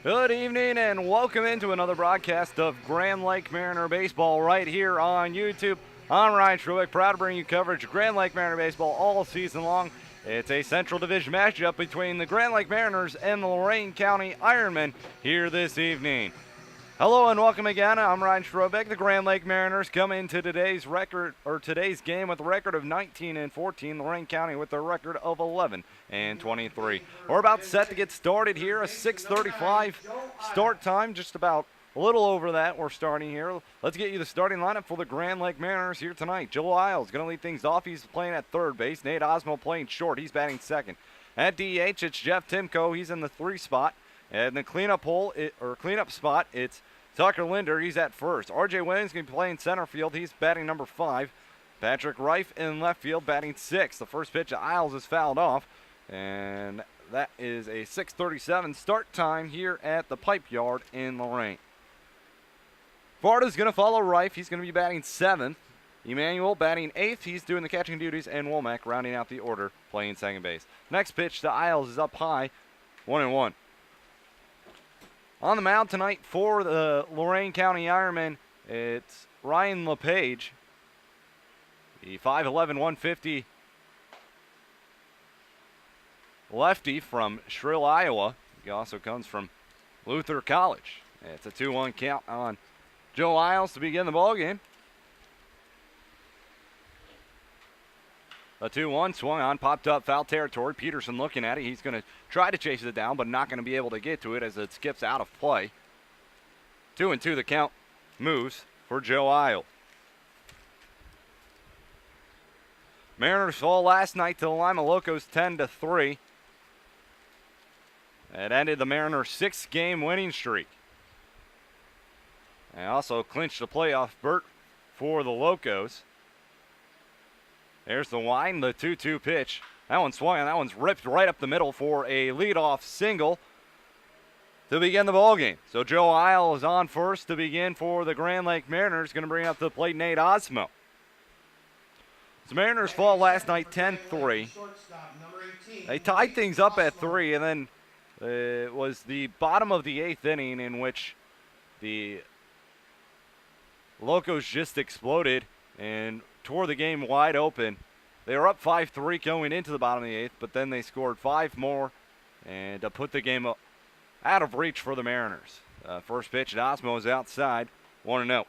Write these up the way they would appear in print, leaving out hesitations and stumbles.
Good evening and welcome into another broadcast of Grand Lake Mariner Baseball right here on YouTube. I'm Ryan Truick, proud to bring you coverage of Grand Lake Mariner Baseball all season long. It's a Central Division matchup between the Grand Lake Mariners and the Lorain County Ironmen here this evening. Hello and welcome again. I'm Ryan Strobeck. The Grand Lake Mariners come into today's game with a record of 19-14. Lorain County with a record of 11-23. We're about set to get started here. A 6:35 start time, just about a little over that. We're starting here. Let's get you the starting lineup for the Grand Lake Mariners here tonight. Joe Isles going to lead things off. He's playing at third base. Nate Osmo playing short. He's batting second. At DH, it's Jeff Timko. He's in the 3 spot. And the cleanup spot, it's Tucker Linder. He's at first. R.J. Williams going to be playing center field. He's batting number 5. Patrick Reif in left field, batting 6. The first pitch to Isles is fouled off. And that is a 6:37 start time here at the Pipe Yard in Lorain. Varda's going to follow Reif. He's going to be batting 7th. Emmanuel batting 8th. He's doing the catching duties. And Womack rounding out the order, playing second base. Next pitch to Isles is up high, 1-1. On the mound tonight for the Lorain County Ironmen, it's Ryan LePage, the 5'11", 150 lefty from Shrill, Iowa. He also comes from Luther College. It's a 2-1 count on Joe Isles to begin the ballgame. A 2-1 swung on, popped up, foul territory. Peterson looking at it. He's going to try to chase it down, but not going to be able to get to it as it skips out of play. 2-2 the count moves for Joe Isles. Mariners fall last night to the Lima Locos 10-3. It ended the Mariners' 6-game winning streak. They also clinched the playoff berth for the Locos. There's the wind, the 2-2 pitch. That one swung, and that one's ripped right up the middle for a leadoff single to begin the ballgame. So Joe Isles is on first to begin for the Grand Lake Mariners. Going to bring up the plate Nate Osmo. The Mariners fall last night 10-3. They tied things up at 3, and then it was the bottom of the 8th inning in which the Locos just exploded and tore the game wide open. They were up 5-3 going into the bottom of the 8th, but then they scored 5 more and to put the game out of reach for the Mariners. First pitch at Osmo is outside, 1-0.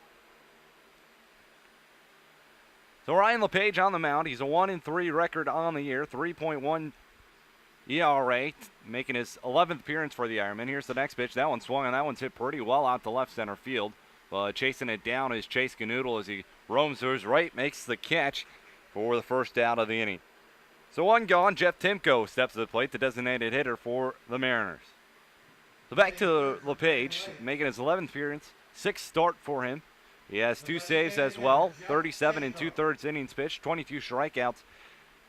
So Ryan LePage on the mound. He's a 1-3 record on the year, 3.1 ERA, making his 11th appearance for the Ironmen. Here's the next pitch. That one swung, and that one's hit pretty well out to left center field. Chasing it down is Chase Canoodle as he roams to his right, makes the catch for the first out of the inning. So one gone, Jeff Timko steps to the plate, the designated hitter for the Mariners. So back to LePage, making his 11th appearance, 6th start for him. He has 2 saves as well, 37 2/3 innings pitched, 22 strikeouts,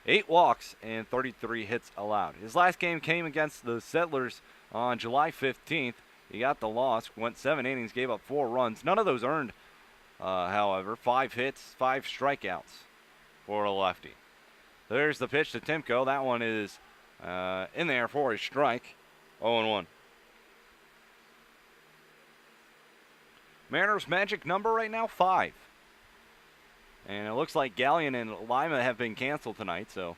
8 walks, and 33 hits allowed. His last game came against the Settlers on July 15th. He got the loss, went 7 innings, gave up 4 runs. None of those earned, however. 5 hits, 5 strikeouts for a lefty. There's the pitch to Timko. That one is in there for a strike, 0-1. Mariners' magic number right now, 5. And it looks like Galleon and Lima have been canceled tonight, so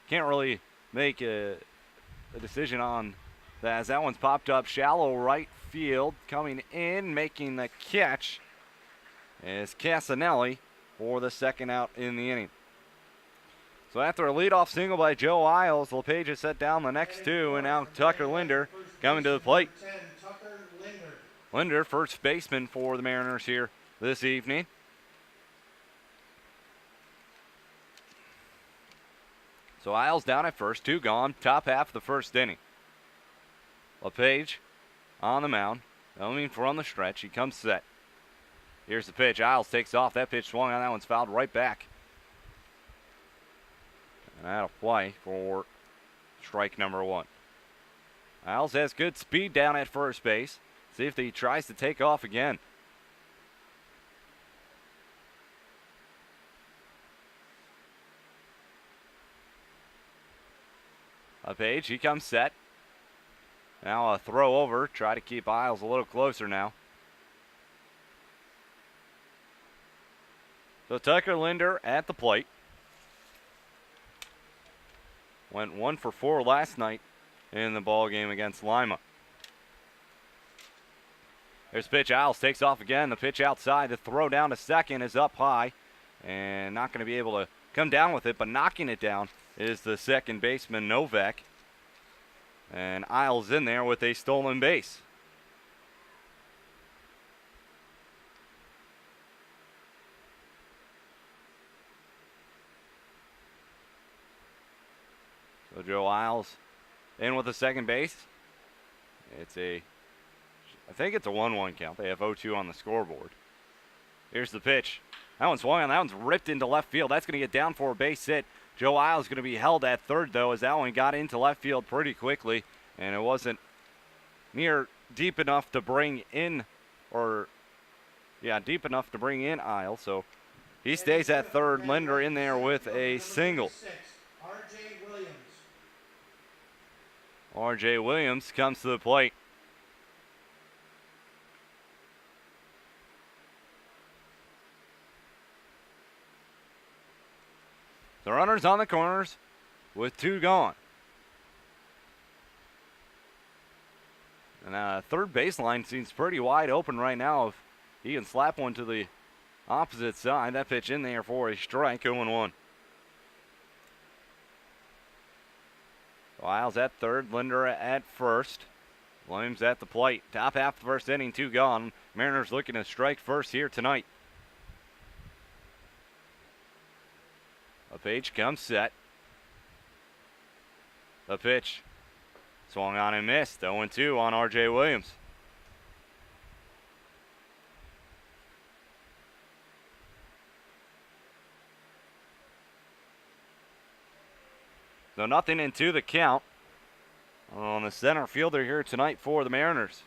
can't really make a decision on that, as that one's popped up shallow right field. Coming in, making the catch is Casanelli for the second out in the inning. So after a leadoff single by Joe Isles, LePage has set down the next 2, and now Tucker Linder coming to the plate. Linder, first baseman for the Mariners here this evening. So Isles down at first, 2 gone, top half of the first inning. LePage on the mound, aiming for on the stretch. He comes set. Here's the pitch. Isles takes off. That pitch swung on. That one's fouled right back. And that'll play for strike number 1. Isles has good speed down at first base. See if he tries to take off again. LePage, he comes set. Now a throw over. Try to keep Isles a little closer now. So Tucker Linder at the plate. Went 1 for 4 last night in the ball game against Lima. There's pitch. Isles takes off again. The pitch outside. The throw down to second is up high. And not going to be able to come down with it, but knocking it down is the second baseman, Novak. And Isles in there with a stolen base. So Joe Isles in with the second base. I think it's a 1-1 count. They have 0-2 on the scoreboard. Here's the pitch. That one's swung on. That one's ripped into left field. That's going to get down for a base hit. Joe Isles going to be held at third, though, as that one got into left field pretty quickly, and it wasn't near deep enough to bring in, deep enough to bring in Isles. So he stays at third. Linder in there with a single. R.J. Williams comes to the plate. The runners on the corners with 2 gone. And third baseline seems pretty wide open right now. If he can slap one to the opposite side, that pitch in there for a strike, 0-1. Isles at third, Linder at first. Williams at the plate. Top half of the first inning, 2 gone. Mariners looking to strike first here tonight. A page comes set. The pitch. Swung on and missed. 0-2 on R.J. Williams. So nothing into the count on the center fielder here tonight for the Mariners.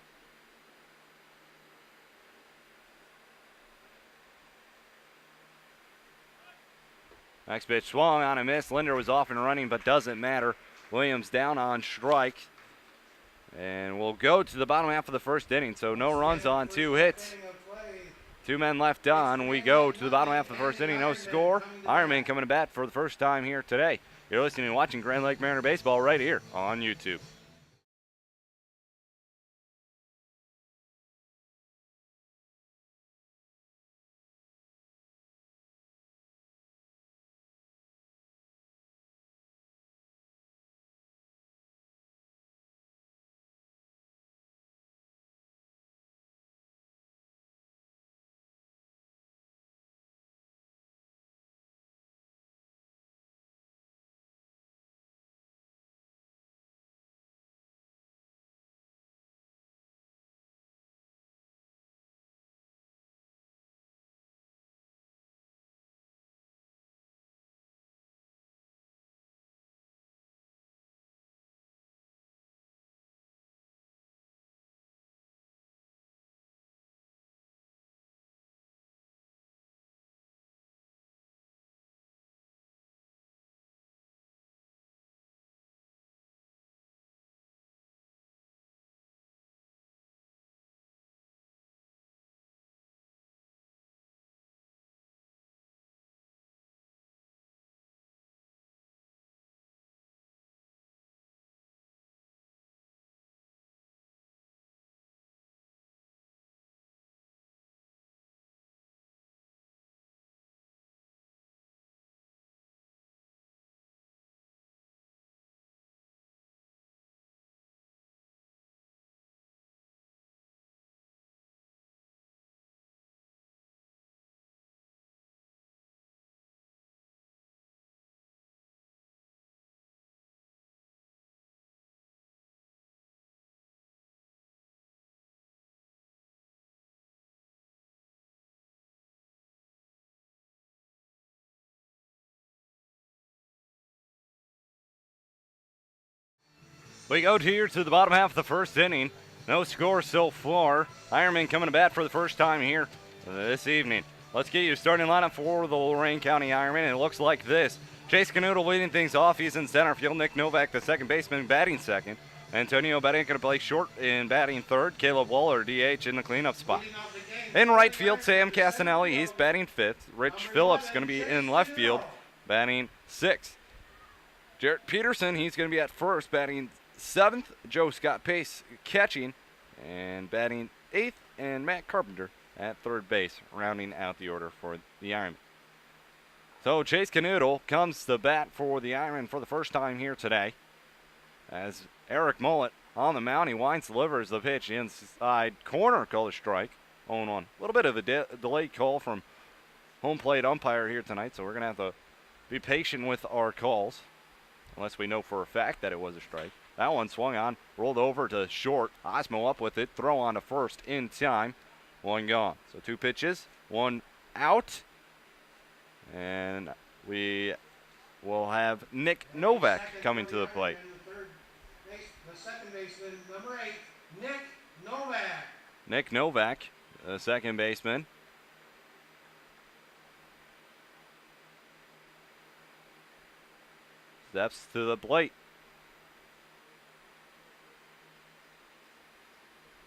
Next pitch swung on and missed. Linder was off and running, but doesn't matter. Williams down on strike. And we'll go to the bottom half of the first inning. So no runs on 2 hits. 2 men left on. We go to the bottom half of the first inning. No score. Ironman coming to bat for the first time here today. You're listening and watching Grand Lake Mariner Baseball right here on YouTube. We go here to the bottom half of the first inning. No score so far. Ironman coming to bat for the first time here this evening. Let's get you a starting lineup for the Lorain County Ironman, and it looks like this. Chase Canuto leading things off. He's in center field. Nick Novak, the second baseman, batting second. Antonio Bennett going to play short in batting third. Caleb Waller, DH, in the cleanup spot. In right field, Sam Castanelli, he's batting fifth. Rich Phillips going to be in left field, batting sixth. Jarrett Peterson, he's going to be at first, batting seventh. Joe Scott Pace catching and batting eighth. And Matt Carpenter at third base, rounding out the order for the Ironmen. So Chase Canoodle comes to bat for the Ironmen for the first time here today. As Eric Mullet on the mound, he winds, delivers the pitch inside corner, called a strike. 0-1. A little bit of a delayed call from home plate umpire here tonight, so we're going to have to be patient with our calls, unless we know for a fact that it was a strike. That one swung on, rolled over to short. Osmo up with it, throw on to first in time. One gone. So 2 pitches, 1 out. And we will have Nick Novak coming to the plate. The second baseman, number 8, Nick Novak. Nick Novak, the second baseman. Steps to the plate.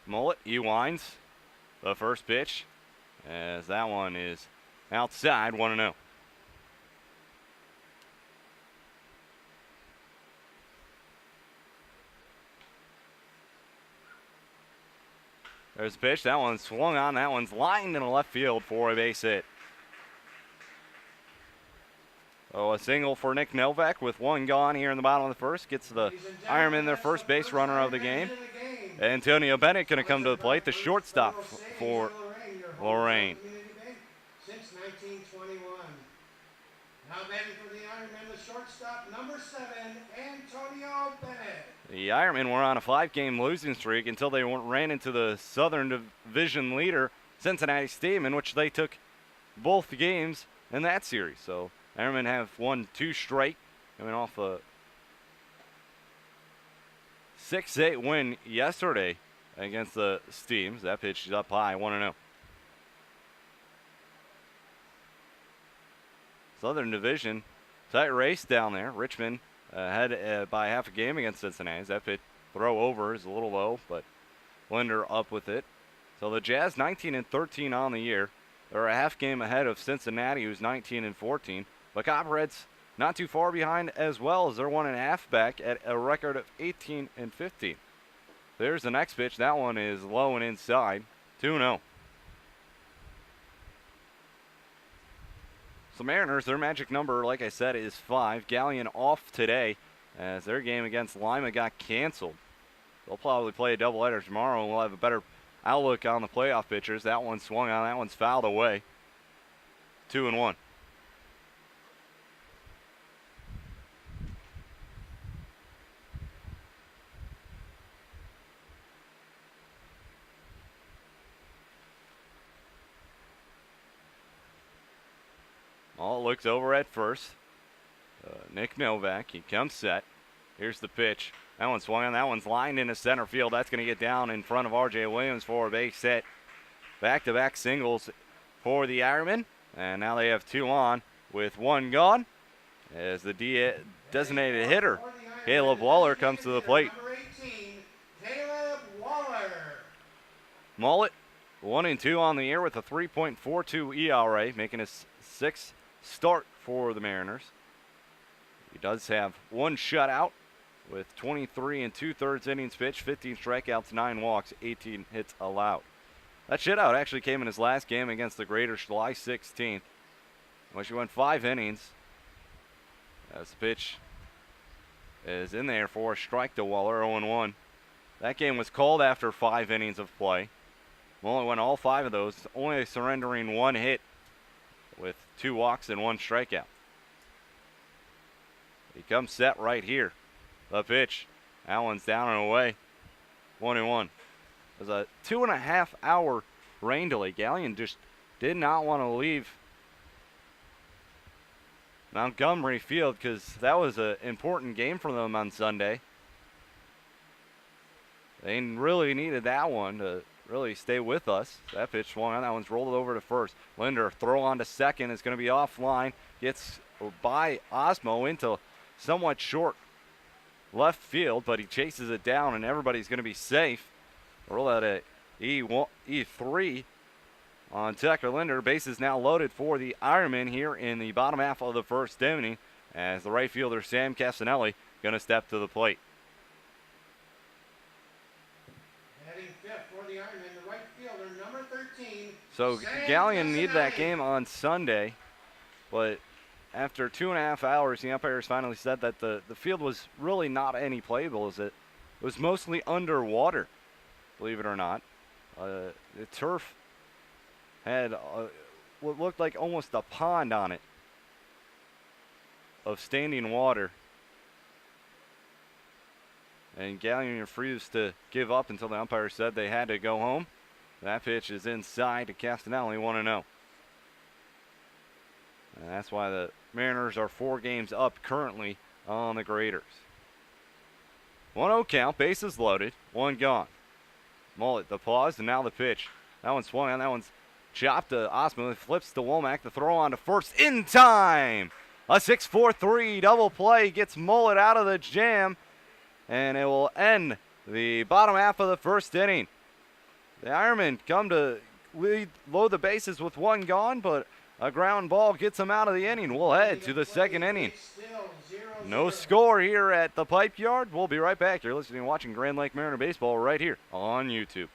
Mullet, he winds the first pitch, as that one is outside, 1-0. There's a pitch. That one swung on. That one's lined in the left field for a base hit. So a single for Nick Novak with 1 gone here in the bottom of the first. Gets the Ironmen their first base runner of the game. Antonio Bennett going to come to the plate, the shortstop for Lorain. Since 1921. Now batting for the Ironmen, the shortstop, number 7, Antonio Bennett. The Ironmen were on a 5-game losing streak until they ran into the Southern Division leader, Cincinnati Steam, in which they took both games in that series. So Ironmen have won 2 straight, coming off a 6-8 win yesterday against the Steams. That pitch is up high, 1-0. Southern Division, tight race down there. Richmond ahead by half a game against Cincinnati. That pitch throw over is a little low, but Linder up with it. So the Jazz 19-13 on the year. They're a half game ahead of Cincinnati, who's 19-14. But Copperheads not too far behind as well, as they're 1.5 back at a record of 18-15. There's the next pitch. That one is low and inside. 2-0. So Mariners, their magic number, like I said, is 5. Galleon off today as their game against Lima got canceled. They'll probably play a doubleheader tomorrow, and we'll have a better outlook on the playoff pitchers. That one swung on. That one's fouled away. 2-1. All looks over at first. Nick Novak, he comes set. Here's the pitch. That one swung on. That one's lined into center field. That's going to get down in front of R.J. Williams for a base hit. Back-to-back singles for the Ironmen. And now they have 2 on with 1 gone. As the designated hitter, Caleb Waller, comes to the plate. Number 18, Caleb Waller. Mullet, 1-2 on the year with a 3.42 ERA, making his 6th start for the Mariners. He does have 1 shutout with 23 2/3 innings pitched, 15 strikeouts, 9 walks, 18 hits allowed. That shutout actually came in his last game against the Grader July 16th, in which he went 5 innings. As the pitch is in there for a strike to Waller, 0-1. That game was called after 5 innings of play. Mullet went all 5 of those, only surrendering 1 hit with 2 walks and 1 strikeout. He comes set right here. The pitch. That one's down and away. 1-1. It was a 2.5-hour rain delay. Galleon just did not want to leave Montgomery Field because that was an important game for them on Sunday. They really needed that one to really stay with us. That pitch swung on. That one's rolled over to first. Linder, throw on to second. It's going to be offline. Gets by Osmo into somewhat short left field, but he chases it down, and everybody's going to be safe. Roll out at E3 on Tucker Linder. Bases now loaded for the Ironmen here in the bottom half of the first inning, as the right fielder Sam Castanelli going to step to the plate. Batting fifth for the Ironmen, the right fielder, number 13. So Sam Galleon needed that Castanelli. game on Sunday, but after 2.5 hours, the umpires finally said that the field was really not any playable, as it was mostly underwater, believe it or not. The turf had what looked like almost a pond on it of standing water. And Galleon refused to give up until the umpire said they had to go home. That pitch is inside to Castanelli, 1-0. And that's why the Mariners are 4 games up currently on the Graders. 1-0 count, bases loaded, 1 gone. Mullet, the pause, and now the pitch. That one's swung on, that one's chopped to Osmond, flips to Womack, the throw on to first in time. A 6-4-3 double play gets Mullet out of the jam, and it will end the bottom half of the first inning. The Ironmen come to load the bases with 1 gone, but a ground ball gets them out of the inning. We'll head to the second inning. No score here at the Pipe Yard. We'll be right back. You're listening and watching Grand Lake Mariner Baseball right here on YouTube.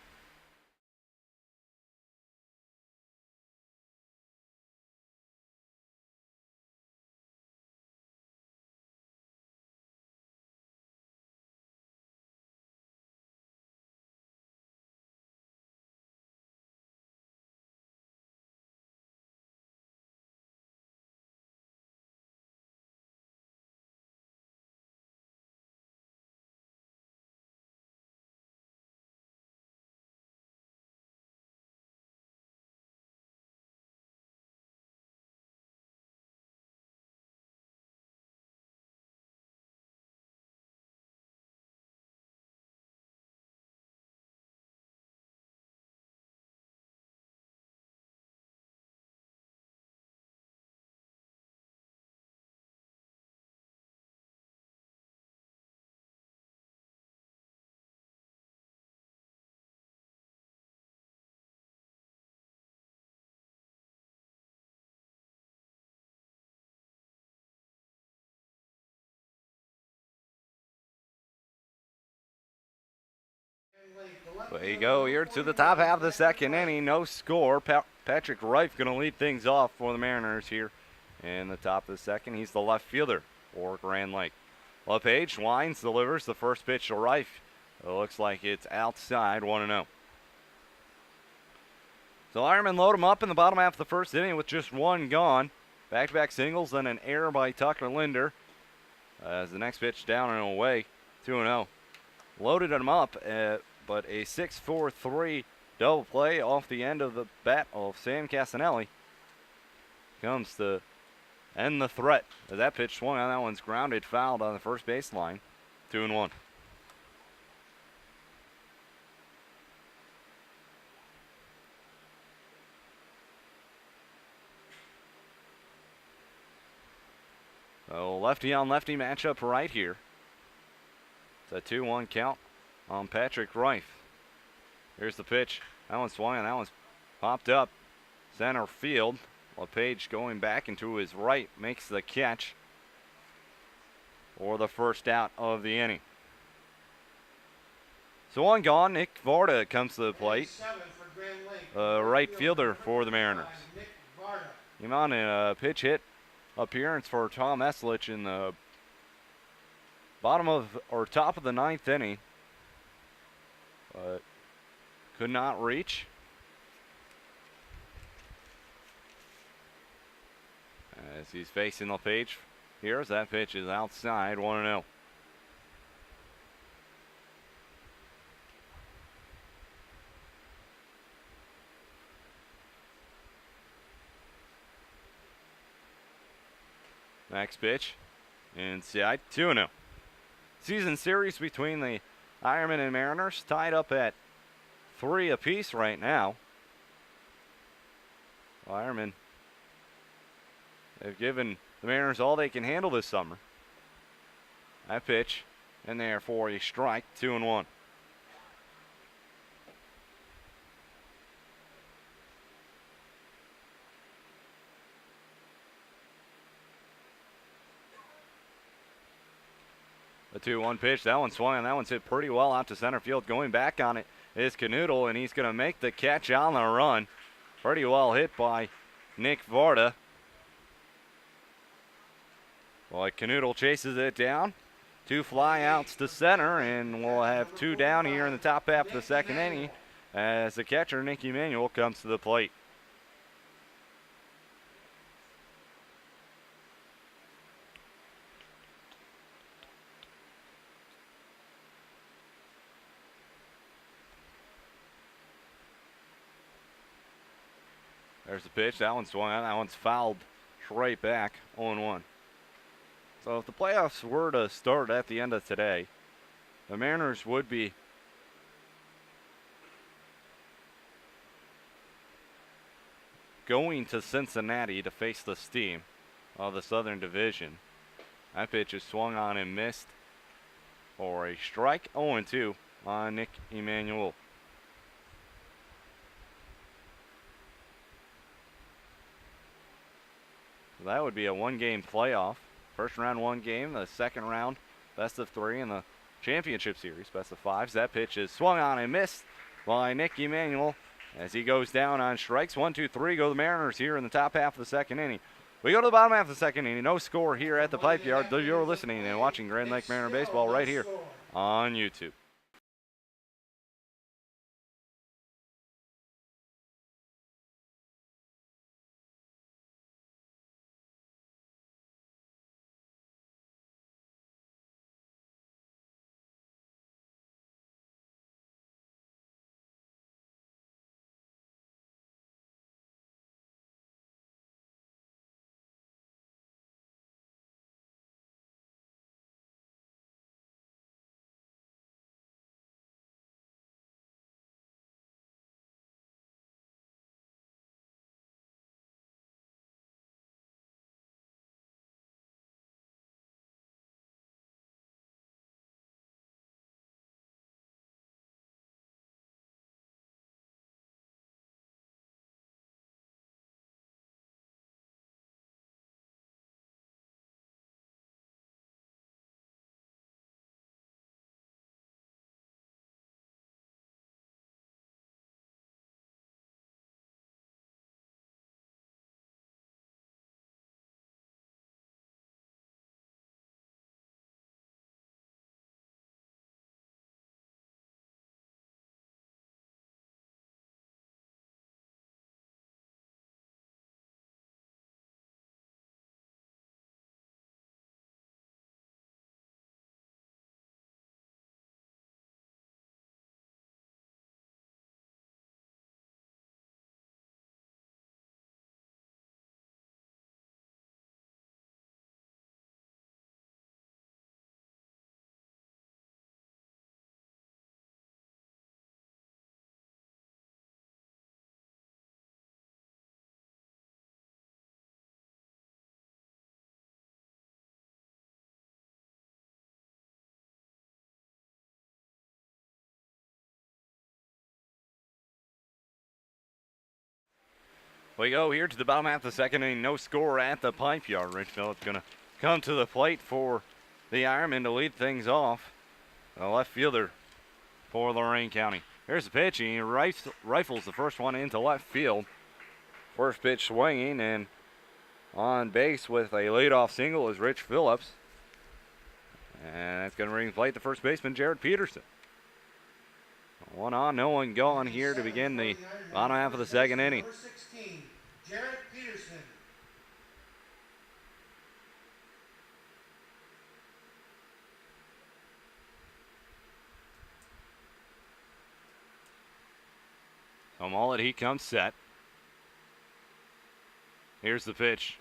There you go here to the top half of the second inning. No score. Patrick Reif going to lead things off for the Mariners here in the top of the second. He's the left fielder for Grand Lake. LePage winds, delivers the first pitch to Reif. It looks like it's outside, 1-0. So Ironman load him up in the bottom half of the first inning with just 1 gone. Back-to-back singles, then an error by Tucker Linder. As the next pitch down and away, 2-0. Loaded him up, but a 6-4-3 double play off the end of the bat of Sam Castanelli comes to end the threat. As that pitch swung on, that one's grounded, fouled on the first baseline, 2-1. So lefty on lefty matchup right here. It's a 2-1 count on Patrick Reif. Here's the pitch. That one swung and that one's popped up center field. LePage going back into his right makes the catch for the first out of the inning. So 1 gone. Nick Varda comes to the plate. Right fielder for the Mariners. Came on in a pitch hit appearance for Tom Eslich in the bottom of or top of the 9th inning, but could not reach. As he's facing LePage here, as that pitch is outside, 1-0. Next pitch, inside, 2-0. Season series between the Ironmen and Mariners tied up at 3 apiece right now. Ironmen have given the Mariners all they can handle this summer. That pitch in there for a strike, 2-1. The 2-1 pitch, that one swung, and that one's hit pretty well out to center field. Going back on it is Canoodle, and he's going to make the catch on the run. Pretty well hit by Nick Varda. Well, Canoodle chases it down. 2 fly outs to center, and we'll have 2 down here in the top half of the second inning as the catcher, Nick Emanuel, comes to the plate. There's the pitch. That one's swung out. That one's fouled straight back, 0-1. So if the playoffs were to start at the end of today, the Mariners would be going to Cincinnati to face the Steam of the Southern Division. That pitch is swung on and missed for a strike, 0-2 on Nick Emanuel. So that would be a 1-game playoff. First round 1 game, the second round best of 3 in the championship series, best of 5s. That pitch is swung on and missed by Nick Emanuel as he goes down on strikes. 1-2-3 go the Mariners here in the top half of the second inning. We go to the bottom half of the second inning. No score here at the Pipe Yard. You're listening and watching Grand Lake Mariner Baseball right here on YouTube. We go here to the bottom half of the second inning. No score at the Pipe Yard. Rich Phillips going to come to the plate for the Ironmen to lead things off. The left fielder for Lorain County. Here's the pitch. He rifles the first one into left field. First pitch swinging, and on base with a leadoff single is Rich Phillips. And that's going to bring the plate the first baseman, Jared Peterson. 1 on, no one gone here to begin the bottom half of the second inning. Number 16, Jared Peterson. So Mullet, he comes set. Here's the pitch.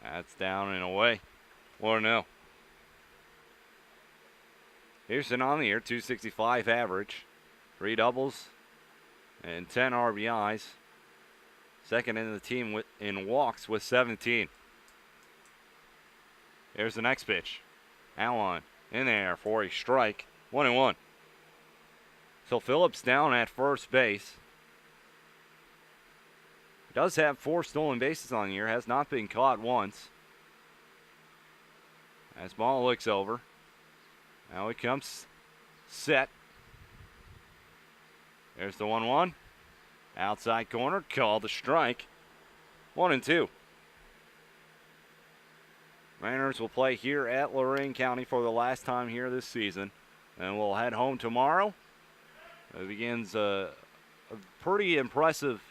That's down and away. Or no. Pearson on the year, 265 average. 3 doubles and 10 RBIs. Second in the team in walks with 17. Here's the next pitch. Allen in there for a strike. 1-1. So Phillips down at first base. Does have 4 stolen bases on the year. Has not been caught once. As ball looks over. Now he comes set. There's the 1-1. Outside corner. Called a strike. 1-2. Mariners will play here at Lorain County for the last time here this season. And we'll head home tomorrow. It begins a pretty impressive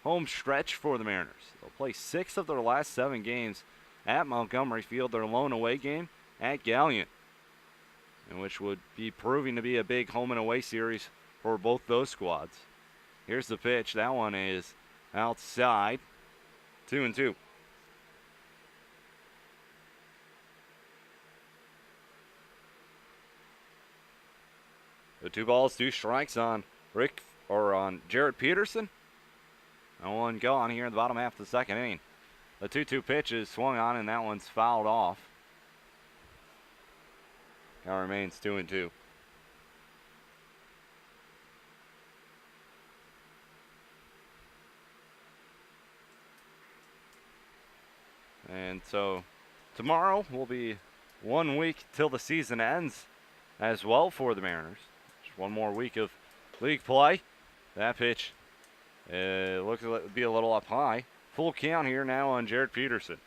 home stretch for the Mariners. They'll play 6 of their last 7 games at Montgomery Field. Their lone away game at Galleon, and which would be proving to be a big home and away series for both those squads. Here's the pitch. That one is outside. 2-2. The 2 balls, 2 strikes on Jarrett Peterson. And 1 gone here in the bottom half of the second inning. The 2-2 pitch is swung on, and that one's fouled off. Now remains 2-2. And so tomorrow will be 1 week till the season ends as well for the Mariners. Just 1 more week of league play. That pitch looks like it would be a little up high. Full count here now on Jarrett Peterson.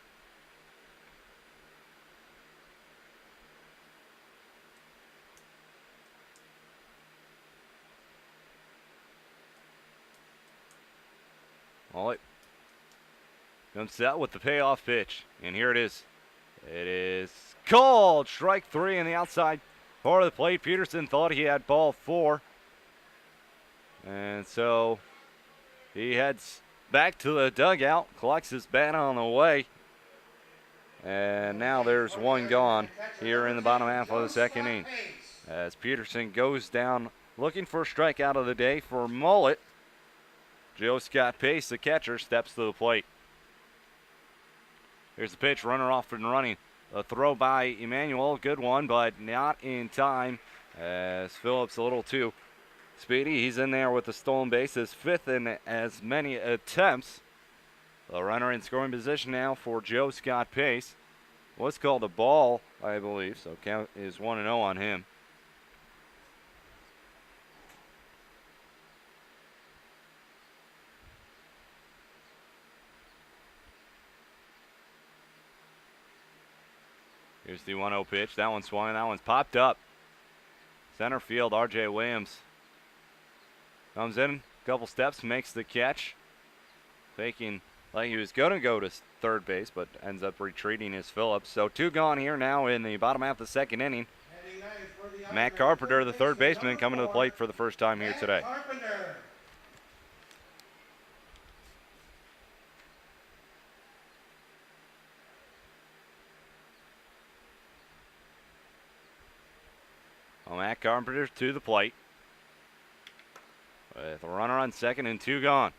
Well, it comes set with the payoff pitch, and here it is. It is called strike 3 on the outside part of the plate. Peterson thought he had ball 4, and so he heads back to the dugout, collects his bat on the way, and now there's 1 gone here in the bottom half of the second inning as Peterson goes down looking for a strikeout of the day for Mullet. Joe Scott Pace, the catcher, steps to the plate. Here's the pitch, runner off and running. A throw by Emmanuel, good one, but not in time as Phillips a little too speedy. He's in there with the stolen base, his 5th in as many attempts. The runner in scoring position now for Joe Scott Pace. What's called a ball, I believe, so count is 1-0 on him. Here's the 1-0 pitch. That one's swung. That one's popped up. Center field, R.J. Williams comes in, a couple steps, makes the catch. Faking like he was going to go to third base, but ends up retreating as Phillips. So 2 gone here now in the bottom half of the second inning. Matt Carpenter, the third baseman, coming to the plate for the first time here today. Well, Matt Carpenter to the plate with a runner on second and 2 gone.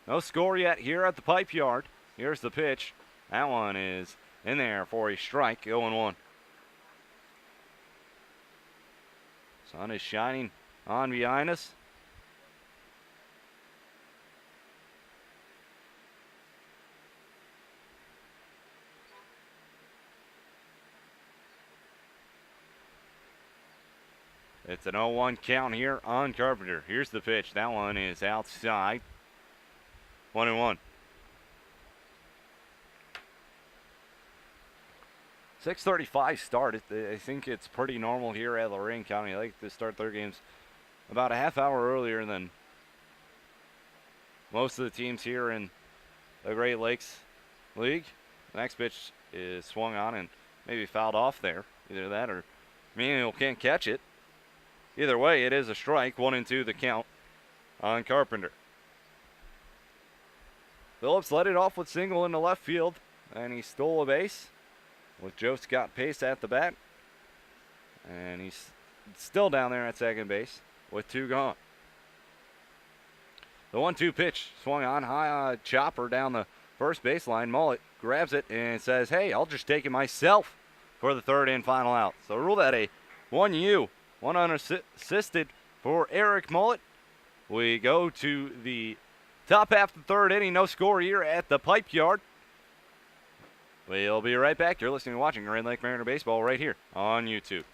No score yet here at the pipe yard. Here's the pitch. That one is in there for a strike, 0-1. Sun is shining on behind us. It's an 0-1 count here on Carpenter. Here's the pitch. That one is outside. 1-1. 6:35 start. I think it's pretty normal here at Lorain County. I like to start their games about a half hour earlier than most of the teams here in the Great Lakes League. The next pitch is swung on and maybe fouled off there. Either that or Manuel can't catch it. Either way, it is a strike. 1-2 the count on Carpenter. Phillips led it off with single into left field, and he stole a base with Joe Scott Pace at the bat. And he's still down there at second base with 2 gone. The 1-2 pitch swung on high, chopper down the first baseline. Mullet grabs it and says, "Hey, I'll just take it myself." for the third and final out. So ruled at a 1U, one unassisted for Eric Mullet. We go to the top half of the third inning. No score here at the Pipe Yard. We'll be right back. You're listening and watching Grand Lake Mariner Baseball right here on YouTube.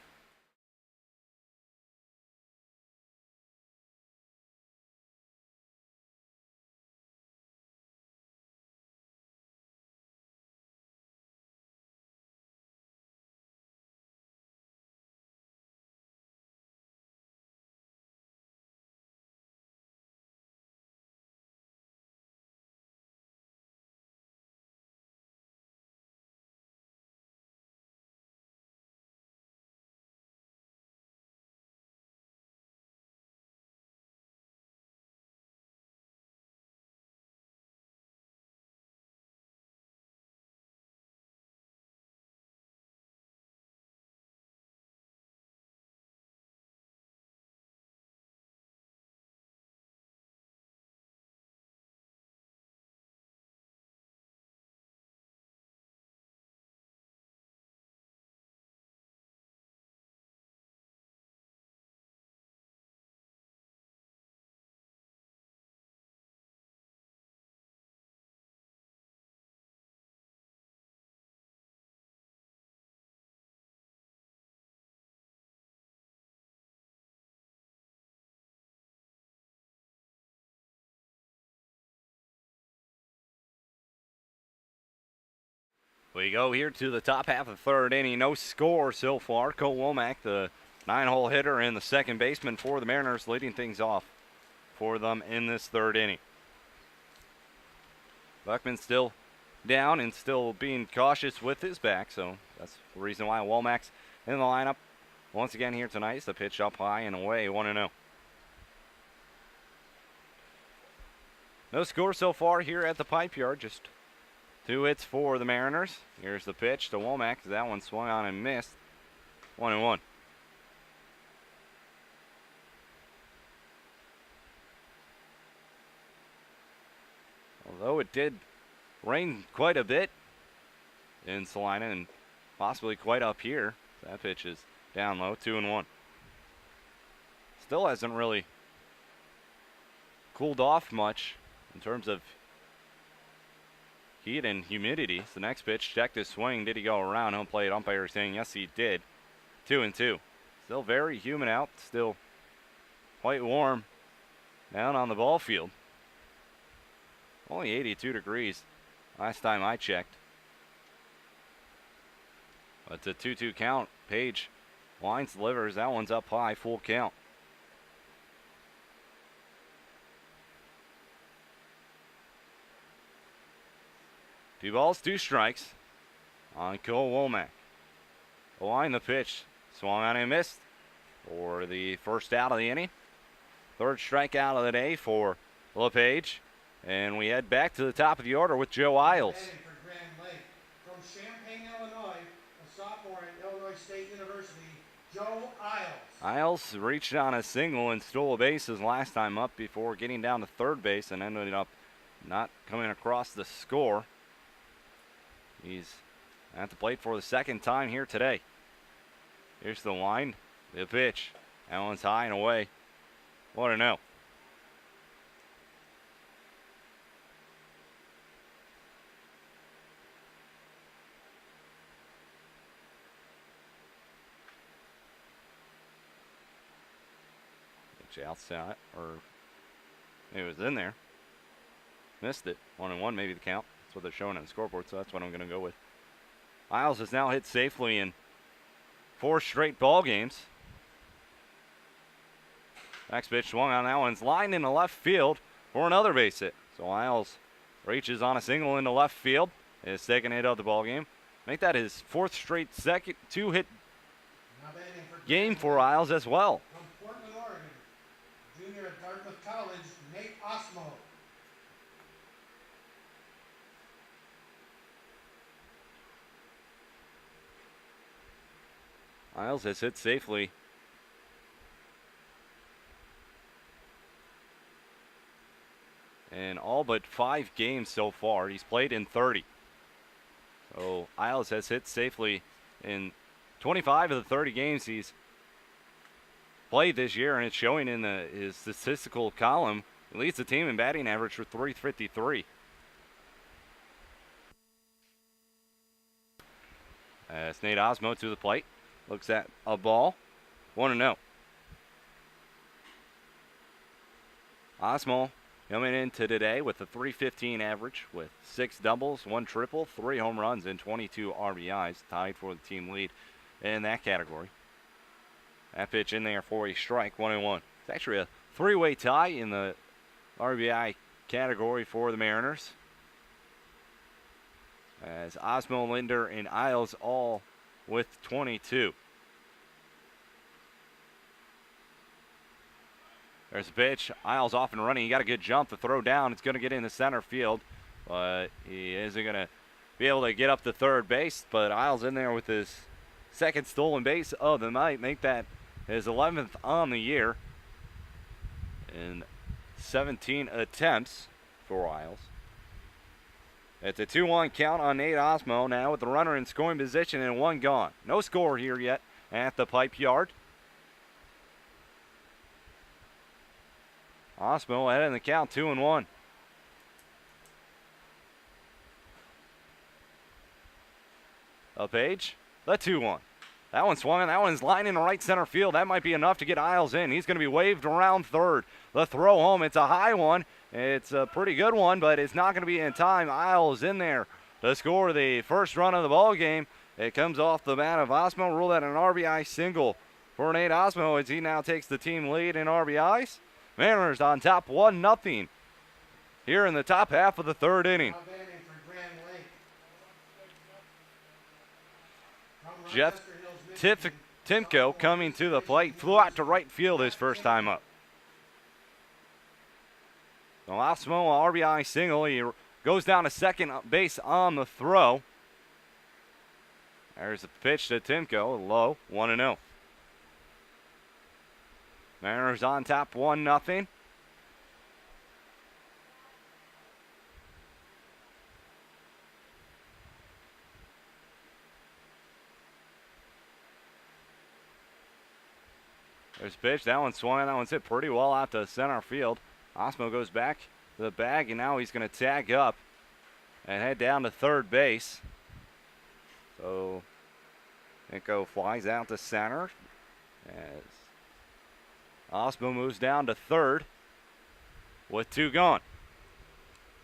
We go here to the top half of the third inning. No score so far. Cole Womack, the 9-hole hitter and the second baseman for the Mariners, leading things off for them in this third inning. Buckman still down and still being cautious with his back, so that's the reason why Womack's in the lineup once again here tonight. It's the pitch up high and away, 1-0. No score so far here at the Pipe Yard, just 2 hits for the Mariners. Here's the pitch to Womack. That one swung on and missed. 1-1. Although it did rain quite a bit in Salina and possibly quite up here, that pitch is down low, 2-1. Still hasn't really cooled off much in terms of heat and humidity. So the next pitch, checked his swing. Did he go around? Home plate umpire saying yes, he did. 2-2. Still very humid out. Still quite warm down on the ball field. Only 82 degrees last time I checked. But it's a 2-2 count. Page lines delivers. That one's up high, full count. Two balls, 2 strikes on Cole Womack. Line the pitch. Swung on and missed for the first out of the inning. Third strikeout of the day for LePage. And we head back to the top of the order with Joe Isles. Batting for Grand Lake. From Champaign, Illinois, a sophomore at Illinois State University, Joe Isles. Isles reached on a single and stole a base his last time up before getting down to third base and ended up not coming across the score. He's at the plate for the second time here today. Here's the line, the pitch. That one's high and away. 1-0. Pitch outside, or it was in there. Missed it. 1-1, maybe the count. That's what they're showing on the scoreboard, so that's what I'm going to go with. Isles has now hit safely in 4 straight ball games. Next pitch swung on. That one's lined into left field for another base hit. So Isles reaches on a single into left field. His second hit of the ball game. Make that his 4th straight 2-hit game for Isles as well. From Portland, Oregon, junior at Dartmouth College, Nate Osmo. Isles has hit safely in all but 5 games so far. He's played in 30. So Isles has hit safely in 25 of the 30 games he's played this year, and it's showing in his statistical column. He leads the team in batting average for .353. As Nate Osmo to the plate, looks at a ball, 1-0. Osmo coming into today with a .315 average with 6 doubles, 1 triple, 3 home runs, and 22 RBIs, tied for the team lead in that category. That pitch in there for a strike, 1-1. It's actually a 3-way tie in the RBI category for the Mariners, as Osmo, Linder, and Isles all with 22. There's a pitch. Isles off and running. He got a good jump to throw down. It's going to get into center field, but he isn't going to be able to get up to third base. But Isles in there with his second stolen base of the night. Make that his 11th on the year in 17 attempts for Isles. It's a 2-1 count on Nate Osmo now with the runner in scoring position and 1 gone. No score here yet at the Pipe Yard. Osmo ahead in the count, 2-1. A page, the 2-1. That one swung, and that one's lining right center field. That might be enough to get Isles in. He's going to be waved around third. The throw home, it's a high one. It's a pretty good one, but it's not going to be in time. Isles in there to score the first run of the ball game. It comes off the bat of Osmo. Ruled out an RBI single for Nate Osmo as he now takes the team lead in RBIs. Mariners on top 1-0 here in the top half of the third inning. Jeff Timko coming to the plate, flew out to right field his first time up. So Osmo, RBI single. He goes down to second base on the throw. There's the pitch to Timko, low, 1-0. Mariners on top 1-0. There's a pitch. That one swung. That one's hit pretty well out to center field. Osmo goes back to the bag, and now he's going to tag up and head down to third base. So Timko flies out to center as Osmo moves down to third with 2 gone.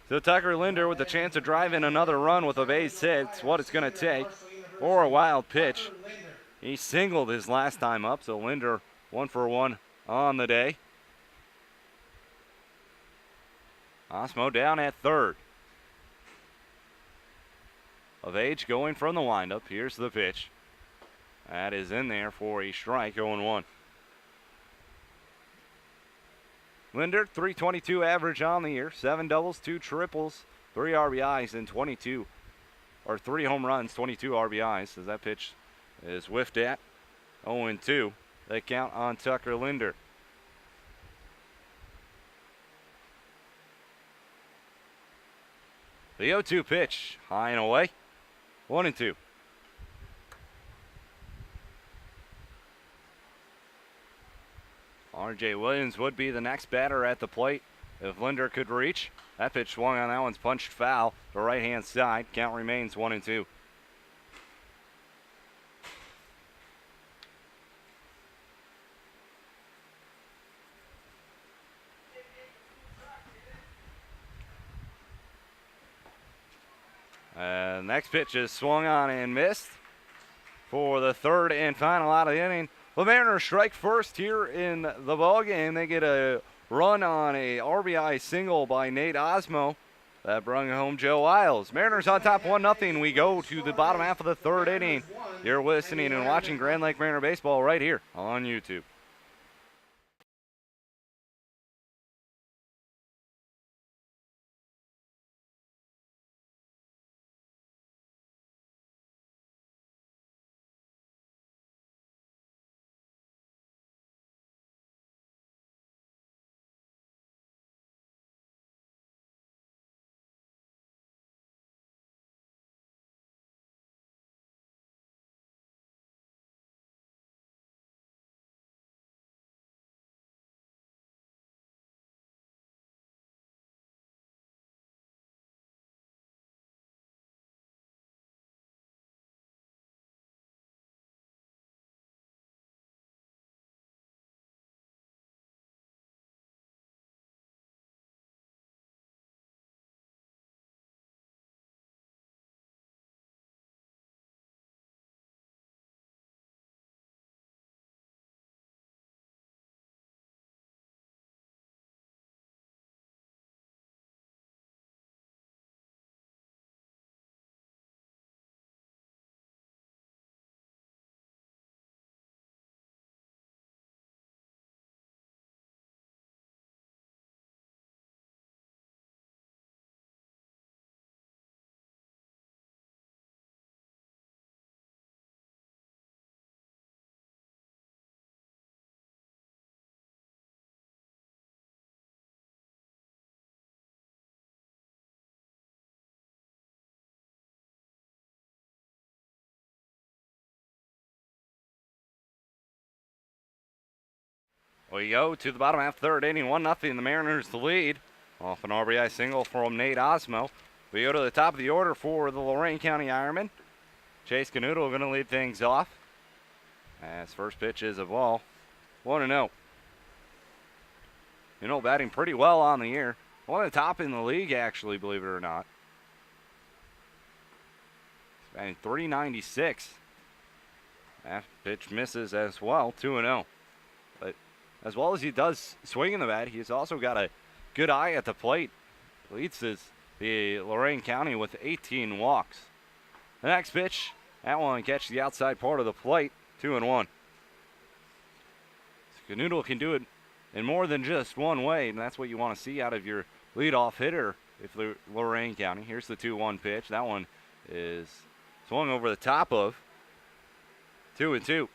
So Tucker Linder with the chance to drive in another run with a base hit. It's what it's going to take for a wild pitch. He singled his last time up, so Linder 1 for 1 on the day. Osmo down at third. Of age going from the windup. Here's the pitch. That is in there for a strike, 0-1. Linder, .322 average on the year, 7 doubles, 2 triples, 3 RBIs, and 3 home runs, 22 RBIs, as that pitch is whiffed at. 0-2. They count on Tucker Linder. The 0-2 pitch, high and away, 1-2. R.J. Williams would be the next batter at the plate if Linder could reach. That pitch swung on. That one's punched foul to right-hand side. Count remains 1-2. Next pitch is swung on and missed for the third and final out of the inning. The Mariners strike first here in the ballgame. They get a run on a RBI single by Nate Osmo that brought home Joe Isles. Mariners on top 1-0. We go to the bottom half of the third inning. You're listening and watching Grand Lake Mariner Baseball right here on YouTube. We go to the bottom half, third inning, 1-0. The Mariners the lead off an RBI single from Nate Osmo. We go to the top of the order for the Lorain County Ironmen. Chase Canoodle going to lead things off. As first pitch is a ball. 1-0. Batting pretty well on the year. One of the top in the league, actually, believe it or not. He's batting .396. That pitch misses as well, 2-0. But as well as he does swing in the bat, he's also got a good eye at the plate. Leads the Lorain County with 18 walks. The next pitch, that one catches the outside part of the plate, 2-1. So Canoodle can do it in more than just one way, and that's what you want to see out of your leadoff hitter if Lorain County. Here's the 2-1 pitch. That one is swung over the top of. 2-2.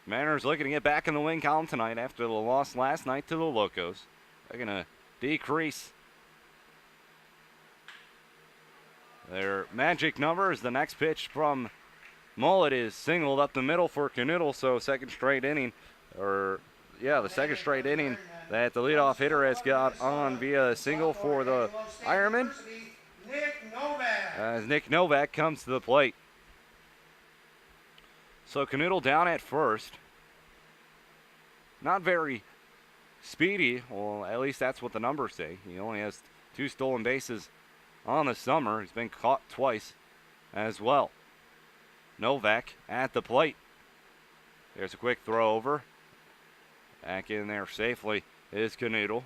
Mariners looking to get back in the win column tonight after the loss last night to the Locos. They're going to decrease their magic numbers. The next pitch from Mullet is singled up the middle for Canoodle, so second straight inning, the second straight inning that the leadoff hitter has got on via a single for the Ironman. As Nick Novak comes to the plate. So Canoodle down at first. Not very speedy, well, at least that's what the numbers say. He only has 2 stolen bases on the summer. He's been caught twice as well. Novak at the plate. There's a quick throw over. Back in there safely is Canoodle.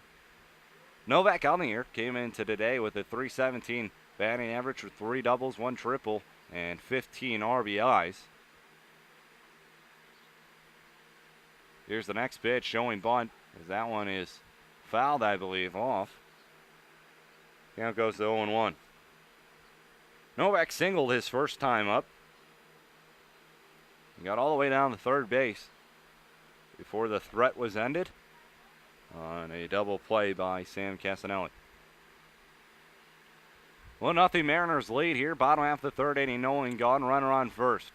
Novak on the year came into today with a .317 batting average with 3 doubles, 1 triple, and 15 RBIs. Here's the next pitch showing bunt, as that one is fouled, I believe, off. Count goes to 0-1. Novak singled his first time up. He got all the way down to third base before the threat was ended on a double play by Sam Casanelli. 1-0 Mariners lead here. Bottom half of the third inning, no one gone. Runner on first.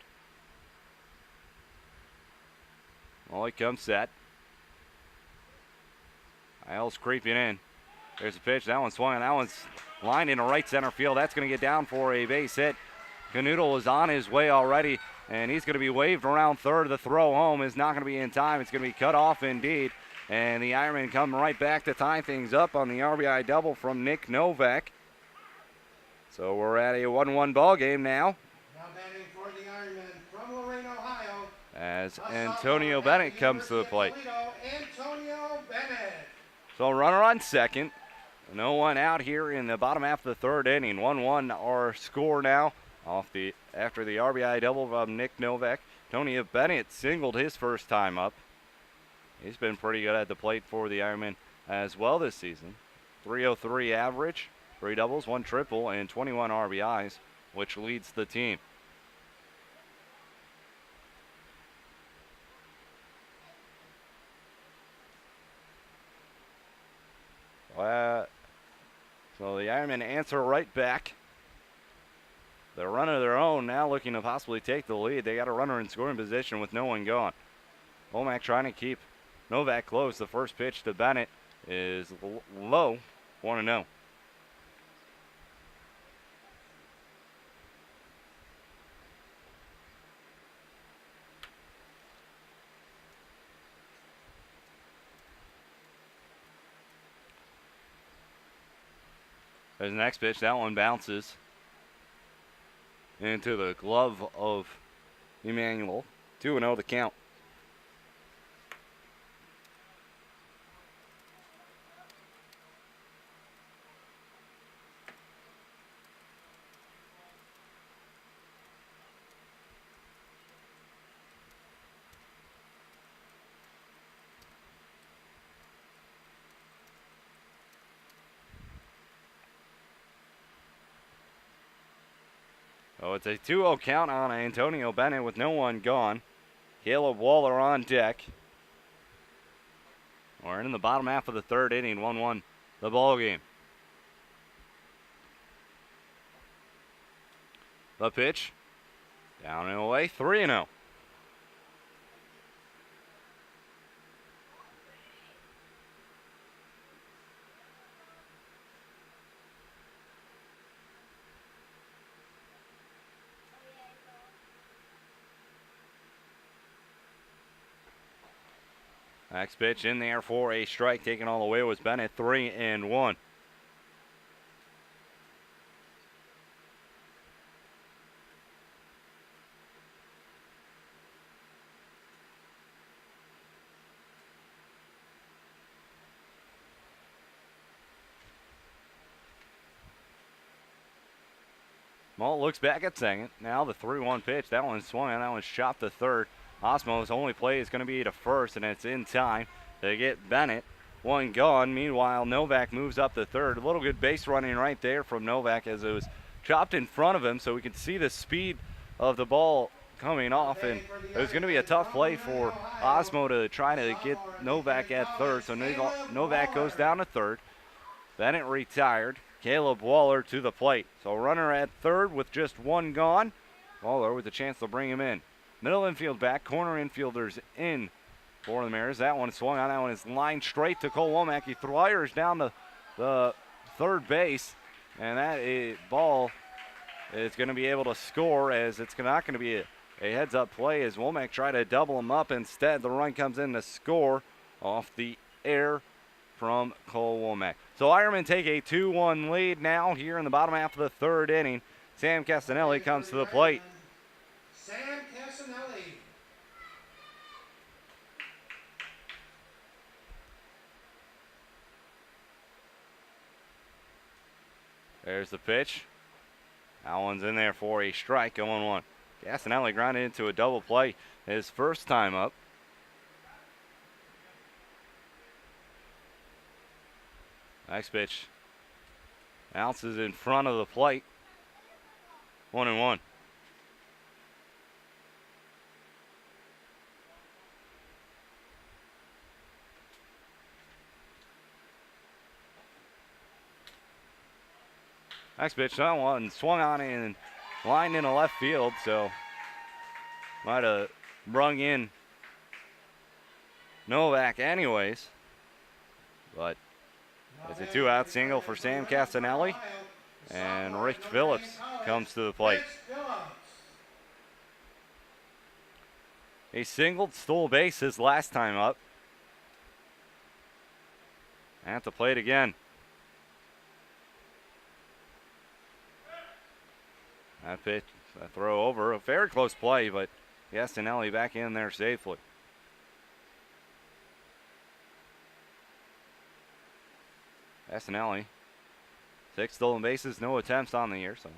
Well, he comes set. Isles creeping in. There's a pitch. That one's swung. That one's lined into right center field. That's going to get down for a base hit. Canoodle is on his way already, and he's going to be waved around third. The throw home is not going to be in time. It's going to be cut off indeed. And the Ironmen come right back to tie things up on the RBI double from Nick Novak. So we're at a 1-1 ball game now. Now batting for the Ironmen from Lorain, Ohio. As Antonio Bennett comes to the plate. Antonio Bennett. So runner on second. No one out here in the bottom half of the third inning. 1-1 our score now after the RBI double from Nick Novak. Antonio Bennett singled his first time up. He's been pretty good at the plate for the Ironmen as well this season. .303 average, 3 doubles, 1 triple, and 21 RBIs, which leads the team. So the Ironmen answer right back. They're running their own now, looking to possibly take the lead. They got a runner in scoring position with no one gone. Womack trying to keep Novak close. The first pitch to Bennett is low, 1-0. There's the next pitch. That one bounces into the glove of Emmanuel. 2-0 the count. So it's a 2-0 count on Antonio Bennett with no one gone. Caleb Waller on deck. We're in the bottom half of the third inning, 1-1 the ball game. The pitch, down and away, 3-0. Next pitch in there for a strike. Taken all the way was Bennett. 3-1. Malt looks back at second. Now the 3-1 pitch. That one's swung on. That one's chopped to third. Osmo's only play is going to be to first, and it's in time to get Bennett. One gone. Meanwhile, Novak moves up to third. A little good base running right there from Novak as it was chopped in front of him, so we could see the speed of the ball coming off, and it was going to be a tough play for Osmo to try to get Novak at third. So Novak goes down to third. Bennett retired. Caleb Waller to the plate. So runner at third with just one gone. Waller with a chance to bring him in. Middle infield back, corner infielders in for the Mariners. That one swung on. That one is lined straight to Cole Womack. He flyers down the third base, and that ball is going to be able to score, as it's not going to be a heads-up play as Womack tried to double him up. Instead, the run comes in to score off the air from Cole Womack. So Ironman take a 2-1 lead now here in the bottom half of the third inning. Sam Castanelli comes to the plate. Sam Castanelli. There's the pitch. That one's in there for a strike, 0-1. Castanelli grounded into a double play his first time up. Next pitch bounces in front of the plate. 1-1. Next pitch, that one swung on and lined into left field, so might have brung in Novak anyways. But it's a 2-out single for Sam Castanelli, and Rick Phillips comes to the plate. He singled, stole a base his last time up. At the plate again. That pitch, a throw over, a very close play, but Castanelli back in there safely. Castanelli, 6 stolen bases, no attempts on the year, so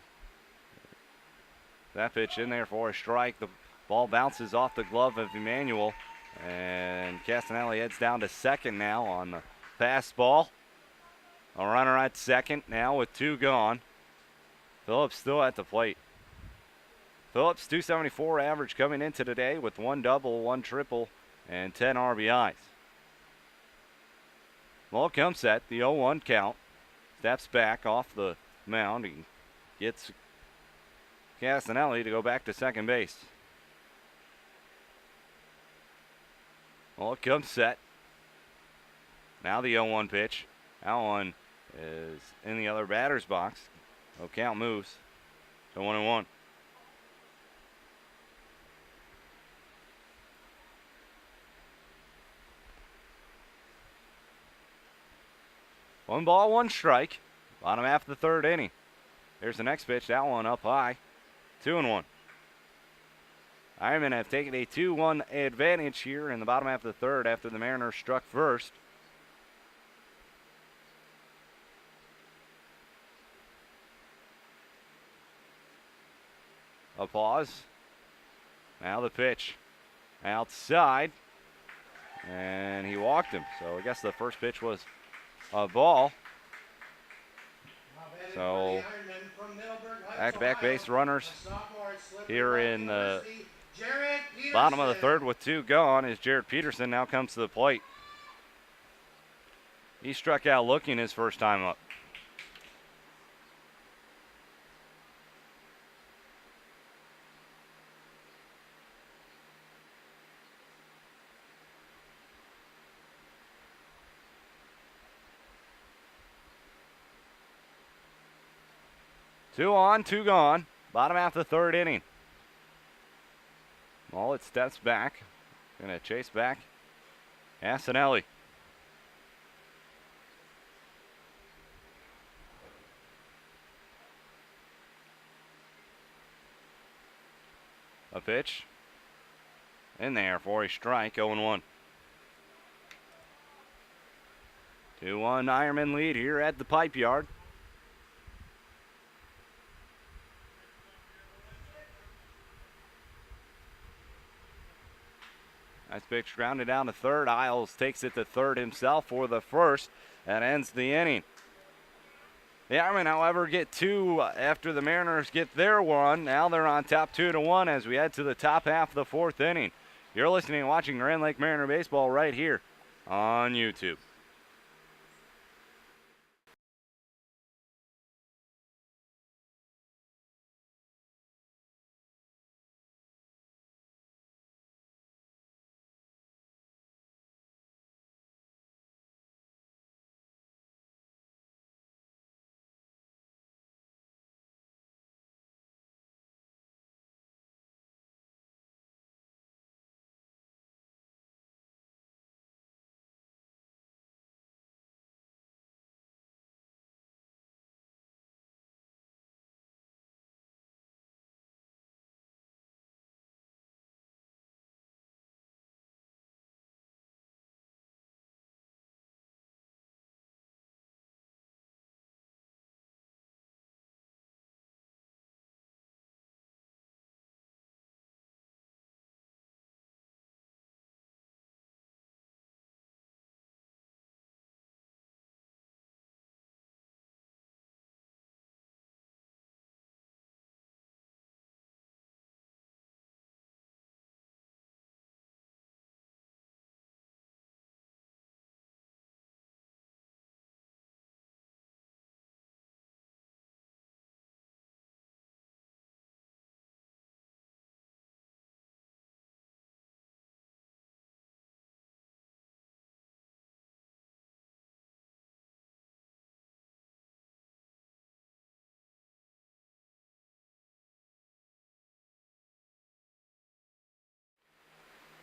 that pitch in there for a strike. The ball bounces off the glove of Emmanuel, and Castanelli heads down to second now on the fastball. A runner at second now with 2 gone. Phillips still at the plate. Phillips, 274 average coming into today with 1 double, 1 triple, and 10 RBIs. Ball comes set, the 0-1 count. Steps back off the mound. He gets Castanelli to go back to second base. Ball comes set. Now the 0-1 pitch. That one is in the other batter's box. No count moves to 1-1. One ball, 1 strike. Bottom half of the third inning. There's the next pitch. That one up high. 2-1. Ironmen have taken a 2-1 advantage here in the bottom half of the third after the Mariners struck first. A pause. Now the pitch. Outside. And he walked him. So I guess the first pitch was a ball. So back-to-back base runners here in the bottom of the third with 2 gone as Jared Peterson now comes to the plate. He struck out looking his first time up. Two on, 2 gone. Bottom half of the third inning. Well, it steps back. Gonna chase back Casanelli. A pitch. In there for a strike, 0-1. 2-1 Ironman lead here at the pipe yard. Nice pitch grounded down to third. Isles takes it to third himself for the first. That ends the inning. The Ironmen, however, get two after the Mariners get their one. Now they're on top 2-1 as we head to the top half of the fourth inning. You're listening and watching Grand Lake Mariner Baseball right here on YouTube.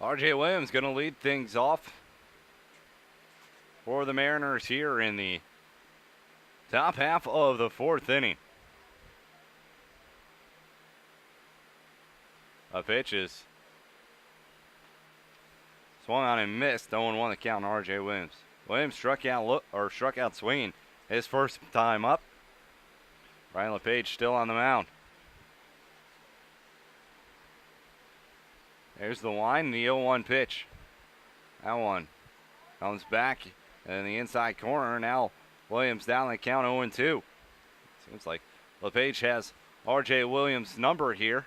R.J. Williams going to lead things off for the Mariners here in the top half of the fourth inning. A pitch is swung on and missed. 0-1 the count on R.J. Williams. Williams struck out swinging his first time up. Ryan LePage still on the mound. There's the line, the 0-1 pitch. That one comes back in the inside corner. Now Williams down the count 0-2. Seems like LePage has R.J. Williams' number here.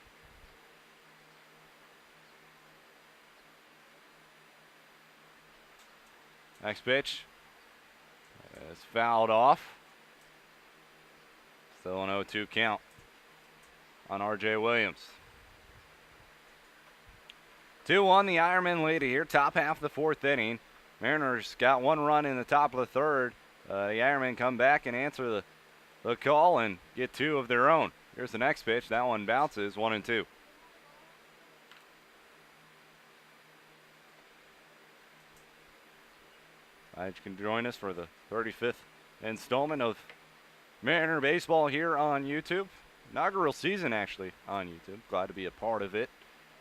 Next pitch is fouled off. Still an 0-2 count on R.J. Williams. 2-1 the Ironman lead here, top half of the fourth inning. Mariners got one run in the top of the third. The Ironmen come back and answer the call and get two of their own. Here's the next pitch. That one bounces, 1-2. Glad you can join us for the 35th installment of Mariner Baseball here on YouTube. Inaugural season, actually, on YouTube. Glad to be a part of it.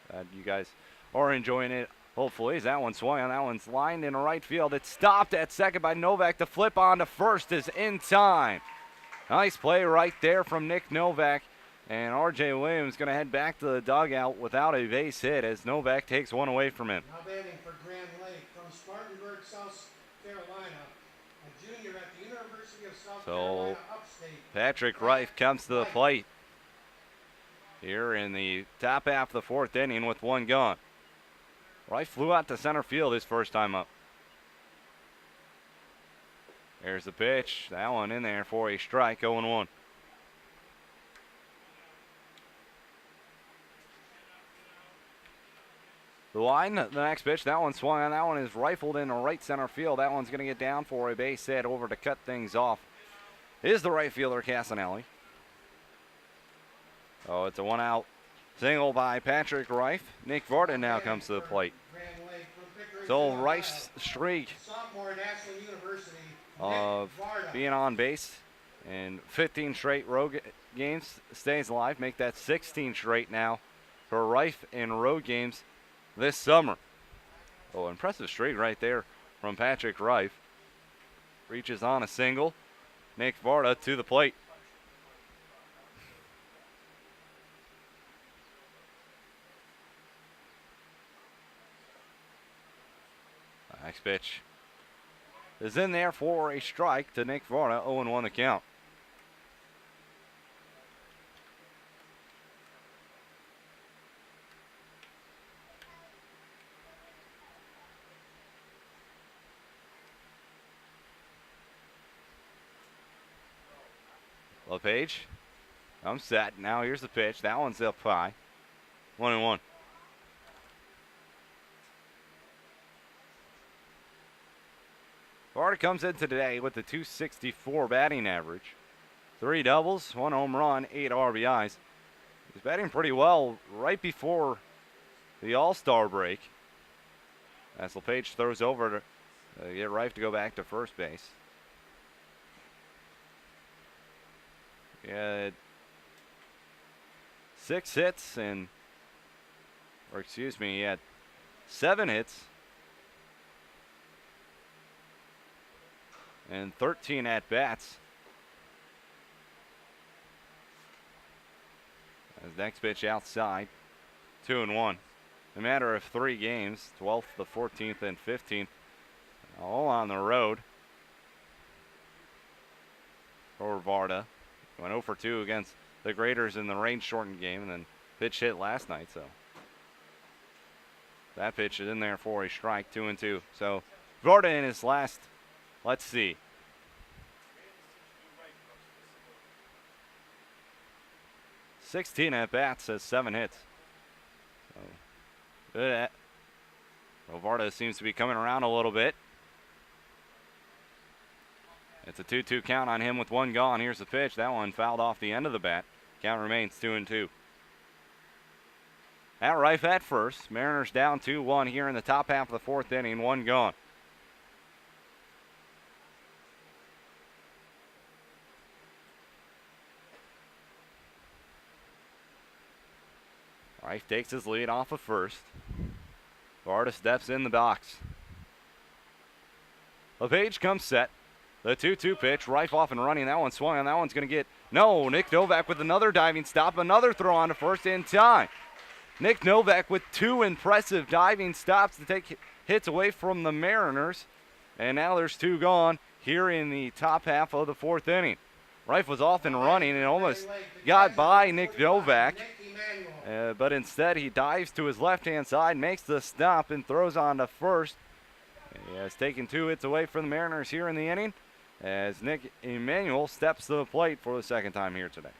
Glad you guys are enjoying it, hopefully. As that one swung on, that one's lined in right field. It's stopped at second by Novak. The flip on to first is in time. Nice play right there from Nick Novak. And R.J. Williams going to head back to the dugout without a base hit as Novak takes one away from him. Now batting for Grand Lake from Spartanburg, South Carolina, a junior at the University of South Carolina Upstate. Patrick Reif comes to the plate here in the top half of the fourth inning with one gone. Reif flew out to center field his first time up. There's the pitch. That one in there for a strike, 0-1. The line, the next pitch, that one swung on. That one is rifled into right center field. That one's going to get down for a base hit. Over to cut things off is the right fielder, Casanelli. Oh, it's a one-out single by Patrick Reif. Nick Varden now comes to the plate. So Rife's streak sophomore at Ashland University, of Nick Varda. being on base and 15 straight road games stays alive. Make that 16 straight now for Rife in road games this summer. Oh, impressive streak right there from Patrick Rife. Reaches on a single. Nick Varda to the plate. Next pitch is in there for a strike to Nick Varda. 0-1 the count. LePage comes set. Now here's the pitch. That one's up high. 1-1. Varda comes in today with a .264 batting average. 3 doubles, 1 home run, 8 RBIs. He's batting pretty well right before the All-Star break. As LePage throws over to get Rife to go back to first base. He had 6 hits he had 7 hits and 13 at-bats. As next pitch outside, 2-1. A matter of 3 games, 12th, the 14th, and 15th, all on the road for Varda. Went 0 for 2 against the Graders in the rain-shortened game, and then pitch hit last night. So that pitch is in there for a strike, 2-2. So Varda in his last, let's see, '16 at bats, has 7 hits. So good at. Well, Varda seems to be coming around a little bit. It's a 2-2 count on him with 1 gone. Here's the pitch. That one fouled off the end of the bat. Count remains 2-2. At Rife at first. Mariners down 2-1 here in the top half of the 4th inning. 1 gone. Rife takes his lead off of first. Varda steps in the box. LePage comes set. The 2-2 pitch, Rife off and running. That one swung on. That one's going to get. No, Nick Novak with another diving stop. Another throw on to first in time. Nick Novak with 2 impressive diving stops to take hits away from the Mariners. And now there's 2 gone here in the top half of the 4th inning. Rife was off and running and almost got by Nick Novak. But instead he dives to his left-hand side, makes the stop, and throws on to first. He has taken 2 hits away from the Mariners here in the inning, as Nick Emanuel steps to the plate for the 2nd time here today.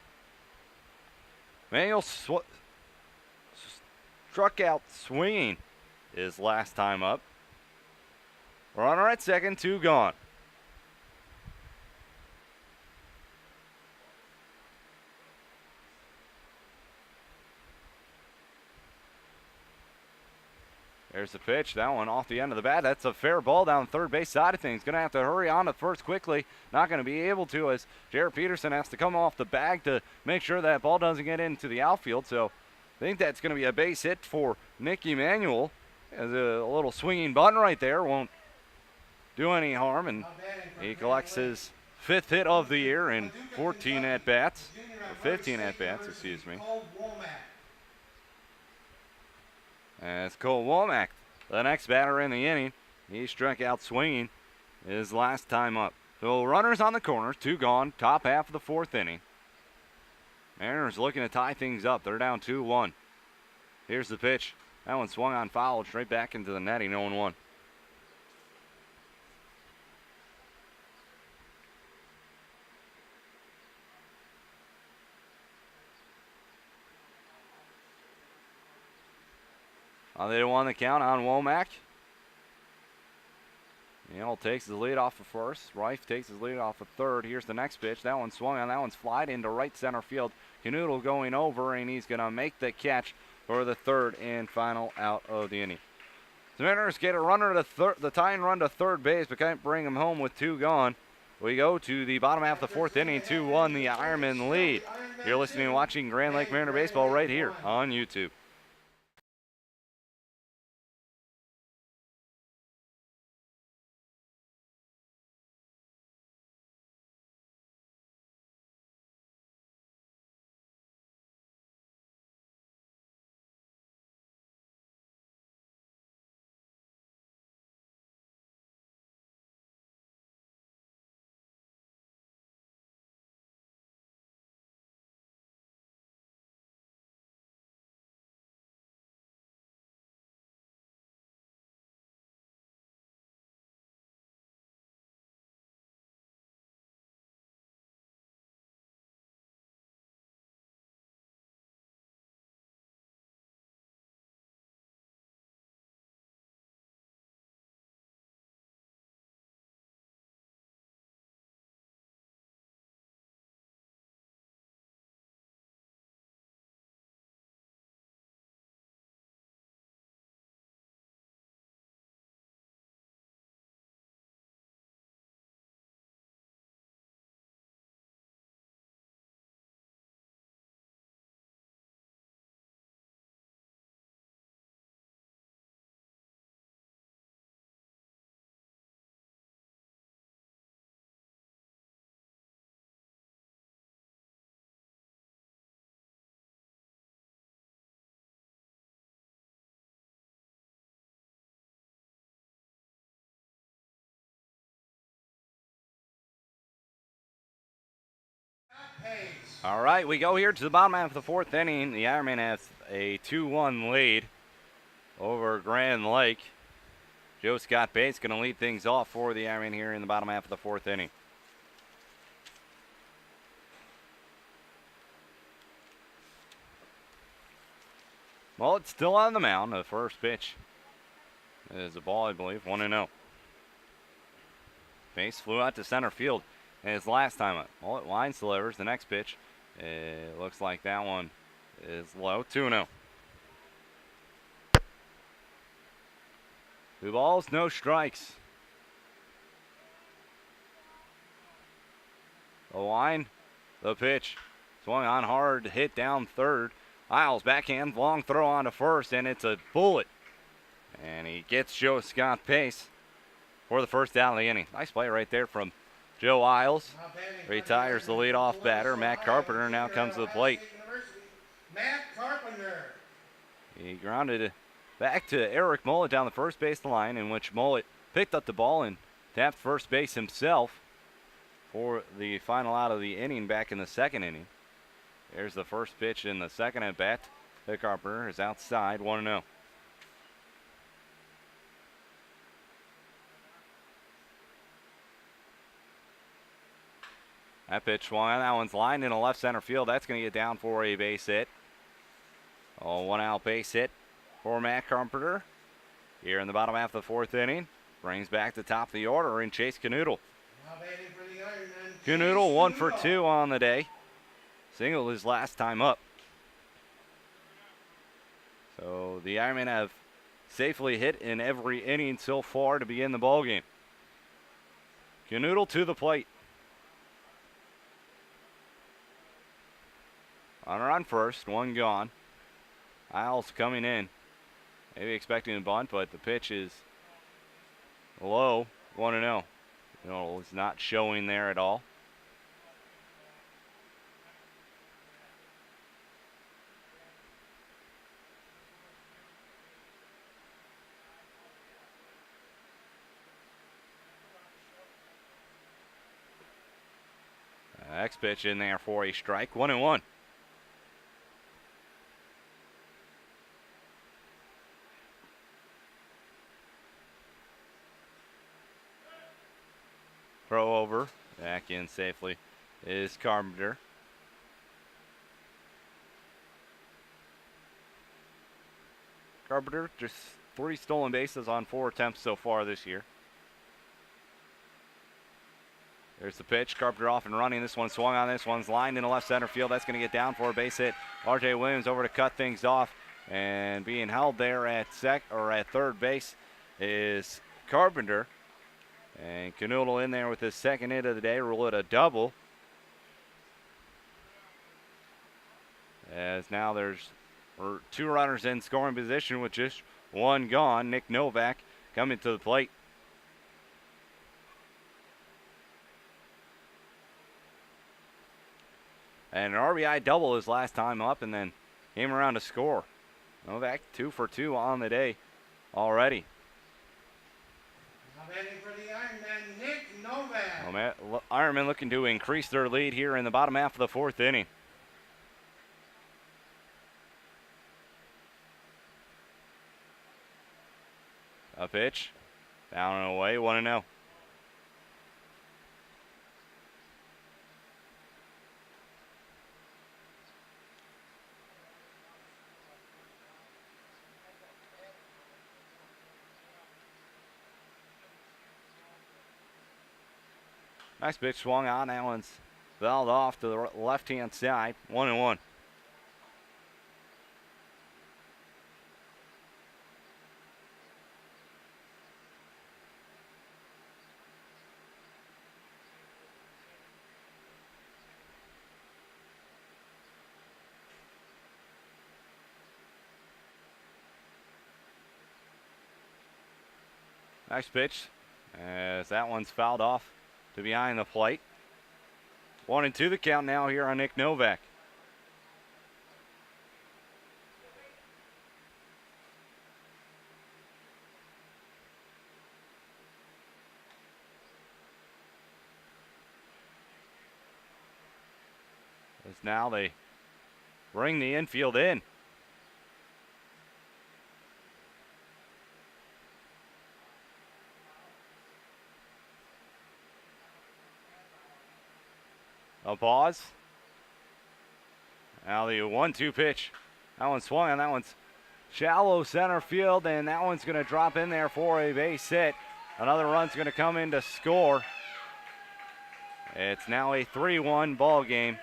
Emanuel struck out swinging his last time up. Runner at second, 2 gone. There's the pitch. That one off the end of the bat. That's a fair ball down the third base side of things. Going to have to hurry on to first quickly. Not going to be able to, as Jared Peterson has to come off the bag to make sure that ball doesn't get into the outfield. So I think that's going to be a base hit for Nick Emanuel. As a little swinging bunt right there won't do any harm. And he collects his 5th hit of the year in 14 at-bats. Or 15 at-bats, excuse me. And it's Cole Womack, the next batter in the inning. He struck out swinging his last time up. So runners on the corners, 2 gone, top half of the 4th inning. Mariners looking to tie things up. They're down 2-1. Here's the pitch. That one swung on foul, straight back into the netting, 0-1. They won the count on Womack. Neal takes his lead off of first. Rife takes his lead off of third. Here's the next pitch. That one swung on. That one's flied into right center field. Canoodle going over, and he's going to make the catch for the 3rd and final out of the inning. The Mariners get a runner to the tying run to third base, but can't bring him home with 2 gone. We go to the bottom half of the 4th inning, 2-1, the Ironmen lead. You're listening and watching Grand Lake Mariner Baseball right here on YouTube. All right, we go here to the bottom half of the 4th inning. The Ironman has a 2-1 lead over Grand Lake. Joe Scott Bates going to lead things off for the Ironman here in the bottom half of the 4th inning. Well, it's still on the mound. The first pitch is a ball, I believe, 1-0. Bates flew out to center field his last time up. Well, it lines delivers. The next pitch, it looks like that one is low, 2-0. 2 balls, no strikes. The line, the pitch. Swung on hard, hit down third. Isles backhand, long throw on to first, and it's a bullet. And he gets Joe Scott pace for the first out of the inning. Nice play right there from Joe Isles. Retires the leadoff batter. Matt Carpenter now comes to the plate. Matt Carpenter. He grounded it back to Eric Mullet down the first base line, in which Mullet picked up the ball and tapped first base himself for the final out of the inning back in the 2nd inning. There's the first pitch in the 2nd at bat. The Carpenter is outside, 1-0. That pitch swung on. That one's lined in a left center field. That's going to get down for a base hit. Oh, 1-out base hit for Matt Carpenter. Here in the bottom half of the 4th inning. Brings back the top of the order in Chase Canoodle. Canoodle 1 for 2 on the day. Singled his last time up. So the Ironmen have safely hit in every inning so far to begin the ballgame. Canoodle to the plate. Runner on first, 1 gone. Isles coming in. Maybe expecting a bunt, but the pitch is low, 1-0. It's not showing there at all. Next pitch in there for a strike, 1-1. Throw over, back in safely is Carpenter. Carpenter just 3 stolen bases on 4 attempts so far this year. There's the pitch. Carpenter off and running. This one swung on. This one's lined in the left center field. That's going to get down for a base hit. R.J. Williams over to cut things off, and being held there at third base is Carpenter. And Canoodle in there with his second hit of the day, rule it a double. As now there's two runners in scoring position with just one gone. Nick Novak coming to the plate. And an RBI double his last time up and then came around to score. Novak 2 for 2 on the day already. Now batting for the Ironman, Nick Novak. Ironman looking to increase their lead here in the bottom half of the fourth inning. A pitch, down and away, 1-0. Nice pitch swung on. That one's fouled off to the left-hand side. 1-1. Nice pitch as that one's fouled off to behind the plate. 1-2 the count now here on Nick Novak. As now they bring the infield in. A pause. Now the 1-2 pitch. That one swung and that one's shallow center field, and that one's going to drop in there for a base hit. Another run's going to come in to score. It's now a 3-1 ball game.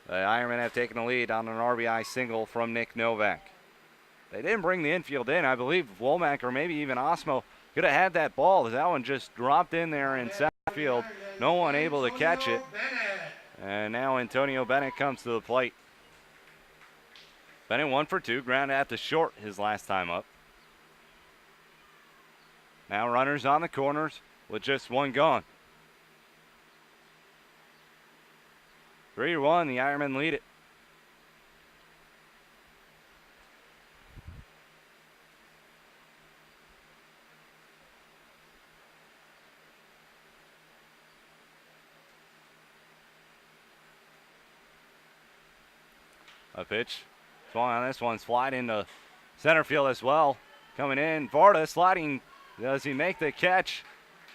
The Ironmen have taken the lead on an RBI single from Nick Novak. They didn't bring the infield in. I believe Womack or maybe even Osmo could have had that ball as that one just dropped in there in center field. No one able to catch it. And now Antonio Bennett comes to the plate. Bennett 1 for 2, ground out to short his last time up. Now runners on the corners with just one gone. 3-1, the Ironmen lead it. A pitch. Swung on this one. Slide into center field as well. Coming in. Varda sliding. Does he make the catch?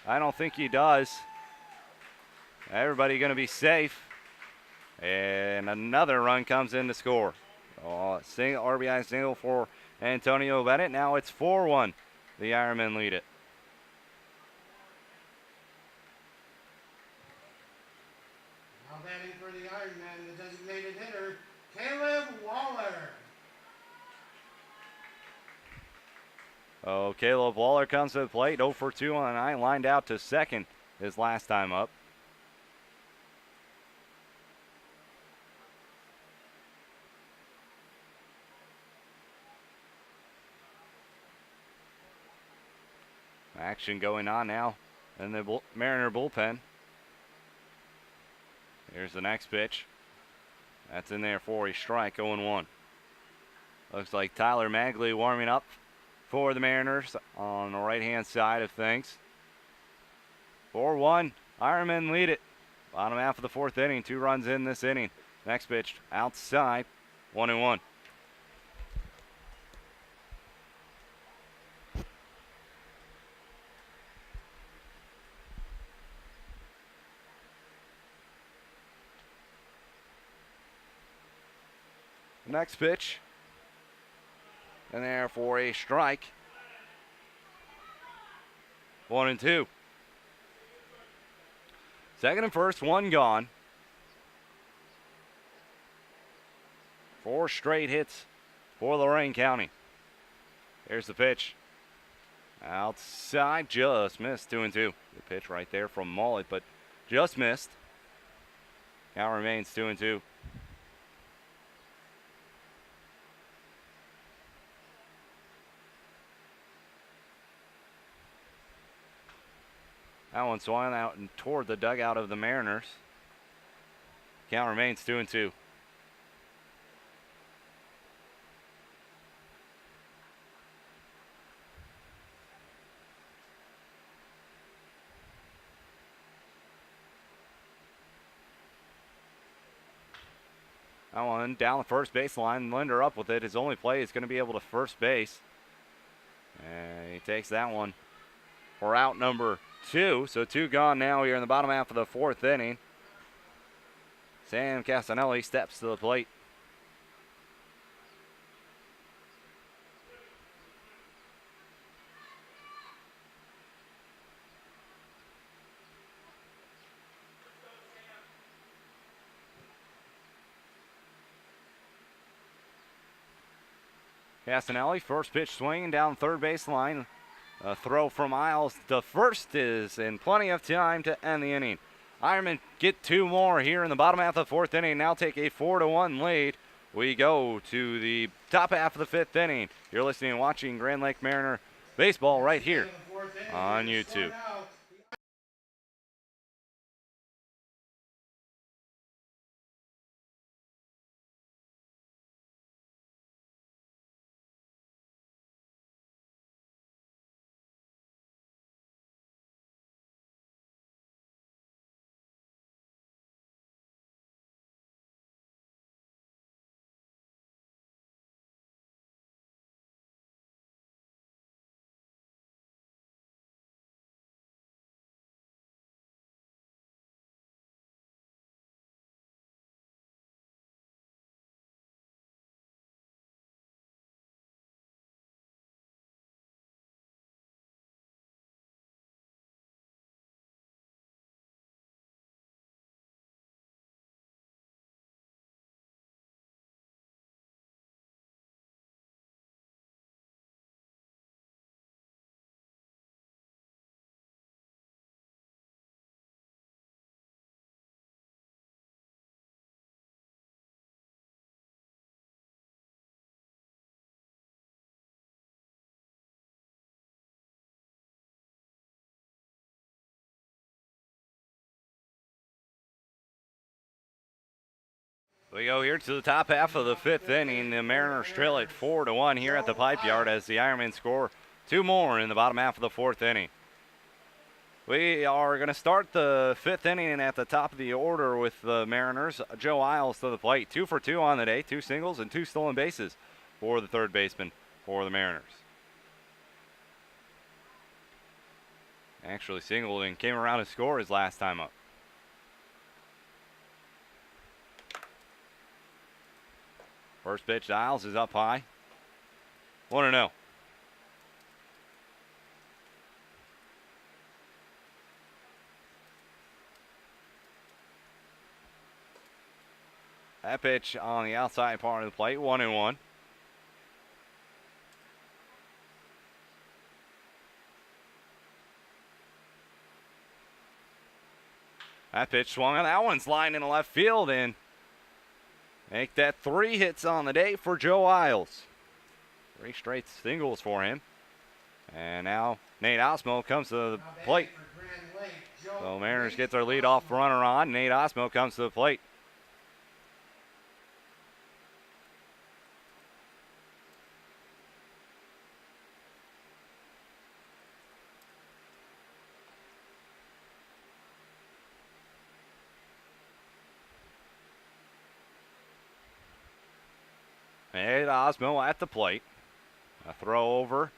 I don't think he does. Everybody going to be safe. And another run comes in to score. Single RBI single for Antonio Bennett. Now it's 4-1. The Ironmen lead it. Now batting for the Ironman, the designated hitter, Caleb Waller. Oh, Caleb Waller comes to the plate. 0 for 2 on the 9. Lined out to second his last time up. Action going on now in the Mariner bullpen. Here's the next pitch. That's in there for a strike, 0-1. Looks like Tyler Magley warming up for the Mariners on the right-hand side of things. 4-1, Ironmen lead it. Bottom half of the fourth inning, 2 runs in this inning. Next pitch outside, 1-1. Next pitch. And there for a strike. 1-2. Second and first, one gone. 4 straight hits for Lorain County. Here's the pitch. Outside, just missed. 2-2. Good pitch right there from Mullet, but just missed. Count remains 2-2. That one swung out and toward the dugout of the Mariners. Count remains 2-2. That one down the first baseline. Linder up with it. His only play is going to be able to first base. And he takes that one for out number 2. So 2 gone now here in the bottom half of the 4th inning. Sam Castanelli steps to the plate. Castanelli, first pitch swinging down third baseline. A throw from Isles. The first is in plenty of time to end the inning. Ironmen get 2 more here in the bottom half of the 4th inning. Now take a 4-1 lead. We go to the top half of the 5th inning. You're listening and watching Grand Lake Mariner baseball right here on YouTube. We go here to the top half of the 5th inning. The Mariners trail at 4-1 here at the Pipe Yard as the Ironmen score 2 more in the bottom half of the 4th inning. We are going to start the 5th inning at the top of the order with the Mariners. Joe Isles to the plate. 2 for 2 on the day. 2 singles and 2 stolen bases for the third baseman for the Mariners. Actually singled and came around to score his last time up. First pitch to Isles is up high. 1-0. That pitch on the outside part of the plate, 1-1. That pitch swung on. That one's lined in the left field and make that 3 hits on the day for Joe Isles. 3 straight singles for him. And now Nate Osmo comes to the plate. So Mariners get their leadoff runner on. Nate Osmo comes to the plate. Nate Osmo at the plate. A throw over.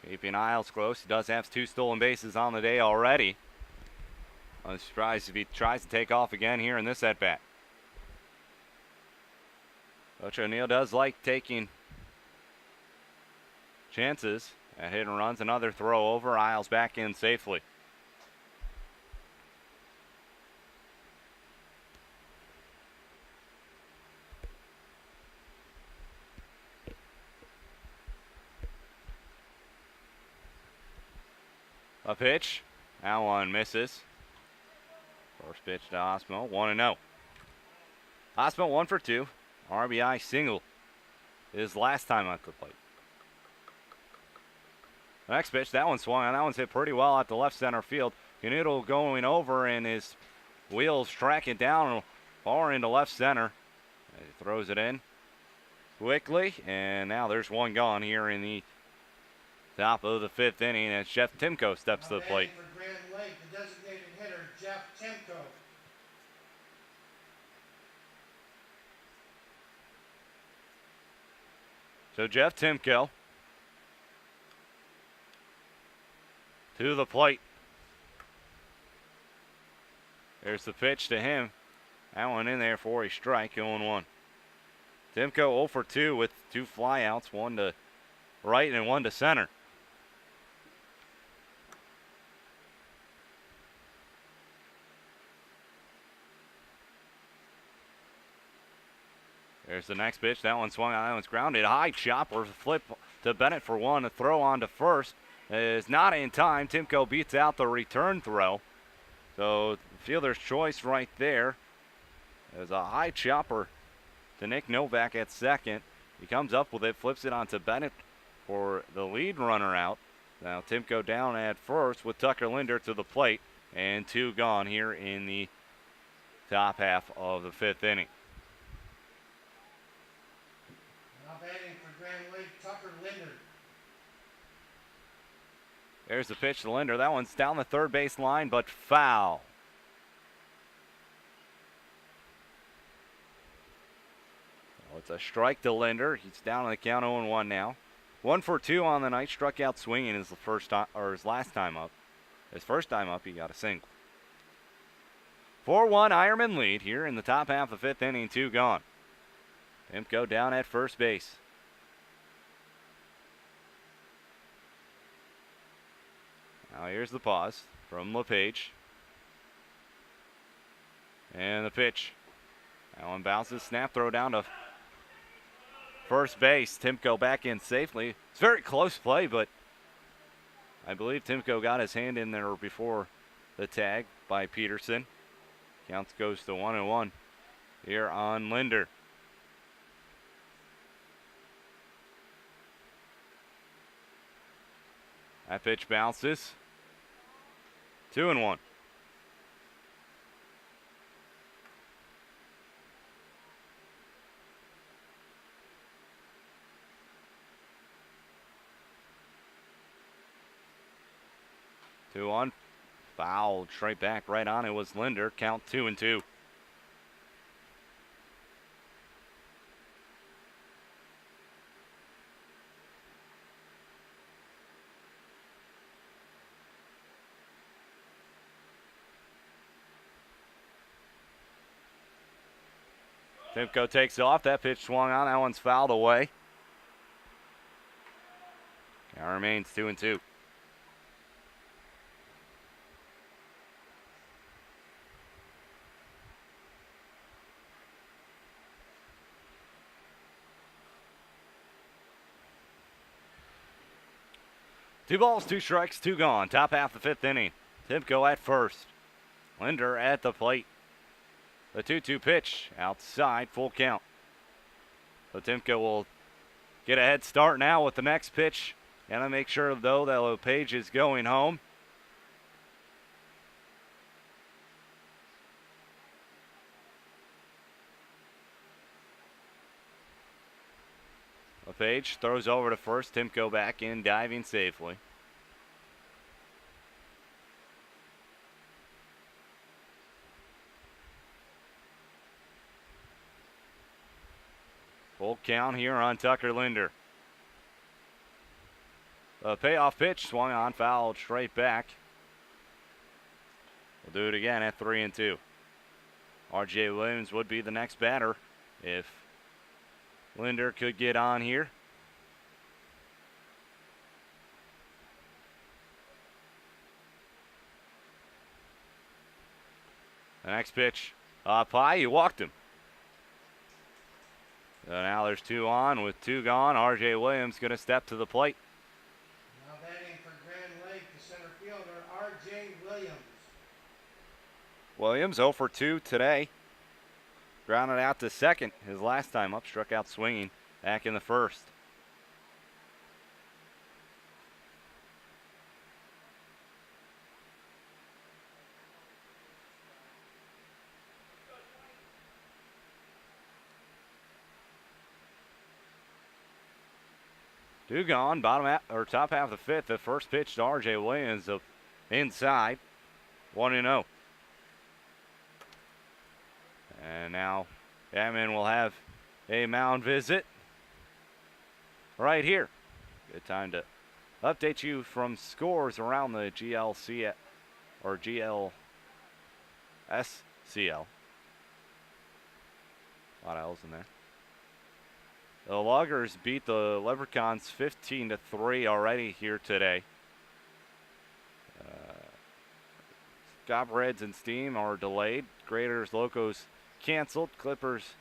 Keeping Isles close. He does have 2 stolen bases on the day already. I'm surprised if he tries to take off again here in this at-bat. Coach O'Neill does like taking chances at hit and runs. Another throw over. Isles back in safely. A pitch. That one misses. First pitch to Osmo, 1-0. Osmo 1 for 2. RBI single. His last time at the plate. The next pitch, that one swung on. That one's hit pretty well at the left center field. Canuto going over and his wheels tracking down far into left center. He throws it in quickly, and now there's one gone here in the top of the 5th inning as Jeff Timko steps to the plate. For Grand Lake, the designated hitter, Jeff Timko. So Jeff Timko to the plate. There's the pitch to him. That one in there for a strike, 0-1. Timko 0 for 2 with 2 flyouts, 1 to right and 1 to center. There's the next pitch. That one swung on. That one's grounded. High chopper. Flip to Bennett for 1. A throw on to first is not in time. Timko beats out the return throw. So fielder's choice right there. There's a high chopper to Nick Novak at second. He comes up with it, flips it onto Bennett for the lead runner out. Now Timko down at first with Tucker Linder to the plate, and 2 gone here in the top half of the 5th inning. Now batting for Grand Lake, Tucker Linder. There's the pitch to Linder. That one's down the third base line, but foul. So it's a strike to Linder. He's down on the count 0-1 now. 1 for 2 on the night. Struck out swinging his first time, or his last time up. His first time up, he got a single. 4-1 Ironman lead here in the top half of the 5th inning. 2 gone. Timko down at first base. Now here's the pause from LePage. And the pitch. That one bounces. Snap throw down to first base. Timko back in safely. It's very close play, but I believe Timko got his hand in there before the tag by Peterson. Counts goes to 1-1 here on Linder. That pitch bounces. 2-1. Two on. Fouled straight back right on. It was Linder. Count 2-2. Timko takes off. That pitch swung on. That one's fouled away. Now remains 2-2. Two balls, 2 strikes, 2 gone. Top half of the 5th inning. Timko at first. Linder at the plate. The 2-2 pitch outside, full count. So Timko will get a head start now with the next pitch. Gotta make sure, though, that LePage is going home. LePage throws over to first. Timko back in, diving safely. Full count here on Tucker Linder. The payoff pitch swung on, fouled straight back. We'll do it again at 3-2. R.J. Williams would be the next batter if Linder could get on here. The next pitch up high, he walked him. So now there's 2 on with 2 gone. R.J. Williams going to step to the plate. Now batting for Grand Lake, the center fielder, Williams. Williams 0 for 2 today. Grounded out to second his last time up, struck out swinging back in the first. Two gone, top half of the fifth. The first pitch to R.J. Williams of inside, 1-0. And now Batman will have a mound visit right here. Good time to update you from scores around the GLC or GLSCL. A lot of L's in there. The Loggers beat the Leprechauns 15-3 already here today. Scott Reds and Steam are delayed. Graders Locos canceled. Clippers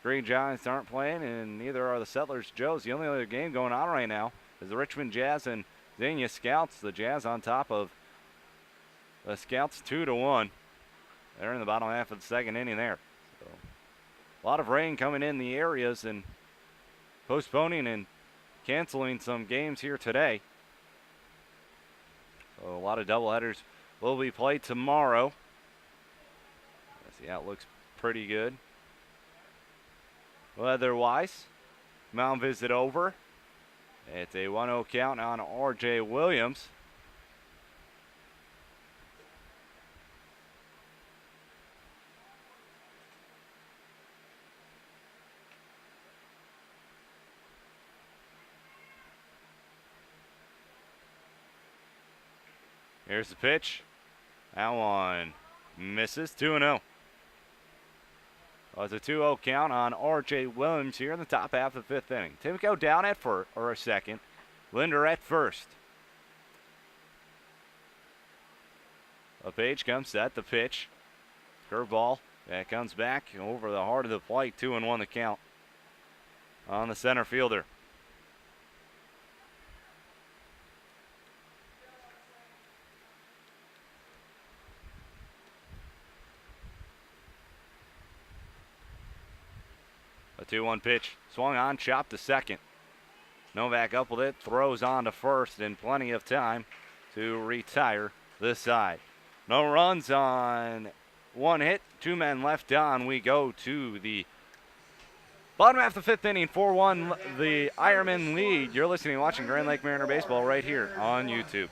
Green Giants aren't playing, and neither are the Settlers Joes. The only other game going on right now is the Richmond Jazz and Xenia Scouts. The Jazz on top of the Scouts 2-1. They're in the bottom half of the second inning there. So, a lot of rain coming in the areas and postponing and canceling some games here today. So a lot of doubleheaders will be played tomorrow. The outlook's pretty good. Weather-wise, mound visit over. It's a 1-0 count on R.J. Williams. Here's the pitch. That one misses. 2-0. Well, it's a 2-0 count on R.J. Williams here in the top half of the fifth inning. Timko down at second. Linder at first. A page comes set. The pitch. Curveball. That comes back over the heart of the plate. 2-1 the count on the center fielder. A 2-1 pitch. Swung on, chopped to second. Novak up with it, throws on to first in plenty of time to retire this side. No runs on one hit, two men left on. We go to the bottom half of the fifth inning, 4-1, the Ironmen lead. You're listening and watching Grand Lake Mariner Baseball right here on YouTube.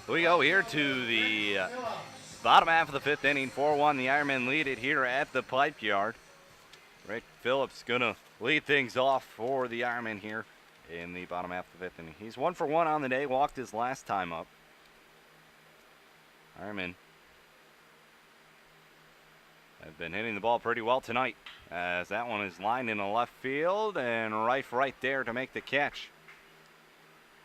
We go here to the bottom half of the fifth inning, 4-1. The Ironmen lead it here at the pipe yard. Rick Phillips going to lead things off for the Ironmen here in the bottom half of the fifth inning. He's 1 for 1 on the day, walked his last time up. Ironmen have been hitting the ball pretty well tonight, as that one is lined in the left field, and Rife right there to make the catch.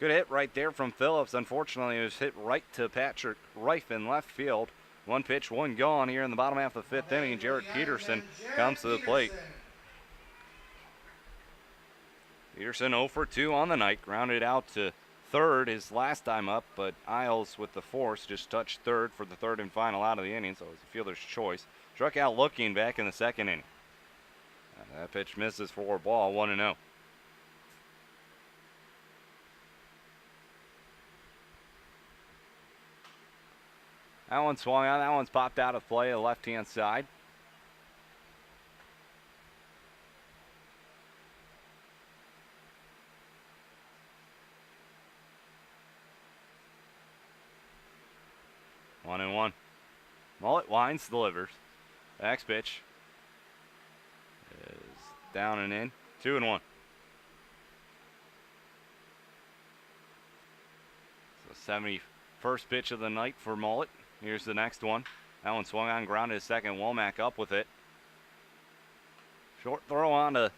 Good hit right there from Phillips. Unfortunately, it was hit right to Patrick Rife in left field. One pitch, one gone here in the bottom half of the fifth inning. Jared Peterson comes to the plate. Peterson 0 for 2 on the night. Grounded out to third his last time up, but Isles with the force just touched third for the third and final out of the inning, so it was a fielder's choice. Struck out looking back in the second inning. That pitch misses for a ball, 1-0. That one swung out. That one's popped out of play, the left-hand side. 1-1. Mullet winds, delivers. Next pitch is down and in. 2-1. So 71st pitch of the night for Mullet. Here's the next one. That one swung on, grounded his second. Womack up with it. Short throw on to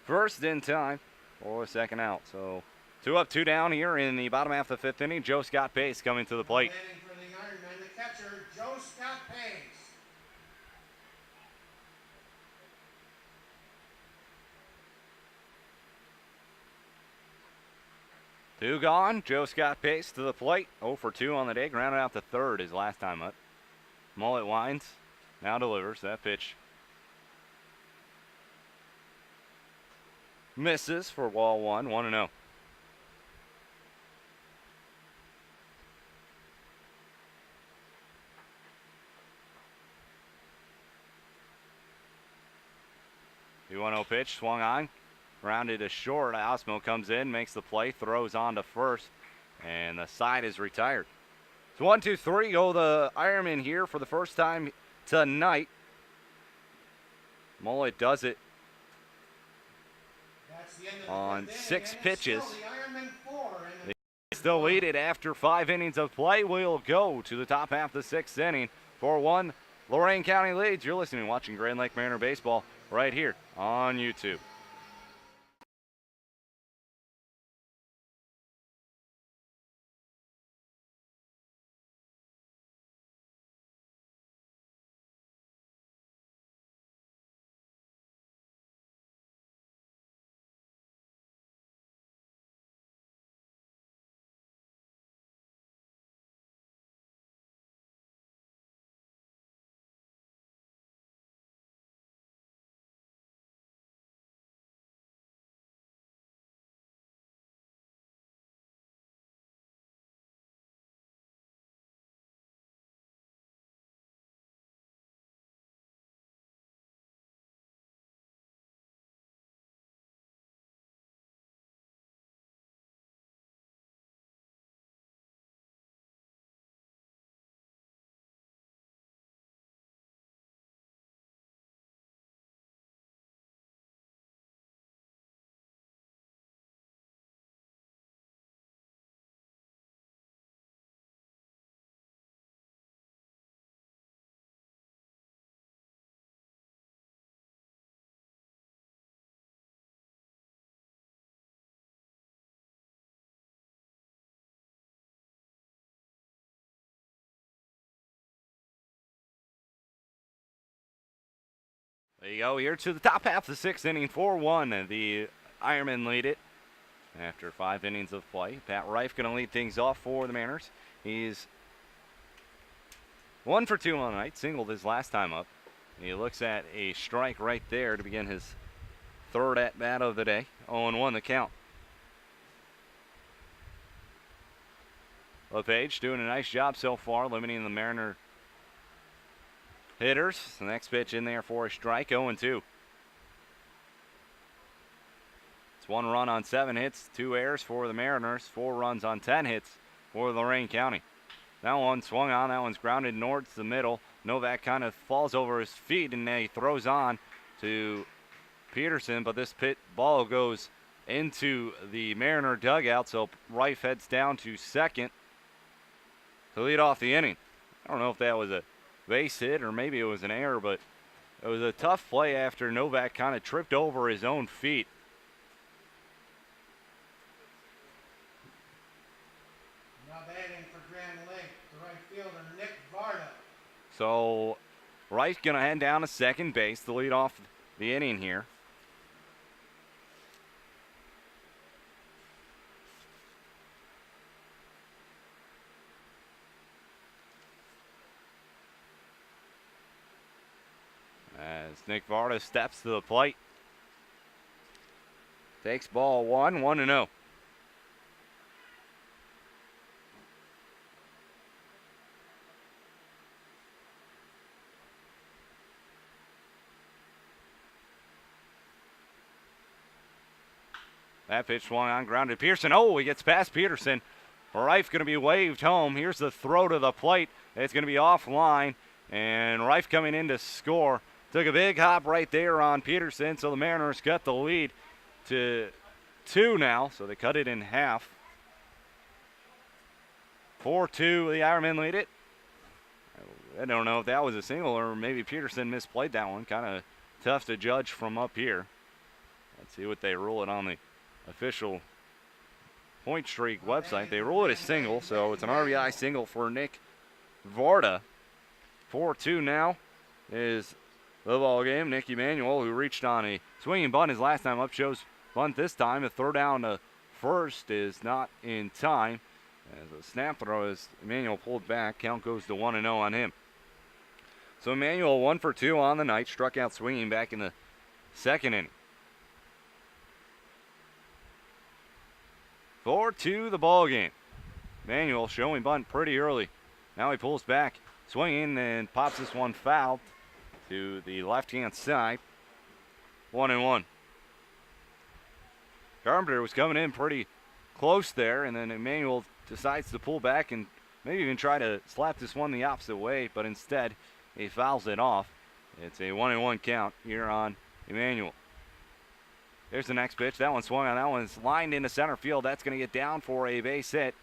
first in time for a second out. So 2 up, 2 down here in the bottom half of the fifth inning. Joe Scott Pace coming to the plate. For the Ironman, the catcher, Joe Scott Pace. Two gone. Joe Scott Pace to the plate. 0 for 2 on the day. Grounded out to third his last time up. Mullet winds. Now delivers. That pitch misses for ball 1. 1-0. The 1-0 pitch swung on. Rounded to short. Osmo comes in, makes the play, throws on to first, and the side is retired. So 1, 2, 3 go the Ironman here for the first time tonight. Mullet does it on 6 pitches. They still lead it after 5 innings of play. We'll go to the top half of the 6th inning. 4-1, Lorain County leads. You're listening and watching Grand Lake Mariner Baseball right here on YouTube. There you go, here to the top half of the 6th inning, 4-1. The Ironmen lead it after 5 innings of play. Pat Reif going to lead things off for the Mariners. He's 1 for 2 on the night, singled his last time up. He looks at a strike right there to begin his third at-bat of the day. 0-1 the count. LePage doing a nice job so far, limiting the Mariner hitters. The next pitch in there for a strike, 0-2. It's 1 run on 7 hits, 2 errors for the Mariners, 4 runs on 10 hits for Lorain County. That one swung on, that one's grounded north the middle. Novak kind of falls over his feet and then he throws on to Peterson, but this ball goes into the Mariner dugout, so Reif heads down to second to lead off the inning. I don't know if that was a base hit or maybe it was an error, but it was a tough play after Novak kind of tripped over his own feet. Now batting for Grand Lake, the right fielder, Nick Varda. So Rice going to head down to second base to lead off the inning here. As Nick Varda steps to the plate. Takes ball 1-0. That pitch swung on, grounded Peterson. Oh, he gets past Peterson. Reif going to be waved home. Here's the throw to the plate. It's going to be offline, and Reif coming in to score. Took a big hop right there on Peterson, so the Mariners got the lead to 2 now, so they cut it in half. 4-2, the Ironmen lead it. I don't know if that was a single or maybe Peterson misplayed that one. Kind of tough to judge from up here. Let's see what they rule it on the official Point Streak website. They rule it a single, so it's an RBI single for Nick Varda. 4-2 now is the ball game. Nick Emanuel, who reached on a swinging bunt his last time up, shows bunt this time. A throw down to first is not in time. As a snap throw is Emanuel pulled back. Count goes to 1-0 on him. So Emanuel 1 for 2 on the night. Struck out swinging back in the second inning. 4-2 the ball game. Emanuel showing bunt pretty early. Now he pulls back, swinging, and pops this one foul to the left-hand side. 1-1. Carpenter was coming in pretty close there, and then Emanuel decides to pull back and maybe even try to slap this one the opposite way, but instead he fouls it off. It's a 1-1 count here on Emanuel. There's the next pitch. That one swung on. That one's lined into center field. That's going to get down for a base hit.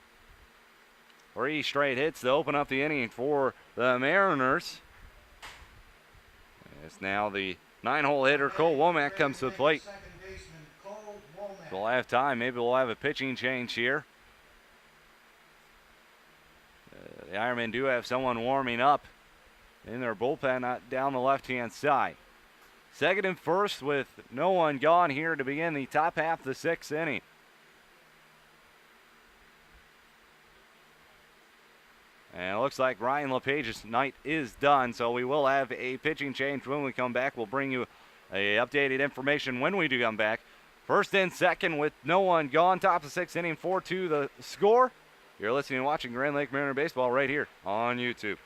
3 straight hits to open up the inning for the Mariners. It's now the 9-hole hitter, Cole Womack, comes to the plate. We'll have time. Maybe we'll have a pitching change here. The Ironmen do have someone warming up in their bullpen down the left-hand side. Second and first with no one gone here to begin the top half of the 6th inning. And it looks like Ryan LePage's night is done, so we will have a pitching change when we come back. We'll bring you updated information when we do come back. First and second with no one gone, top of the 6th inning, 4-2 the score. You're listening and watching Grand Lake Mariner Baseball right here on YouTube.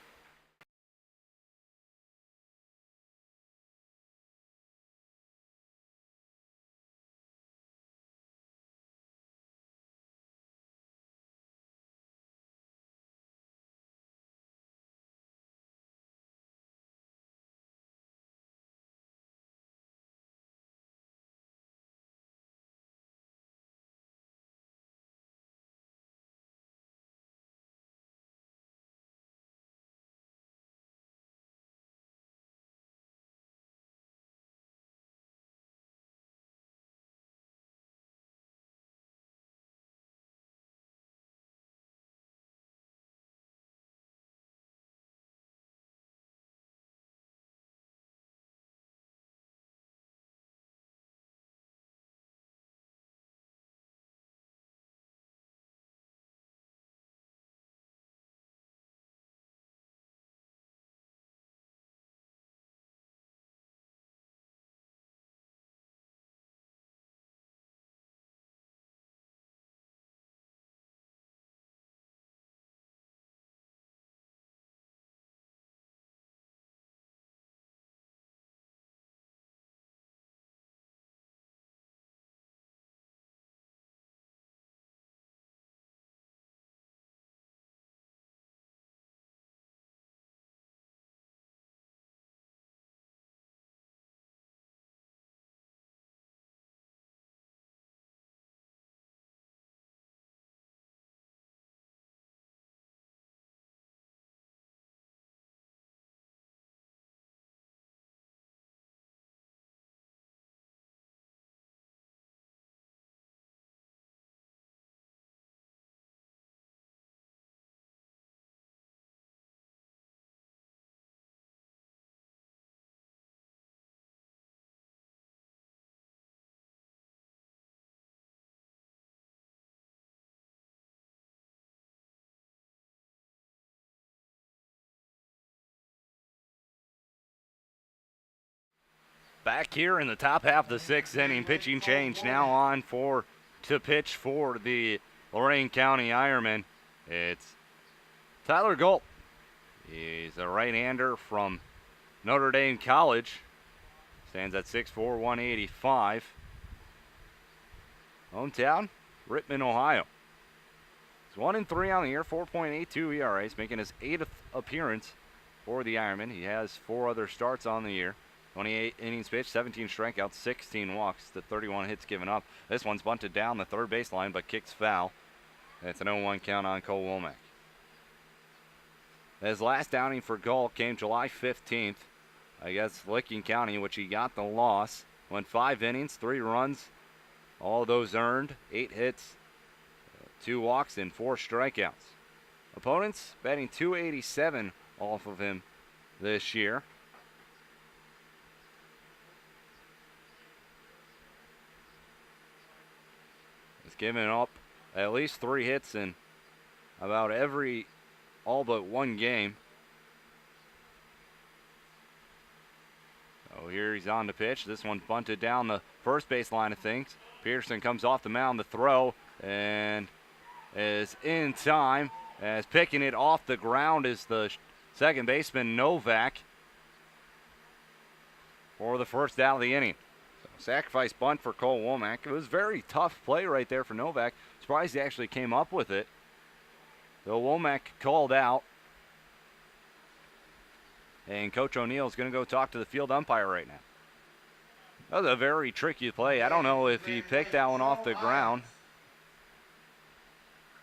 Back here in the top half of the sixth inning, pitching change now on to pitch for the Lorain County Ironmen. It's Tyler Galt. He's a right-hander from Notre Dame College. Stands at 6'4", 185. Hometown, Rittman, Ohio. He's 1-3 on the year, 4.82 ERA. He's making his 8th appearance for the Ironmen. He has 4 other starts on the year. 28 innings pitched, 17 strikeouts, 16 walks to 31 hits given up. This one's bunted down the third baseline but kicks foul. It's an 0-1 count on Cole Womack. His last outing for Galt came July 15th against Licking County, which he got the loss. Went 5 innings, 3 runs, all of those earned, 8 hits, 2 walks, and 4 strikeouts. Opponents batting .287 off of him this year. He's given up at least 3 hits in about all but one game. So here he's on the pitch. This one bunted down the first base line of things. Peterson comes off the mound to throw and is in time. As picking it off the ground is the second baseman Novak for the first out of the inning. So sacrifice bunt for Cole Womack. It was very tough play right there for Novak. Surprised he actually came up with it. So Womack called out. And Coach O'Neill is going to go talk to the field umpire right now. That was a very tricky play. I don't know if he picked that one off the ground.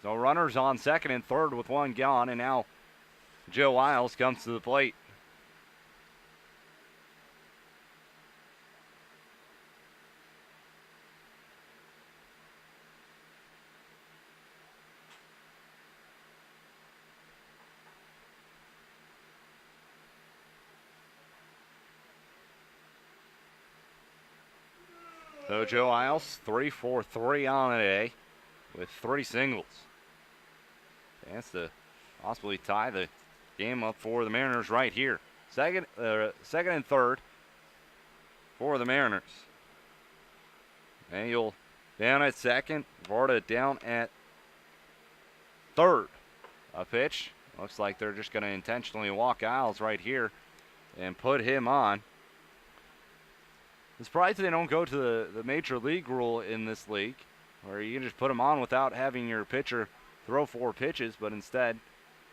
So runners on second and third with 1 gone, and now Joe Isles comes to the plate. So Joe Isles, 3-for-3 on the day with 3 singles. Chance to possibly tie the game up for the Mariners right here. Second and third for the Mariners. Manuel down at second. Varda down at third. A pitch. Looks like they're just going to intentionally walk Isles right here and put him on. I'm surprised they don't go to the major league rule in this league, where you can just put him on without having your pitcher throw 4 pitches, but instead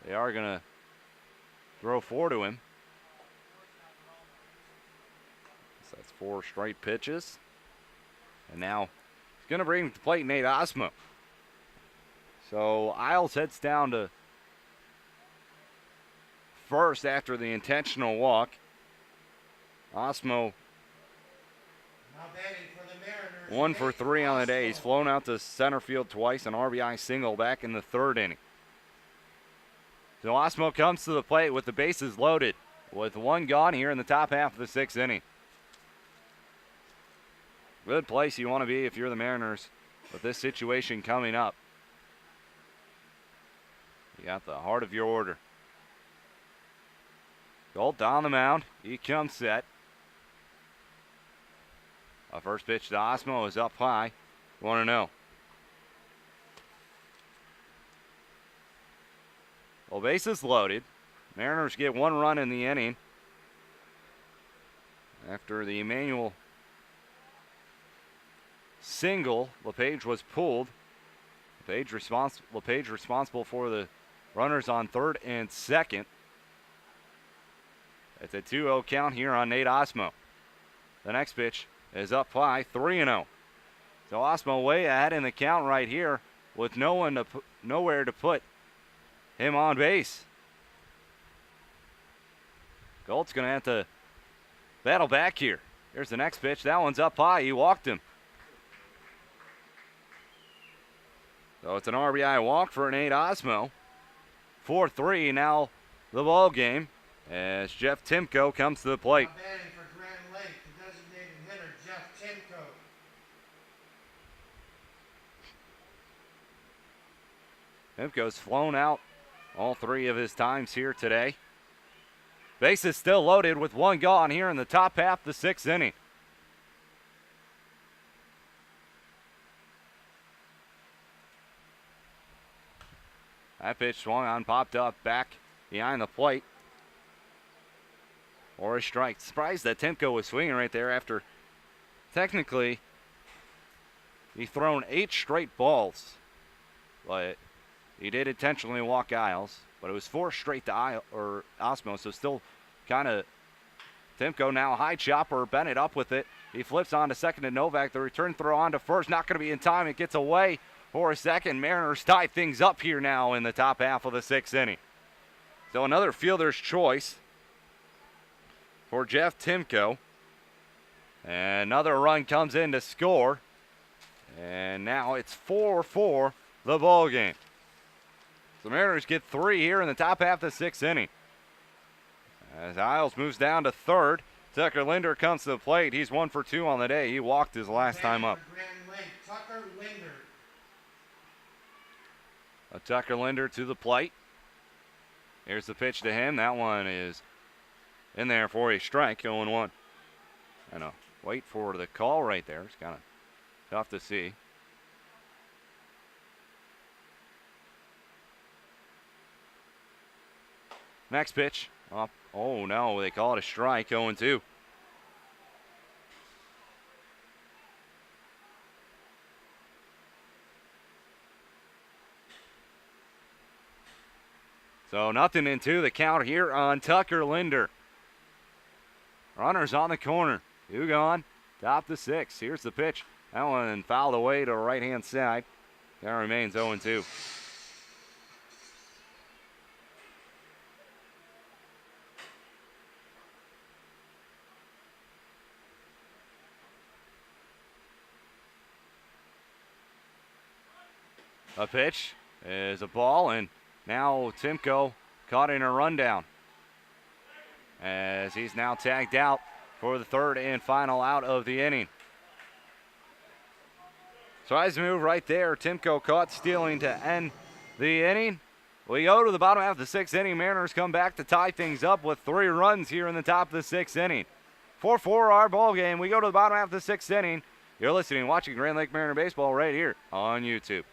they are going to throw 4 to him. So that's 4 straight pitches. And now he's going to bring to the plate Nate Osmo. So Isles heads down to first after the intentional walk. Osmo 1 for 3 on the day. He's flown out to center field twice, an RBI single back in the 3rd inning. So Osmo comes to the plate with the bases loaded, with 1 gone here in the top half of the 6th inning. Good place you want to be if you're the Mariners with this situation coming up. You got the heart of your order. Galt on the mound. He comes set. A first pitch to Osmo is up high. 1-0. Well, bases loaded. Mariners get 1 run in the inning after the Emmanuel single. LePage was pulled. LePage responsible for the runners on 3rd and 2nd. It's a 2-0 count here on Nate Osmo. The next pitch is up high, 3-0. So Osmo way ahead in the count right here with nowhere to put him on base. Galt's going to have to battle back here. Here's the next pitch. That one's up high. He walked him. So it's an RBI walk for Nate Osmo. 4-3 now the ball game as Jeff Timko comes to the plate. Timko's flown out all 3 of his times here today. Bases still loaded with 1 gone here in the top half of the 6th inning. That pitch swung on, popped up, back behind the plate. Or a strike. Surprised that Timko was swinging right there after technically he thrown 8 straight balls. But he did intentionally walk Isles. But it was 4 straight to Osmo, so still kind of Timko now high chopper. Bennett up with it. He flips on to second to Novak. The return throw on to first. Not going to be in time. It gets away for a second. Mariners tie things up here now in the top half of the 6th inning. So another fielder's choice for Jeff Timko. And another run comes in to score. And now it's 4-4 the ball game. The Mariners get 3 here in the top half of the 6th inning. As Isles moves down to third, Tucker Linder comes to the plate. He's 1 for 2 on the day. He walked his last time up. Tucker Linder. Tucker Linder to the plate. Here's the pitch to him. That one is in there for a strike, 0-1. I know. Wait for the call right there. It's kind of tough to see. Next pitch. Up. Oh, no. They call it a strike, 0-2. So 0-2 the count here on Tucker Linder. Runners on the corner. 2 gone. Top the 6. Here's the pitch. That one fouled away to right-hand side. That remains 0-2. A pitch is a ball, and now Timko caught in a rundown as he's now tagged out for the 3rd and final out of the inning. Tries to move right there. Timko caught stealing to end the inning. We go to the bottom half of the 6th inning. Mariners come back to tie things up with 3 runs here in the top of the 6th inning. 4-4 our ball game. We go to the bottom half of the 6th inning. You're listening, watching Grand Lake Mariner Baseball right here on YouTube.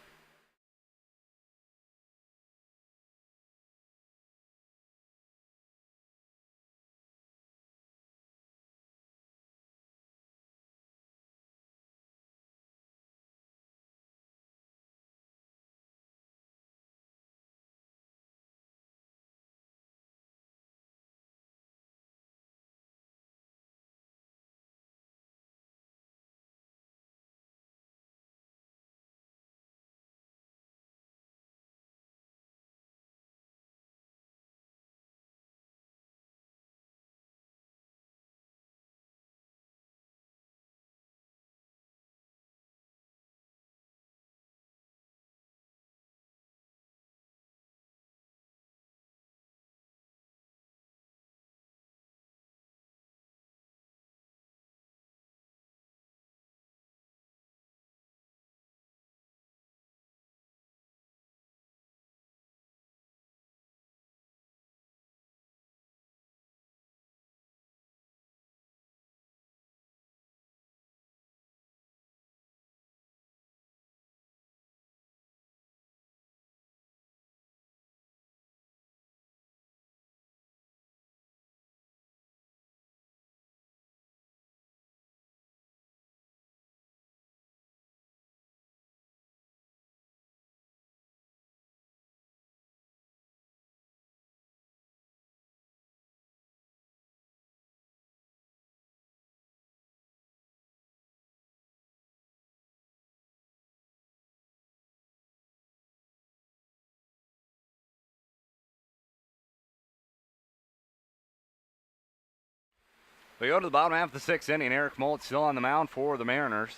We go to the bottom half of the 6th inning. Eric Molt still on the mound for the Mariners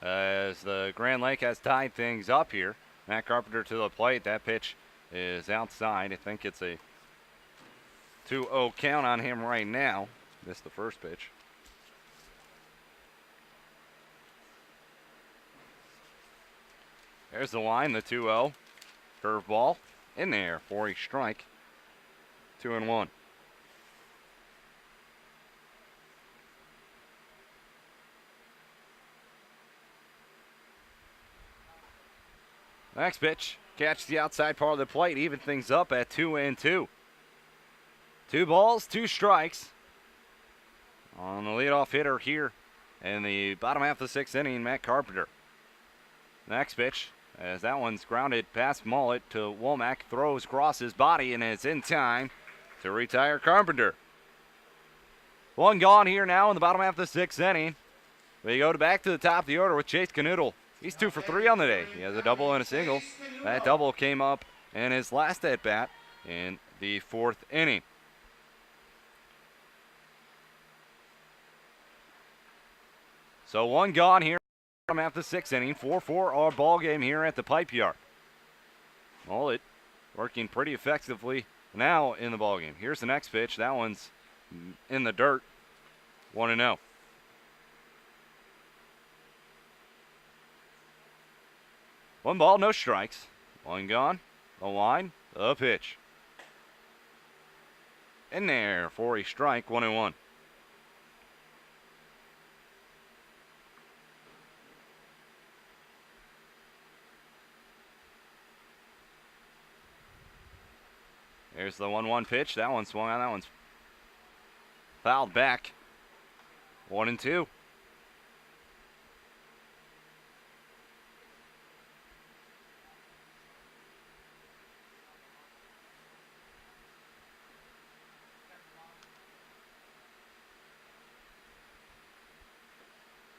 as the Grand Lake has tied things up here. Matt Carpenter to the plate. That pitch is outside. I think it's a 2-0 count on him right now. Missed the first pitch. There's the line, the 2-0. Curveball in there for a strike. 2-1. Next pitch catch the outside part of the plate, even things up at 2-2. 2 balls, 2 strikes on the leadoff hitter here in the bottom half of the 6th inning, Matt Carpenter. Next pitch, as that one's grounded past Mullet to Womack, throws across his body, and it's in time to retire Carpenter. 1 gone here now in the bottom half of the 6th inning. We go back to the top of the order with Chase Canoodle. He's 2 for 3 on the day. He has a double and a single. That double came up in his last at-bat in the 4th inning. So 1 gone here after the 6th inning. 4-4 our ball game here at the Pipe Yard. Mullet working pretty effectively now in the ball game. Here's the next pitch. That one's in the dirt. 1-0. One ball, no strikes. 1 gone. The line, the pitch. In there for a strike, 1-1. There's the 1-1 pitch. That one swung on. That one's fouled back. 1-2.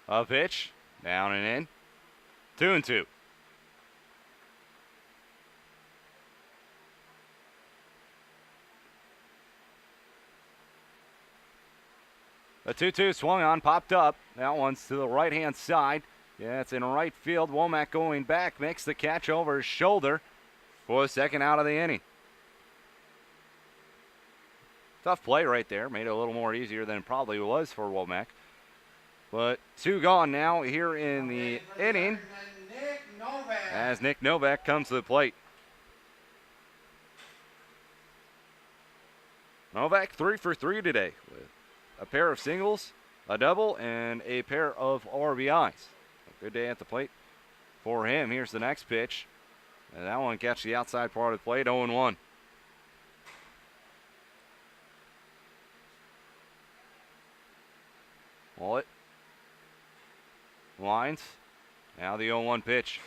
A pitch, down and in. 2-2. The 2-2 swung on, popped up. That one's to the right-hand side. Yeah, it's in right field. Womack going back, makes the catch over his shoulder for the second out of the inning. Tough play right there. Made it a little more easier than it probably was for Womack. But 2 gone now here in the inning as Nick Novak comes to the plate. Novak 3 for 3 today with a pair of singles, a double, and a pair of RBIs. A good day at the plate for him. Here's the next pitch. And that one catches the outside part of the plate, 0-1. Mullet. Lines. Now the 0-1 pitch.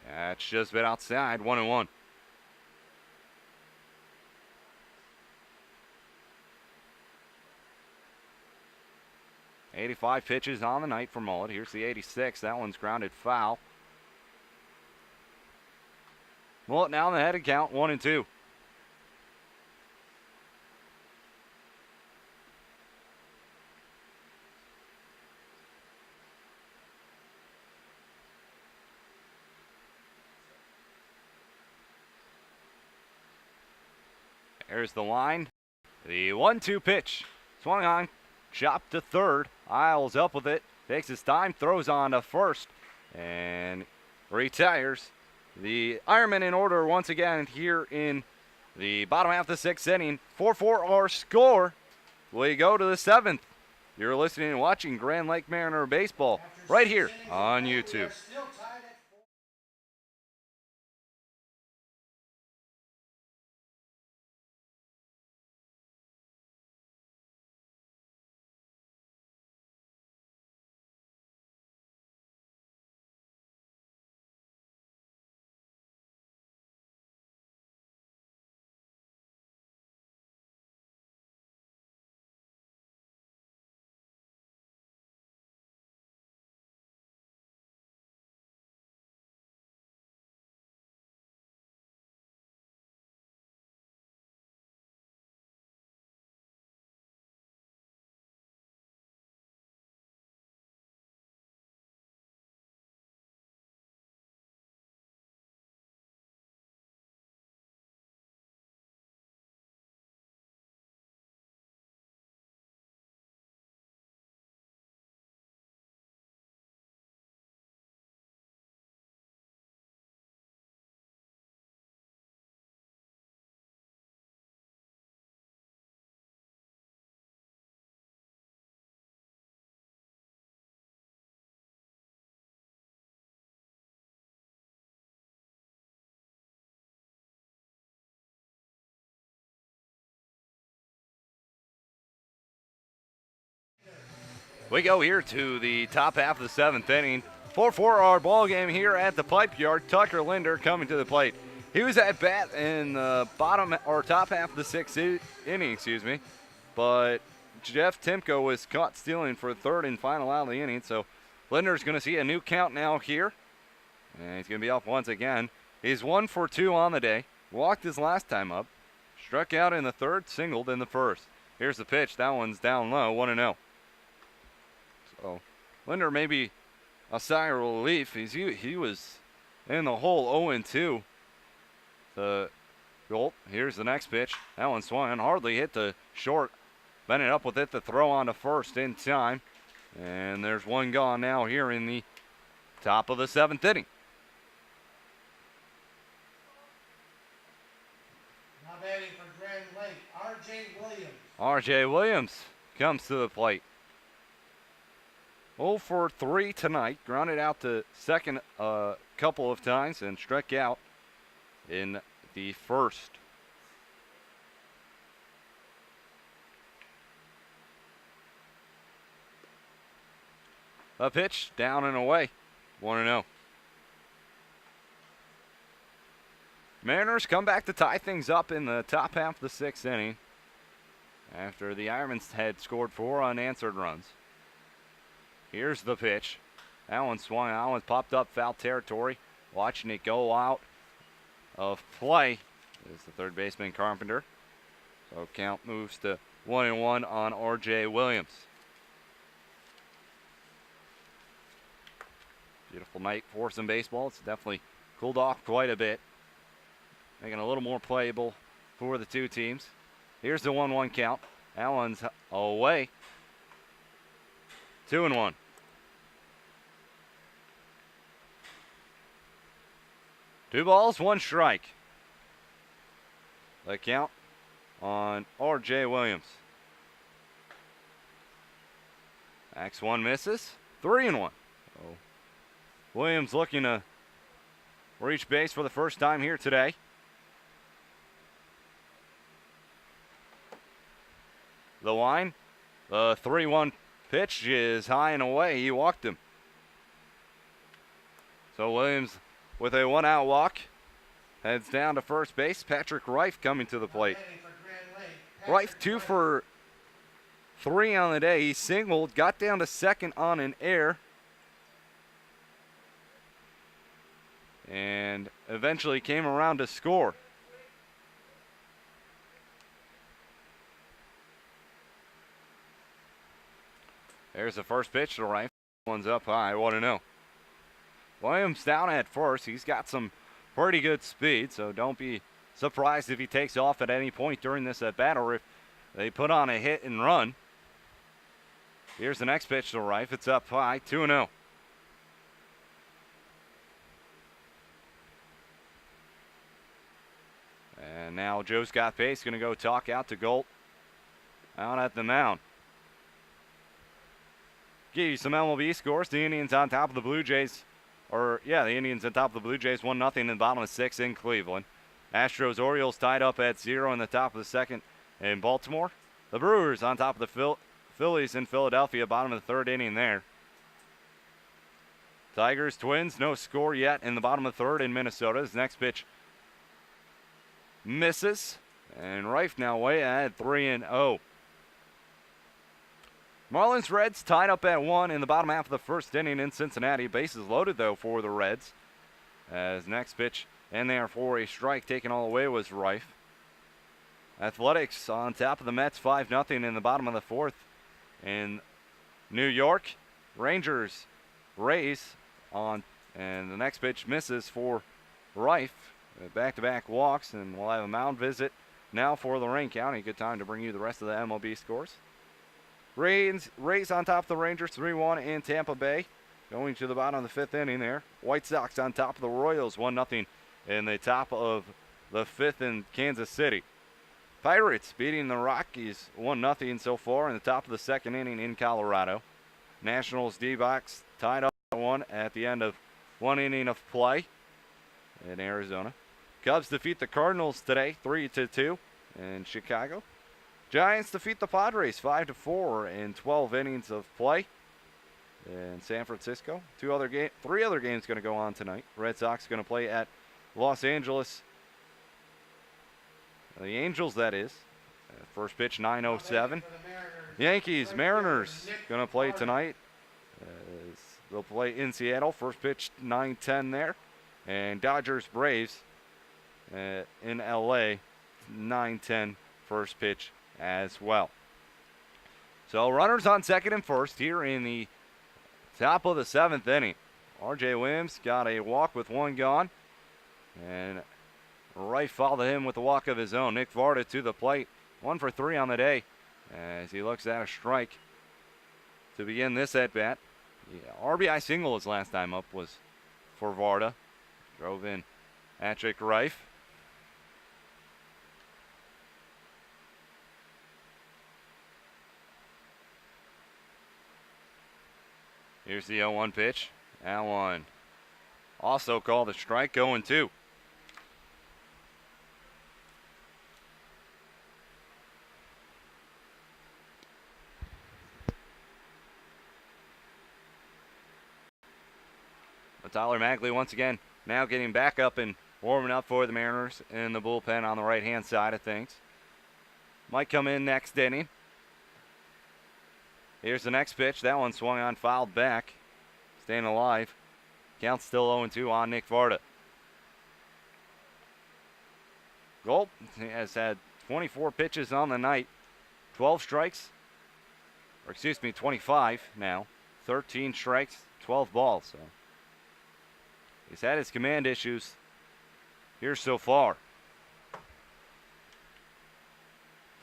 That's just a bit outside, 1-1. '85 pitches on the night for Mullet. Here's the 86. That one's grounded foul. Mullet now in the head count, 1-2. There's the line. The 1-2 pitch. Swung on. Chopped to third. Isles up with it. Takes his time. Throws on to first. And retires. The Ironmen in order once again here in the bottom half of the 6th inning. 4-4 our score. We go to the 7th. You're listening and watching Grand Lake Mariner Baseball right here on YouTube. We go here to the top half of the 7th inning. 4-4 our ball game here at the Pipe Yard. Tucker Linder coming to the plate. He was at bat in the bottom or top half of the 6th inning, but Jeff Timko was caught stealing for the 3rd and final out of the inning. So Linder's going to see a new count now here, and he's going to be up once again. He's 1 for 2 on the day. Walked his last time up. Struck out in the 3rd, singled in the 1st. Here's the pitch. That one's down low, 1-0. So Linder maybe a sigh of relief. He was in the hole 0-2. The goal. Here's the next pitch. That one swung and hardly hit the short. Bending up with it to throw on to first in time. And there's one gone now here in the top of the 7th inning. Now batting for Grand Lake, R.J. Williams. R.J. Williams comes to the plate. 0 for 3 tonight. Grounded out to second a couple of times and struck out in the 1st. A pitch down and away. 1-0. Mariners come back to tie things up in the top half of the 6th inning after the Ironmans had scored 4 unanswered runs. Here's the pitch. That one swung. That one popped up foul territory. Watching it go out of play is the third baseman Carpenter. So count moves to 1-1 on R.J. Williams. Beautiful night for some baseball. It's definitely cooled off quite a bit, making it a little more playable for the two teams. Here's the 1-1 count. That one's away. 2-1. Two balls, one strike. The count on R.J. Williams. Next one misses. 3-1. So Williams looking to reach base for the first time here today. The line, the 3-1 pitch is high and away. He walked him. So Williams with a 1-out walk heads down to first base. Patrick Reif coming to the plate. Reif 2 for 3 on the day. He singled, got down to second on an error, and eventually came around to score. There's the first pitch to Reif. One's up high, 1-0. Williams down at first. He's got some pretty good speed, so don't be surprised if he takes off at any point during this at bat or if they put on a hit and run. Here's the next pitch to Reif. It's up high, 2-0. And now Joe Scott Pace going to go talk out to Gold out at the mound. Give you some MLB scores. The Indians on top of the Blue Jays. The Indians on top of the Blue Jays 1-0 in the bottom of 6 in Cleveland. Astros, Orioles tied up at 0 in the top of the 2nd in Baltimore. The Brewers on top of the Phillies in Philadelphia, bottom of the 3rd inning there. Tigers, Twins, no score yet in the bottom of the 3rd in Minnesota. His next pitch misses, and Reif now way ahead 3-0. Marlins, Reds tied up at 1 in the bottom half of the 1st inning in Cincinnati. Bases loaded, though, for the Reds. As next pitch in there for a strike taken all the way was Reif. Athletics on top of the Mets 5-0 in the bottom of the 4th in New York. Rangers, Rays on, and the next pitch misses for Reif. Back-to-back walks, and we'll have a mound visit now for Lorain County. Good time to bring you the rest of the MLB scores. Rays on top of the Rangers, 3-1 in Tampa Bay. Going to the bottom of the 5th inning there. White Sox on top of the Royals, 1-0 in the top of the 5th in Kansas City. Pirates beating the Rockies 1-0 so far in the top of the 2nd inning in Colorado. Nationals D-backs tied up 1 at the end of 1 inning of play in Arizona. Cubs defeat the Cardinals today 3-2 in Chicago. Giants defeat the Padres 5-4 in 12 innings of play in San Francisco. Three other games going to go on tonight. Red Sox going to play at Los Angeles. The Angels, that is. First pitch, 9:07. Yankees, Mariners going to play tonight. They'll play in Seattle. First pitch, 9:10 there. And Dodgers, Braves in LA, 9:10 first pitch as well. So runners on second and first here in the top of the 7th inning. R.J. Williams got a walk with one gone. And Wright followed him with a walk of his own. Nick Varda to the plate. 1 for 3 on the day as he looks at a strike to begin this at-bat. RBI single his last time up was for Varda. Drove in Patrick Reif. Here's the 0-1 pitch. That one also called a strike, 0-2. But Tyler Magley once again now getting back up and warming up for the Mariners in the bullpen on the right-hand side of things. Might come in next inning. Here's the next pitch. That one swung on, fouled back. Staying alive. Count still 0-2 on Nick Varda. Gulp has had 24 pitches on the night. 12 strikes. Or excuse me, 25 now. 13 strikes, 12 balls. So he's had his command issues here so far.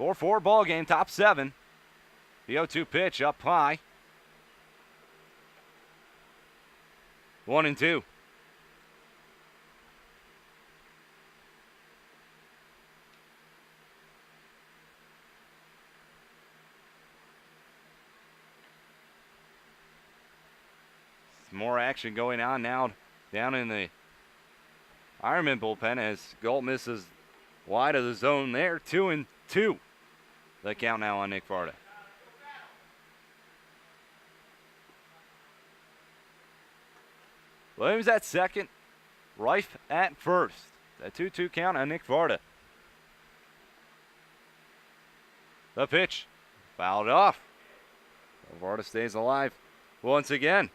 4-4 ball game, top 7. The 0-2 pitch up high. 1-2. More action going on now down in the Ironman bullpen as Galt misses wide of the zone there. 2-2. The count now on Nick Varda. Williams at second, Reif at first. A 2-2 count on Nick Varda. The pitch, fouled off. Varda stays alive once again.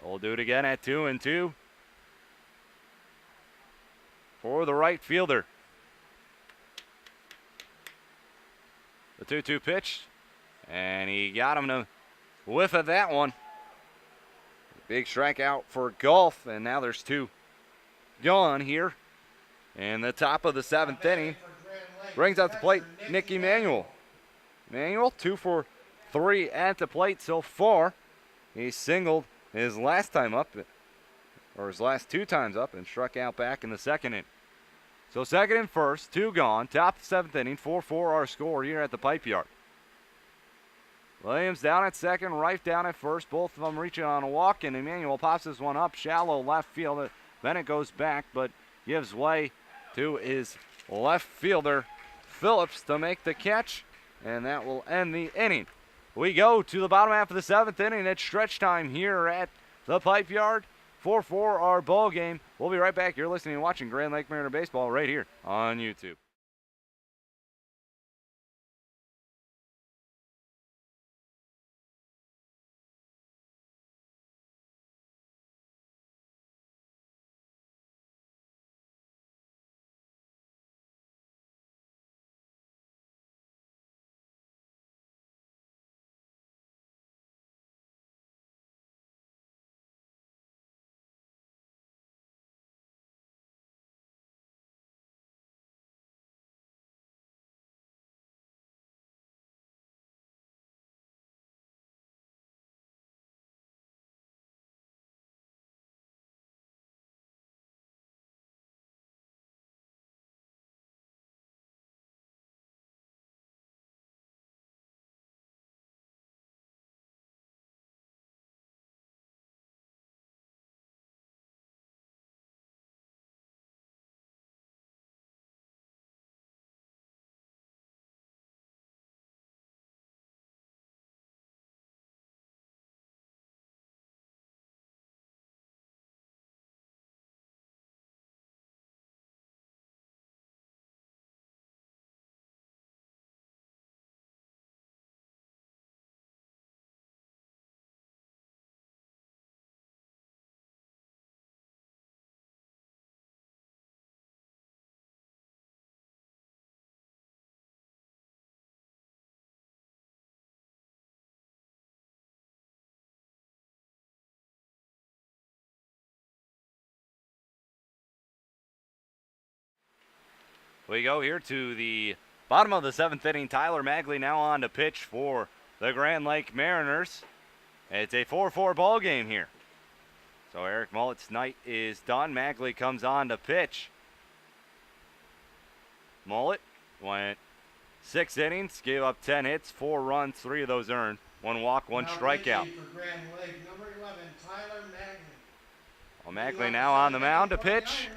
We'll do it again at 2-2 for the right fielder. The 2-2 pitch, and he got him to whiff of that one. Big strikeout for Golf, and now there's 2 gone here. And the top of the 7th inning brings out the plate Nick Emanuel. Emanuel 2 for 3 at the plate so far. He singled his last time up, or his last 2 times up, and struck out back in the 2nd inning. So 2nd and first, 2 gone, top 7th inning, 4-4 our score here at the Pipe Yard. Williams down at second, Reif down at first, both of them reaching on a walk, and Emanuel pops this one up, shallow left field. Then it goes back, but gives way to his left fielder, Phillips, to make the catch, and that will end the inning. We go to the bottom half of the 7th inning. It's stretch time here at the Pipe Yard. 4-4 our ball game. We'll be right back. You're listening and watching Grand Lake Mariner Baseball right here on YouTube. We go here to the bottom of the 7th inning. Tyler Magley now on to pitch for the Grand Lake Mariners. It's a 4-4 ball game here. So Eric Mullet's night is done. Magley comes on to pitch. Mullet went 6 innings, gave up 10 hits, 4 runs, 3 of those earned. 1 walk, 1 strikeout. For Grand Lake, number 11, Tyler Magley. Well, Magley now on the mound to pitch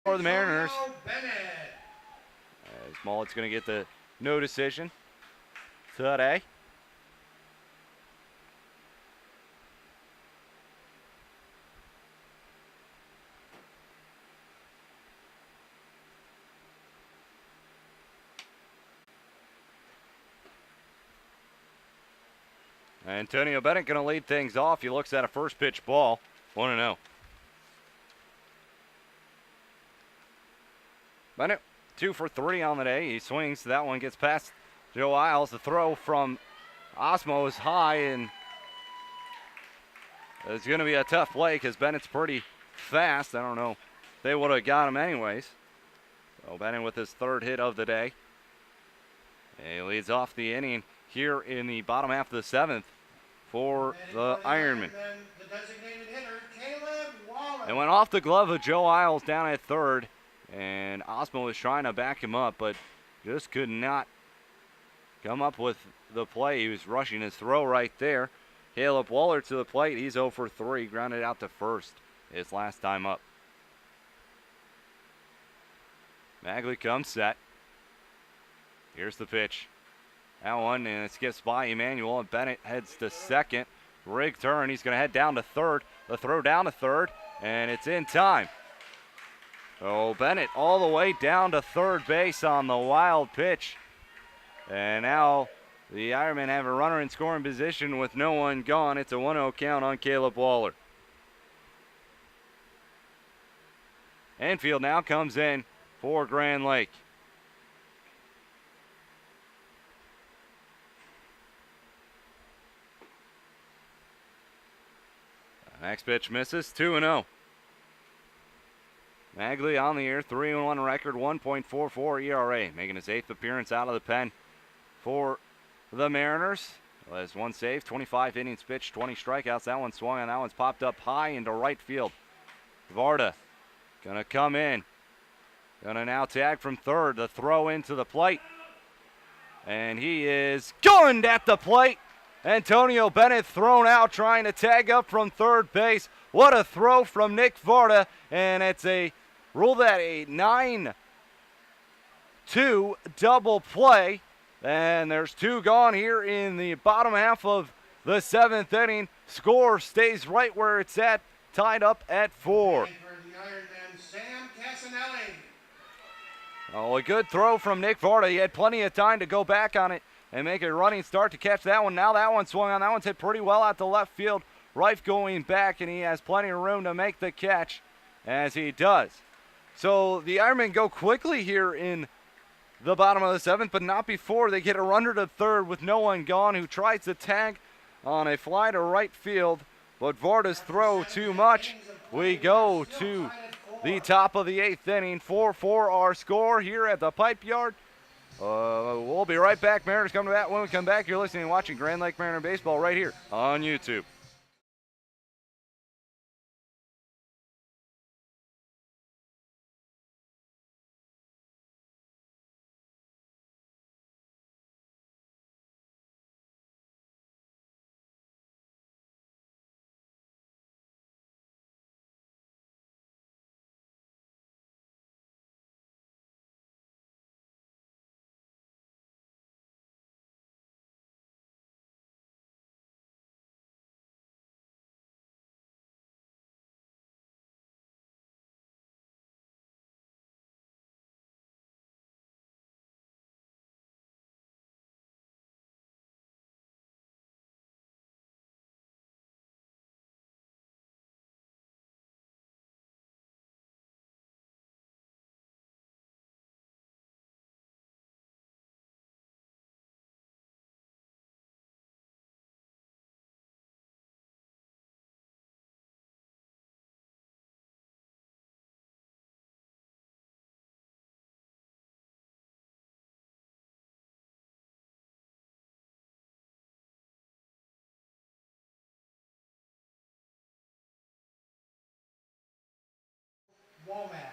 for the Mariners. As Mullet's going to get the no decision today. Antonio Bennett going to lead things off. He looks at a first pitch ball. 1-0. Bennett 2 for 3 on the day. He swings. That one gets past Joe Isles. The throw from Osmo is high, and it's going to be a tough play because Bennett's pretty fast. I don't know if they would have got him anyways. So Bennett with his 3rd hit of the day. And he leads off the inning here in the bottom half of the 7th for the Ironman. The designated hitter, Caleb Waller. It went off the glove of Joe Isles down at 3rd, and Osmo was trying to back him up, but just could not come up with the play. He was rushing his throw right there. Caleb Waller to the plate. He's 0 for 3, grounded out to first his last time up. Magley comes set. Here's the pitch. That one, and it skips by Emmanuel, and Bennett heads to second. Rig turn, he's going to head down to third. The throw down to third, and it's in time. So Bennett all the way down to third base on the wild pitch. And now the Ironmen have a runner in scoring position with no one gone. It's a 1-0 count on Caleb Waller. Enfield now comes in for Grand Lake. Next pitch misses, 2-0. Magley on the year, 3-1 record, 1.44 ERA, making his 8th appearance out of the pen for the Mariners. Well, has 1 save, 25 innings pitched, 20 strikeouts. That one swung and that one's popped up high into right field. Varda gonna come in. Gonna now tag from third. The throw into the plate. And he is gunned at the plate. Antonio Bennett thrown out trying to tag up from third base. What a throw from Nick Varda. And it's a ruled at a 9-2 double play. And there's 2 gone here in the bottom half of the 7th inning. Score stays right where it's at, tied up at 4. For the Ironman, Sam Casanelli. Oh, a good throw from Nick Varda. He had plenty of time to go back on it and make a running start to catch that one. Now that one swung on. That one's hit pretty well out to left field. Reif going back, and he has plenty of room to make the catch as he does. So the Ironmen go quickly here in the bottom of the 7th, but not before they get a runner to third with no one gone, who tries to tag on a fly to right field, but Varda's throw too much. We go to the top of the 8th inning. 4-4 our score here at the Pipe Yard. We'll be right back. Mariners come to bat. When we come back, you're listening and watching Grand Lake Mariner Baseball right here on YouTube.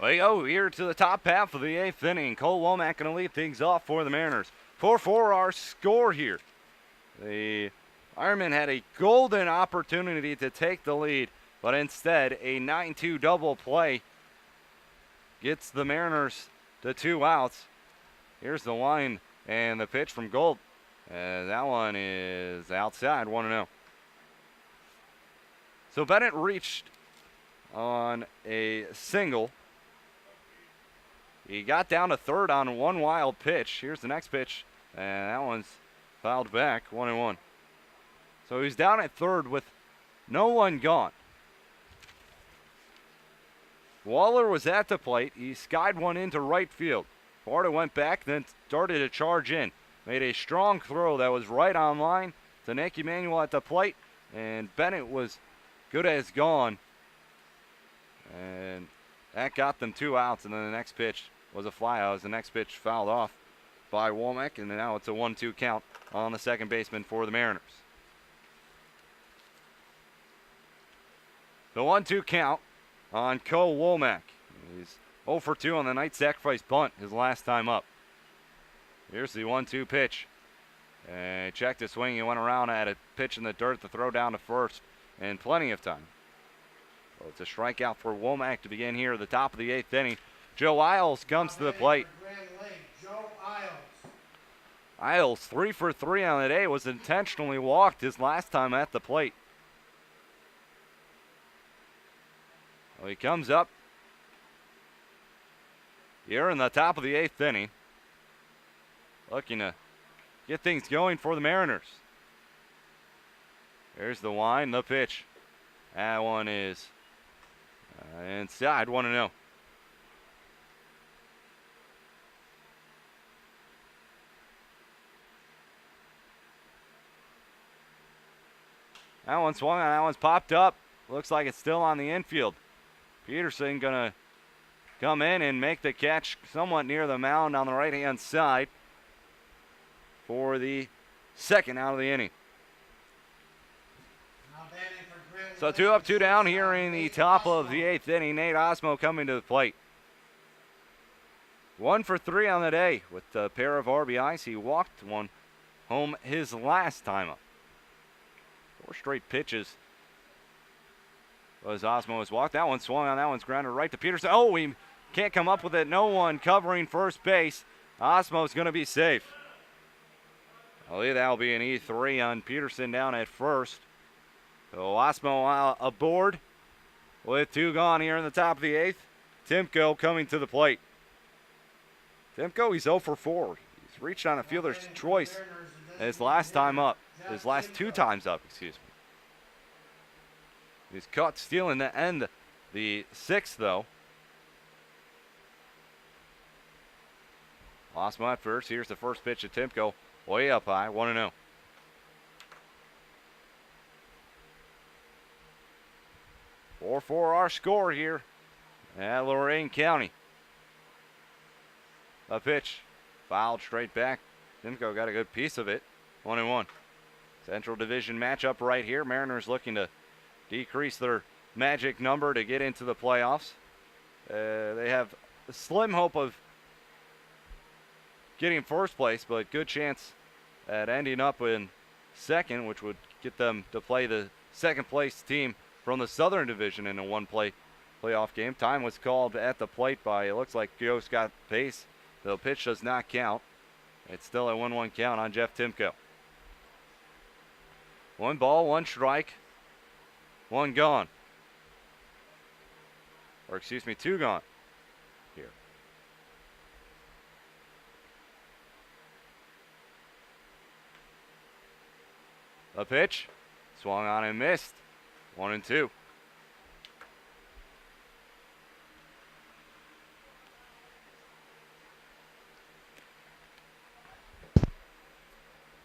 We go here to the top half of the 8th inning. Cole Womack going to lead things off for the Mariners. 4-4 our score here. The Ironmen had a golden opportunity to take the lead, but instead a 9-2 double play gets the Mariners to 2 outs. Here's the line and the pitch from Gold. That one is outside, 1-0. So Bennett reached on a single. He got down to third on one wild pitch. Here's the next pitch, and that one's fouled back, 1-1. So he's down at third with no one gone. Waller was at the plate. He skied one into right field. Florida went back, then started to charge in. Made a strong throw that was right on line to Nick Emanuel at the plate, and Bennett was good as gone. And that got them 2 outs, and then the next pitch was a flyout as the next pitch fouled off by Womack, and now it's a 1-2 count on the second baseman for the Mariners. The 1-2 count on Cole Womack. He's 0 for 2 on the night sacrifice bunt his last time up. Here's the 1-2 pitch. And he checked his swing. He went around, had a pitch in the dirt to throw down to first, and plenty of time. So it's a strikeout for Womack to begin here at the top of the 8th inning. Joe Isles comes to the plate. Joe Isles, 3 for 3 on the day, was intentionally walked his last time at the plate. Well, he comes up here in the top of the 8th inning, looking to get things going for the Mariners. There's the wind, the pitch. That one is inside, 1-0. That one swung on, that one's popped up. Looks like it's still on the infield. Peterson gonna come in and make the catch somewhat near the mound on the right-hand side for the second out of the inning. So 2 up, 2 down here in the top of the 8th inning. Nate Osmo coming to the plate. 1 for 3 on the day with a pair of RBIs. He walked one home his last time up. 4 straight pitches was Osmo has walked. That one swung on. That one's grounded right to Peterson. Oh, he can't come up with it. No one covering first base. Osmo's going to be safe. I believe that'll be an E3 on Peterson down at first. So Osmo aboard with 2 gone here in the top of the 8th. Timko coming to the plate. Timko, he's 0 for 4. He's reached on a fielder's choice his last time up. His last 2 times up, excuse me. He's caught stealing to end the 6th, though. Osmo at first. Here's the first pitch of Timko. Way up high, 1-0. For our score here at Lorain County. A pitch fouled straight back. Timko got a good piece of it. 1-1. Central Division matchup right here. Mariners looking to decrease their magic number to get into the playoffs. They have a slim hope of getting first place, but good chance at ending up in second, which would get them to play the second place team from the Southern Division in a playoff game. Time was called at the plate by, it looks like Joe Scott Pace. The pitch does not count. It's still a 1-1 count on Jeff Timko. 1 ball, 1 strike, 1 gone. Or excuse me, 2 gone here. A pitch, swung on and missed. 1-2.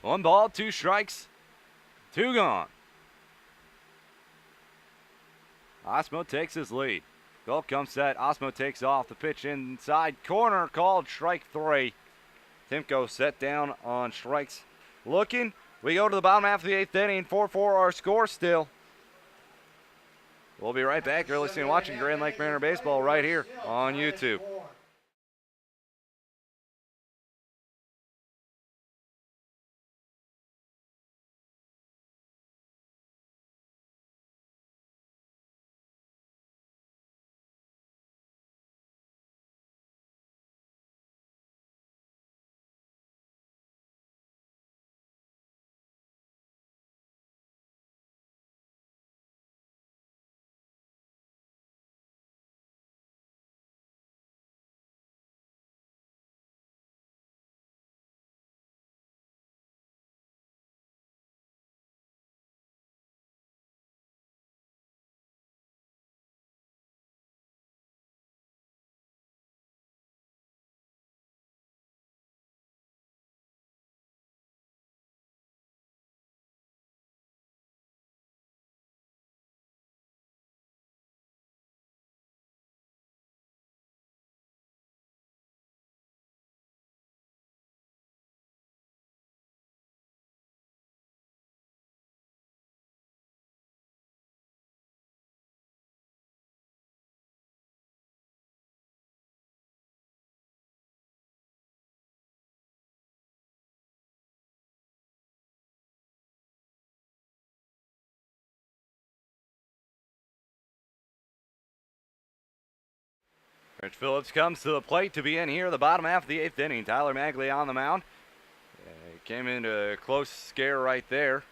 One ball, 2 strikes, 2 gone. Osmo takes his lead. Goal comes set. Osmo takes off. The pitch inside corner called strike 3. Timko set down on strikes. Looking. We go to the bottom half of the 8th inning. 4-4 our score still. We'll be right back. You're listening and watching Grand Lake Mariner Baseball right here on YouTube. Rich Phillips comes to the plate to begin here, the bottom half of the 8th inning. Tyler Magley on the mound. Came into a close scare right there.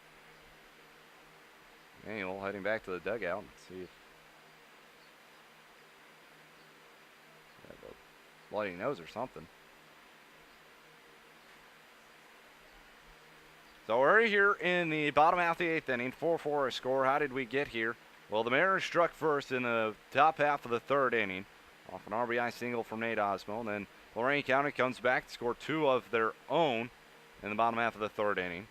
Manuel heading back to the dugout and see if have a bloody nose or something. So we're here in the bottom half of the 8th inning, 4-4 a score. How did we get here? Well, the Mariners struck first in the top half of the 3rd inning off an RBI single from Nate Osmo. And then Lorain County comes back to score 2 of their own in the bottom half of the 3rd inning.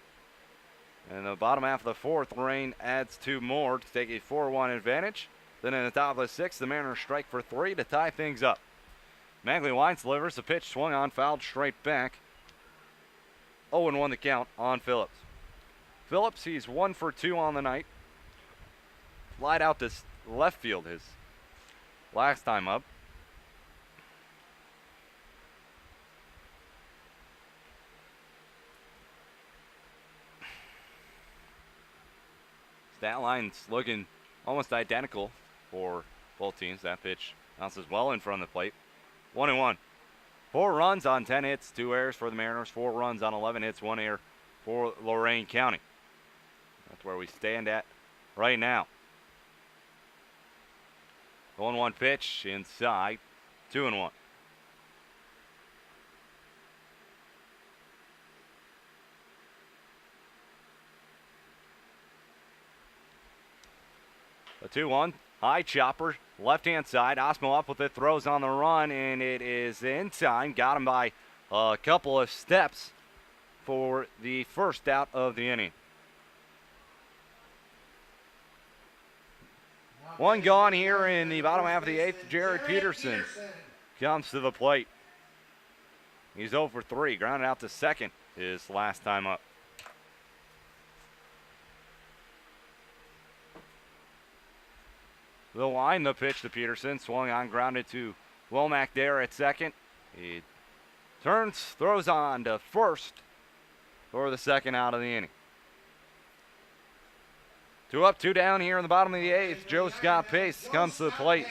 And in the bottom half of the 4th, Lorain adds 2 more to take a 4-1 advantage. Then in the top of the 6th, the Mariners strike for 3 to tie things up. Magley winds delivers, the pitch swung on, fouled straight back. 0-1 the count on Phillips. Phillips, he's 1 for 2 on the night. Flied out to left field his last time up. Stat line's looking almost identical for both teams. That pitch bounces well in front of the plate. 1-1. 4 runs on 10 hits, 2 errors for the Mariners. 4 runs on 11 hits, 1 error for Lorain County. That's where we stand at right now. 1-1 pitch inside, 2-1. A 2-1, high chopper, left-hand side. Osmo up with it, throws on the run, and it is in time. Got him by a couple of steps for the first out of the inning. 1 gone here in the bottom half of the 8th. Jared Peterson comes to the plate. He's 0 for 3, grounded out to second his last time up. The line, the pitch to Peterson, swung on, grounded to Womack there at second. He turns, throws on to first for the second out of the inning. 2 up, 2 down here in the bottom of the 8th. Joe Scott Pace comes to the plate.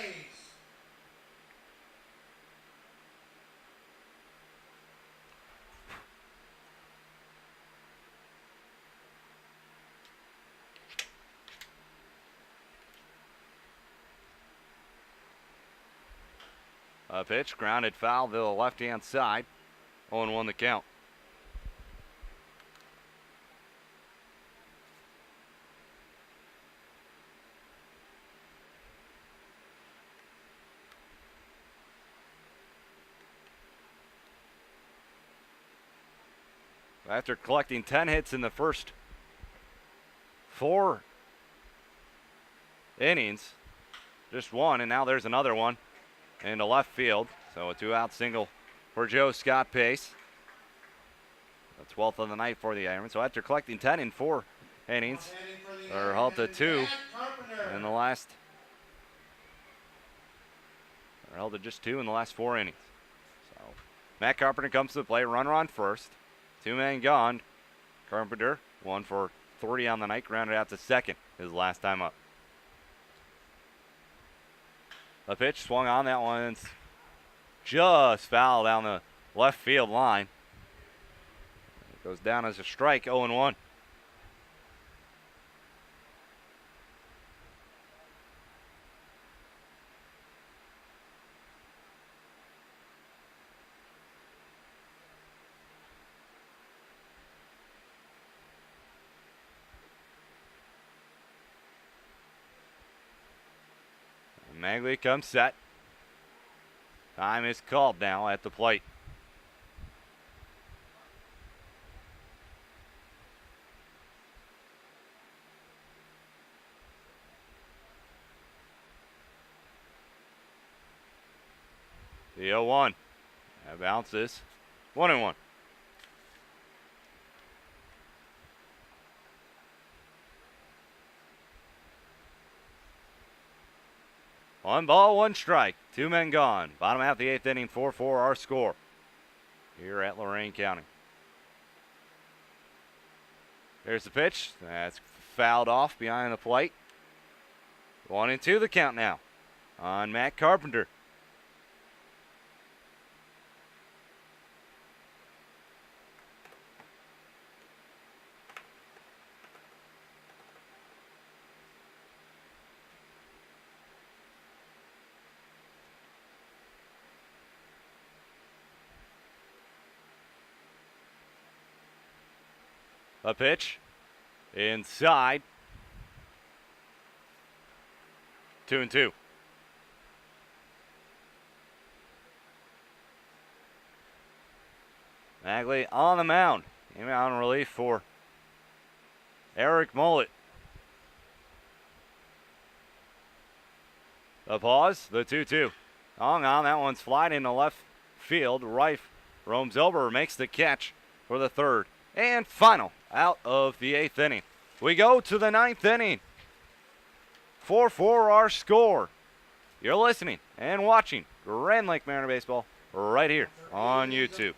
A pitch, grounded foul to the left-hand side. 0-1 the count. After collecting 10 hits in the first 4 innings, just 1, and now there's another one into left field. So a 2-out single for Joe Scott Pace. The 12th of the night for the Irons. So after collecting 10 in 4 innings, they're halted 2 in the last They're held to just 2 in the last 4 innings. So Matt Carpenter comes to the plate. Runner on first. 2 men gone. Carpenter 1 for 3 on the night. Grounded out to second his last time up. The pitch swung on. That one's just foul down the left field line. It goes down as a strike, 0-1. Magley comes set. Time is called now at the plate. The 0-1. That bounces. 1-1. One ball, one strike. 2 men gone. Bottom half of the 8th inning, 4-4 our score here at Lorain County. There's the pitch. That's fouled off behind the plate. 1-2 the count now on Matt Carpenter. A pitch inside. 2-2. Magley on the mound. Came out in relief for Eric Mullet. The pause, the 2-2. Hung on, that one's flying into left field. Reif roams over, makes the catch for the 3rd and final out of the 8th inning. We go to the 9th inning. 4-4 our score. You're listening and watching Grand Lake Mariner Baseball right here on YouTube.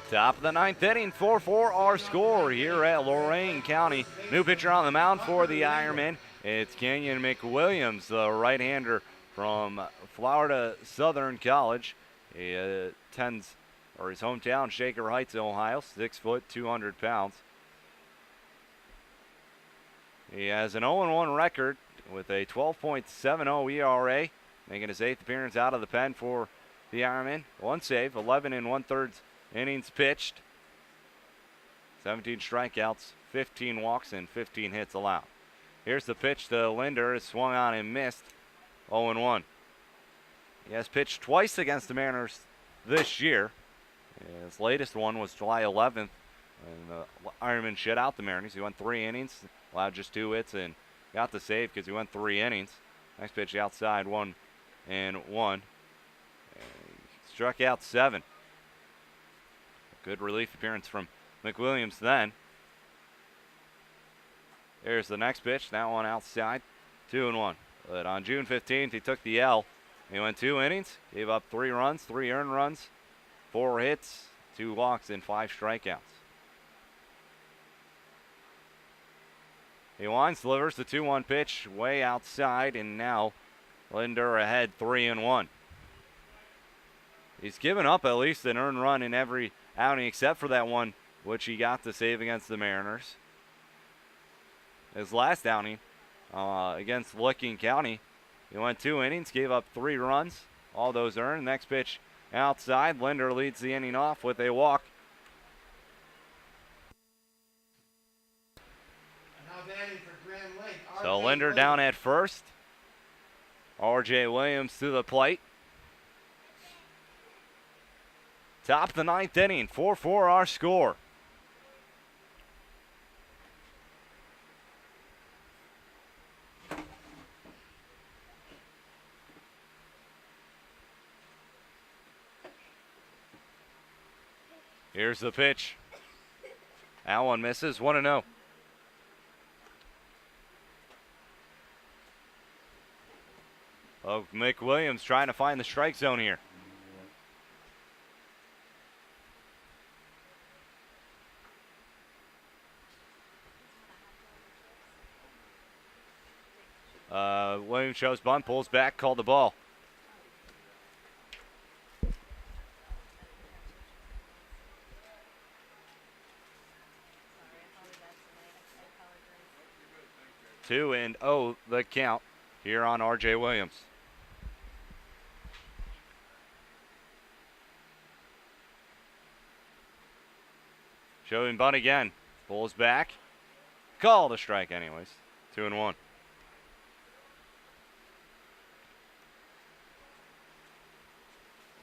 Top of the 9th inning, 4-4 our score here at Lorain County. New pitcher on the mound for the Ironmen. It's Kenyon McWilliams, the right-hander from Florida Southern College. He attends, or his hometown, Shaker Heights, Ohio, 6 foot, 200 pounds. He has an 0-1 record with a 12.70 ERA, making his 8th appearance out of the pen for the Ironmen. 1 save, 11 1/3 innings pitched. 17 strikeouts, 15 walks, and 15 hits allowed. Here's the pitch to Linder. It's swung on and missed. 0-1. He has pitched twice against the Mariners this year. His latest one was July 11th, and the Ironman shut out the Mariners. He went 3 innings, allowed just 2 hits, and got the save because he went 3 innings. Next pitch outside, 1-1. And he struck out 7. Good relief appearance from McWilliams then. There's the next pitch. That one outside, 2-1. But on June 15th, he took the L. He went 2 innings, gave up 3 runs, 3 earned runs, 4 hits, 2 walks, and 5 strikeouts. He winds, delivers the 2-1 pitch way outside, and now Linder ahead 3-1. He's given up at least an earned run in every outing except for that one, which he got the save against the Mariners. His last outing against Licking County, he went 2 innings, gave up 3 runs, all those earned. Next pitch outside, Linder leads the inning off with a walk. Now batting for Grand Lake. So Linder down at first. R.J. Williams to the plate. Top of the 9th inning, 4-4 our score. Here's the pitch. That one misses, 1-0. Oh, McWilliams trying to find the strike zone here. Williams shows bunt, pulls back, called the ball. Two and 0 the count here on R.J. Williams. Showing bunt again. Pulls back. Called a strike anyways. 2-1.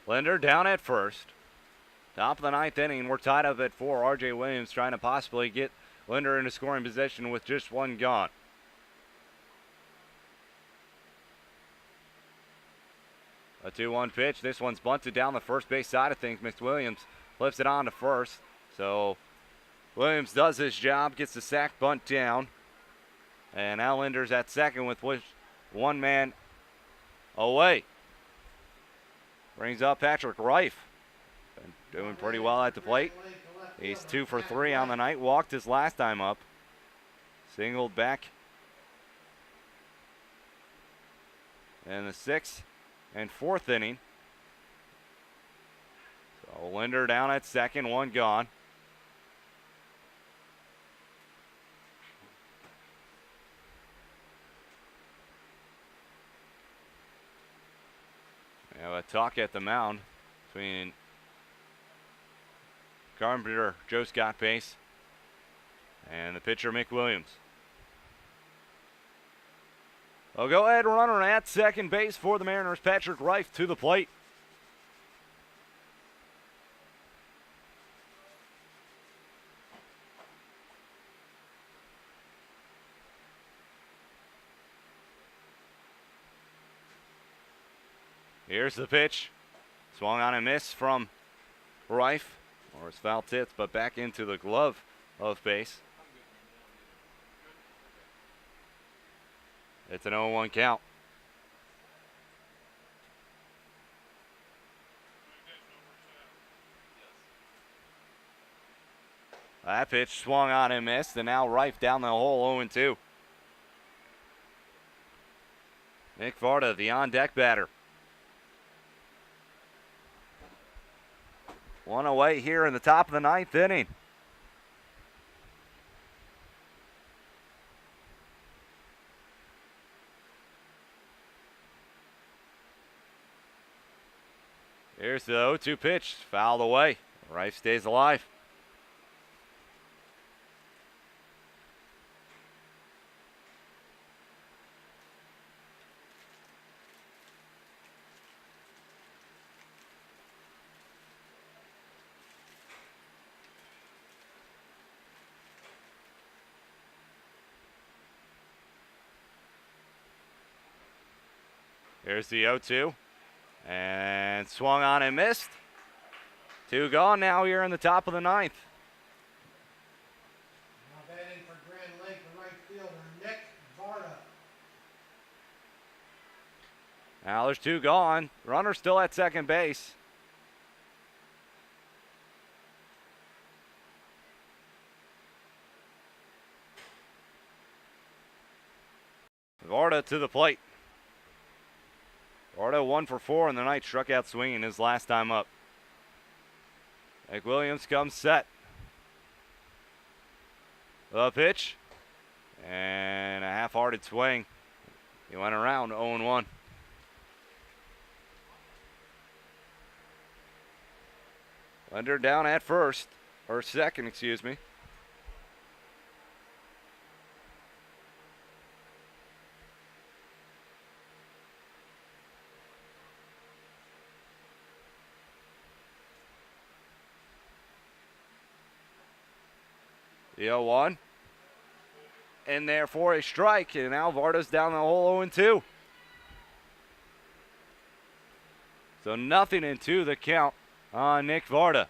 Linder down at first. Top of the 9th inning. We're tied up at 4. R.J. Williams trying to possibly get Linder into scoring position with just 1 gone. A 2-1 pitch. This one's bunted down the first base side of things. McWilliams flips it on to first. So Williams does his job, gets the sac bunt down. And now Linder's at second with 1 man away. Brings up Patrick Reif. Been doing pretty well at the plate. He's 2 for 3 on the night. Walked his last time up. Singled back in the 6th and 4th inning. So Linder down at second, 1 gone. We have a talk at the mound between Carpenter, Joe Scott Pace, and the pitcher McWilliams. A go-ahead runner at second base for the Mariners, Patrick Reif to the plate. Here's the pitch. Swung on and missed from Reif, or his foul tipped, but back into the glove of Pace. It's an 0-1 count. That pitch swung on and missed, and now Reif down the hole, 0-2. Nick Varda, the on-deck batter. 1 away here in the top of the 9th inning. Here's the 0-2 pitch, fouled away. Reif stays alive. Here's the 0-2. And swung on and missed. 2 gone now here in the top of the 9th. Now batting for Grand Lake, the right fielder, Nick Varda. Now there's 2 gone. Runner still at second base. Varda to the plate. Varda 1 for 4 in the night, struck out swinging his last time up. McWilliams comes set. The pitch. And a half-hearted swing. He went around 0-1. Lender down at first, or second, excuse me. The 0-1. In there for a strike, and now Varda's down the hole 0-2. So nothing into the count on Nick Varda.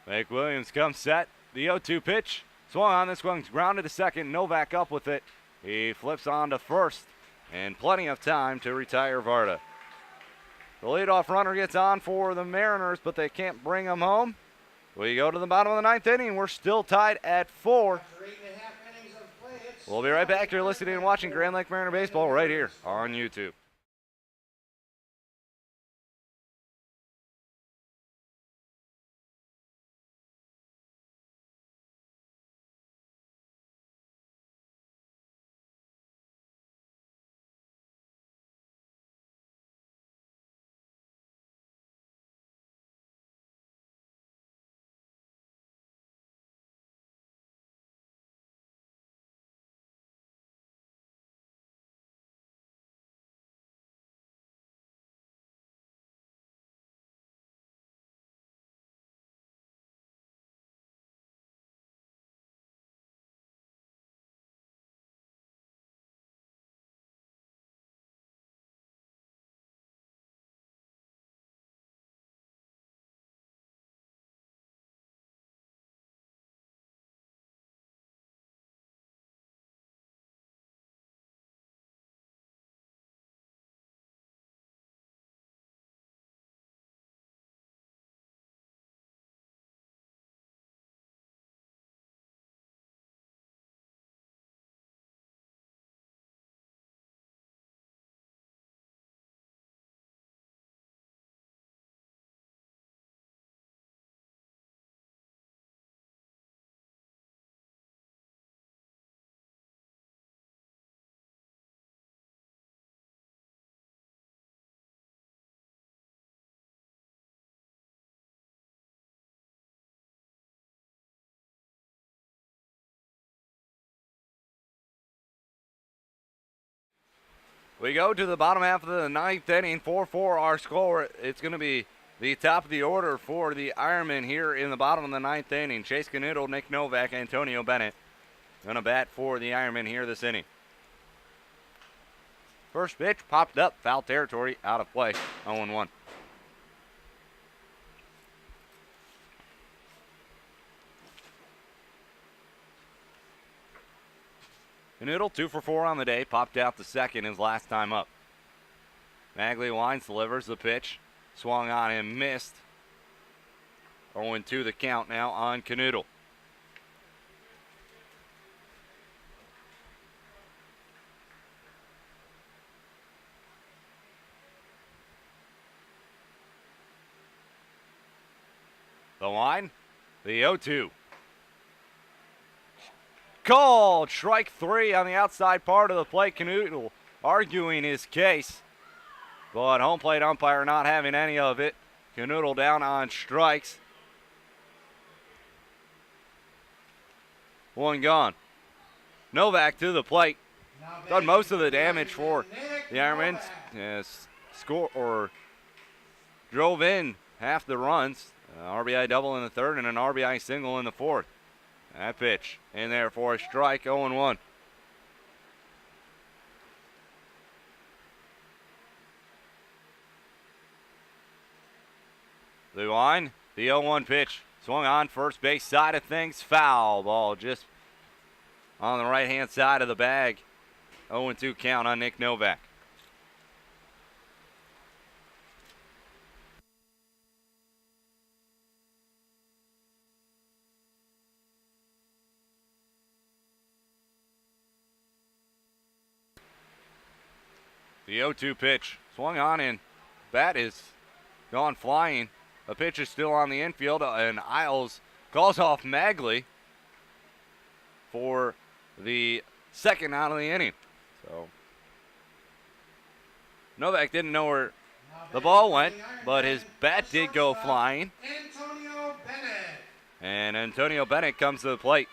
McWilliams comes set. The 0-2 pitch. Swung on. This one's grounded to second. Novak up with it. He flips on to first. And plenty of time to retire Varda. The leadoff runner gets on for the Mariners, but they can't bring him home. We go to the bottom of the 9th inning. We're still tied at 4. After 8.5 innings of play, it's We'll be right back. You're listening and watching Grand Lake Mariner Baseball right here on YouTube. We go to the bottom half of the 9th inning. 4-4 our score. It's going to be the top of the order for the Ironmen here in the bottom of the 9th inning. Chase Canoodle, Nick Novak, Antonio Bennett going to bat for the Ironmen here this inning. First pitch popped up, foul territory, out of play, 0-1. Canoodle 2 for 4 on the day, popped out the second his last time up. Magley Wines delivers the pitch, swung on and missed. 0-2 the count now on Canoodle. The line, the 0-2. Called, strike 3 on the outside part of the plate. Canoodle arguing his case, but home plate umpire not having any of it. Canoodle down on strikes. 1 gone. Novak to the plate. Now Done batting most for of the the damage for Nick the Ironmen. Novak. Yes, score or drove in half the runs. RBI double in the third and an RBI single in the fourth. That pitch in there for a strike, 0-1. The line, the 0-1 pitch. Swung on first base side of things. Foul ball just on the right-hand side of the bag. 0-2 count on Nick Novak. The 0-2 pitch. Swung on in. Bat is gone flying. The pitch is still on the infield, and Isles calls off Magley for the second out of the inning. So Novak didn't know where the ball went, but his bat did go flying. Antonio Bennett. And Antonio Bennett comes to the plate.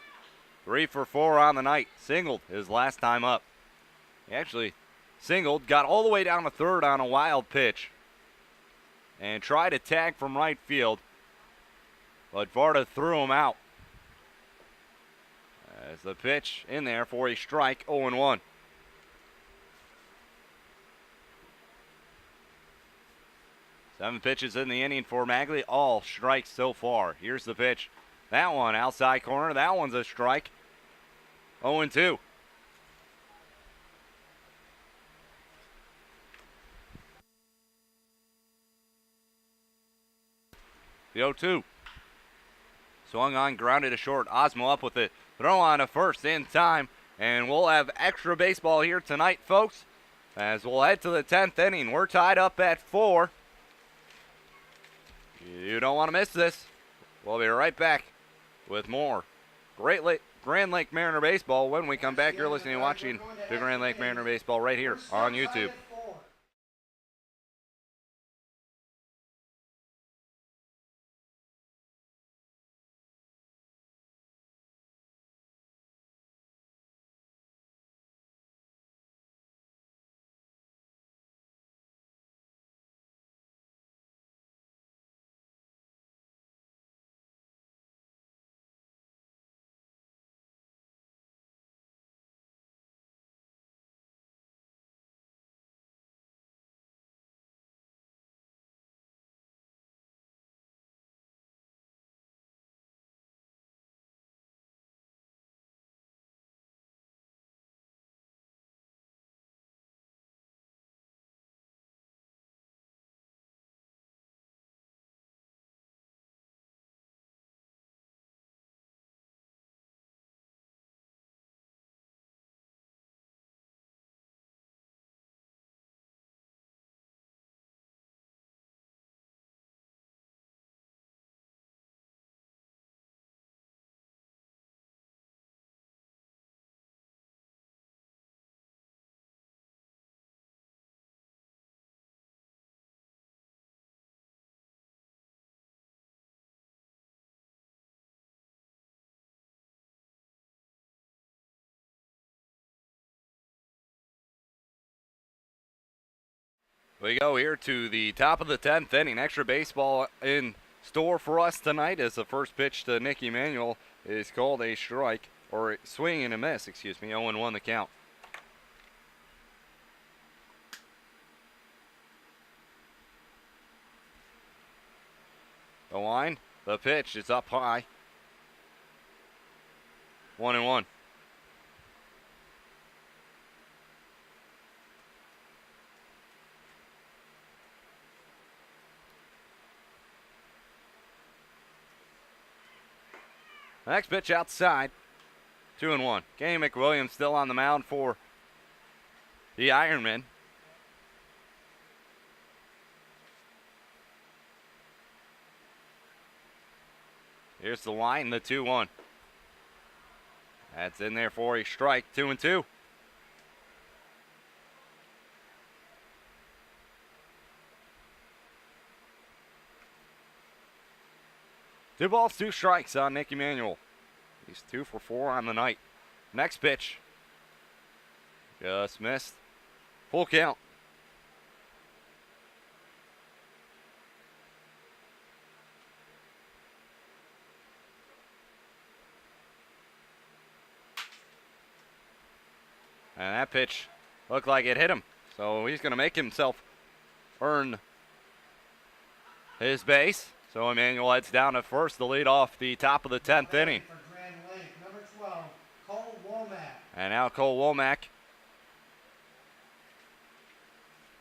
3 for 4 on the night. Singled his last time up. He actually singled, got all the way down to third on a wild pitch, and tried to tag from right field, but Varda threw him out. As the pitch in there for a strike, 0-1. Seven pitches in the inning for Magley, all strikes so far. Here's the pitch. That one outside corner, that one's a strike. 0-2. The 0-2. Swung on, grounded to short. Osmo up with it. Throw on to first in time. And we'll have extra baseball here tonight, folks, as we'll head to the 10th inning. We're tied up at 4. You don't want to miss this. We'll be right back with more Grand Lake Mariner baseball when we come back. You're listening and watching the Grand Lake Mariner baseball right here on YouTube. We go here to the top of the 10th inning. Extra baseball in store for us tonight as the first pitch to Nick Emanuel is called a strike, or a swing and a miss, excuse me. 0-1 the count. The line, the pitch, it's up high. 1-1. Next pitch outside. 2-1. Kenny McWilliams still on the mound for the Ironmen. Here's the line, the 2-1. That's in there for a strike. 2-2. Two balls, two strikes on Nick Emanuel. He's 2 for 4 on the night. Next pitch Just missed. Full count. And that pitch looked like it hit him. So he's going to make himself earn his base. So Emmanuel heads down to first to lead off the top of the 10th inning. For Grand Lake, number 12, Cole Womack. And now Cole Womack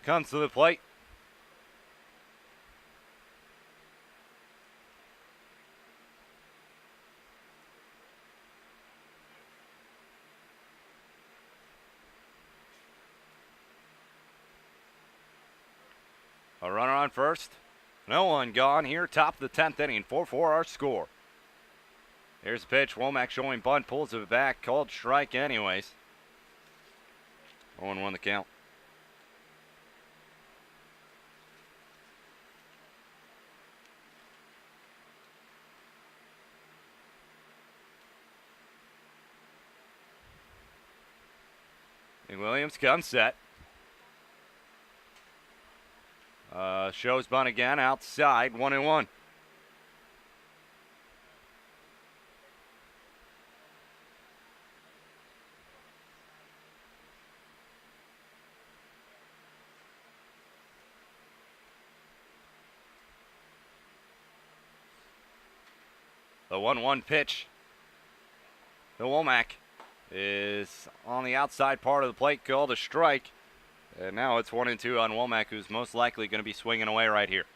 comes to the plate. A runner on first. No one gone here. Top of the 10th inning. 4-4 our score. Here's the pitch. Womack showing bunt. Pulls it back. Called strike anyways. 0-1 the count. Williams comes set. Shows bunt again outside, 1-1. The 1-1 pitch. The Womack is on the outside part of the plate, called a strike. And now it's 1-2 on Womack, who's most likely going to be swinging away right here.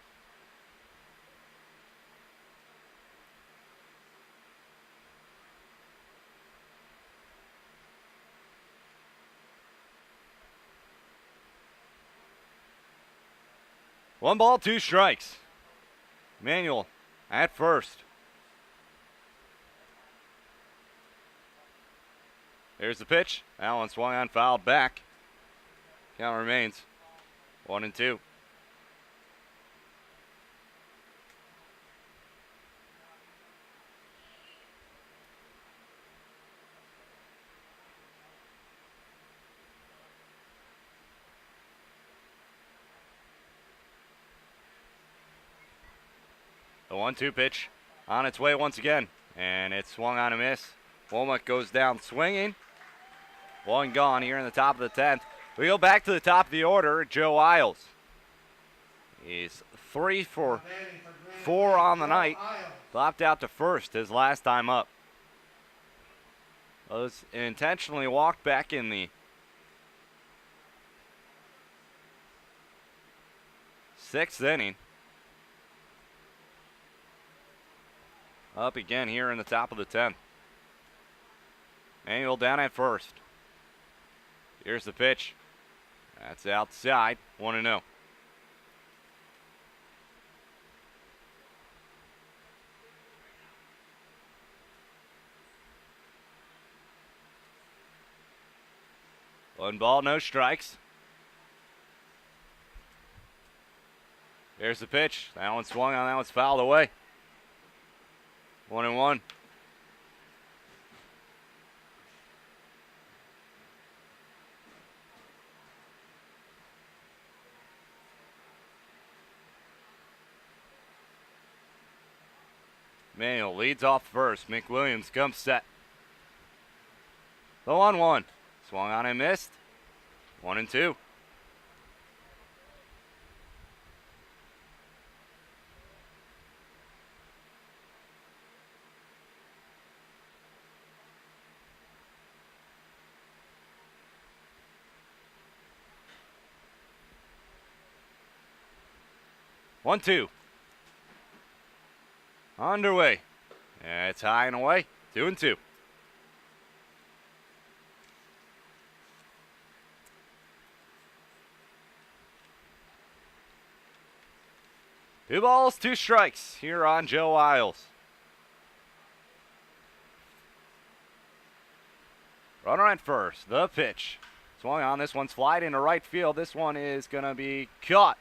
One ball, two strikes. Emmanuel at first. Here's the pitch. Allen swung on, fouled back. Count remains 1-2. The 1-2 pitch on its way once again, and it swung on a miss. Womack goes down swinging. One gone here in the top of the 10th. We go back to the top of the order. Joe Isles. He's 3 for 4 on the night. Popped out to first his last time up. Was intentionally walked back in the 6th inning. Up again here in the top of the 10th. Manuel down at first. Here's the pitch. That's outside, 1-0. One ball, no strikes. Here's the pitch. That one swung on, that one's fouled away. 1-1. Manuel leads off first. McWilliams comes set. The 1-1. Swung on and missed. 1-2. One, two. Underway. It's high and away. 2-2. Two balls, two strikes here on Joe Isles. Runner at first. The pitch. Swung on. This one's flied into right field. This one is going to be caught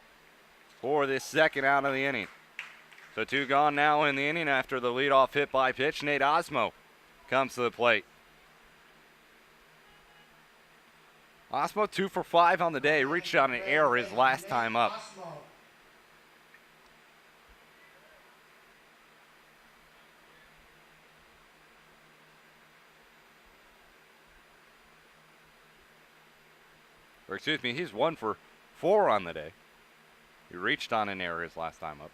for this second out of the inning. So 2 gone now in the inning after the leadoff hit by pitch. Nate Osmo comes to the plate. Osmo 2 for 5 on the day. Reached on an error his last time up. Osmo. Or excuse me, he's 1 for 4 on the day. He reached on an error his last time up.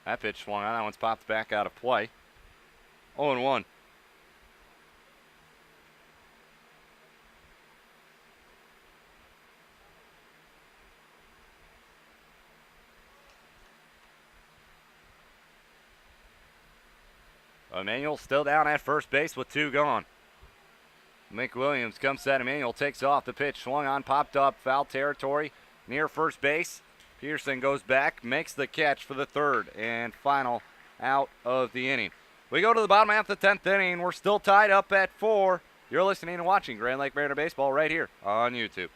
That pitch swung on. That one's popped back out of play. 0-1. Emmanuel still down at first base with 2 gone. Mick Williams comes set. Emmanuel takes off. The pitch swung on, popped up, foul territory near first base. Pearson goes back, makes the catch for the 3rd and final out of the inning. We go to the bottom half of the 10th inning. We're still tied up at 4. You're listening and watching Grand Lake Mariner Baseball right here on YouTube.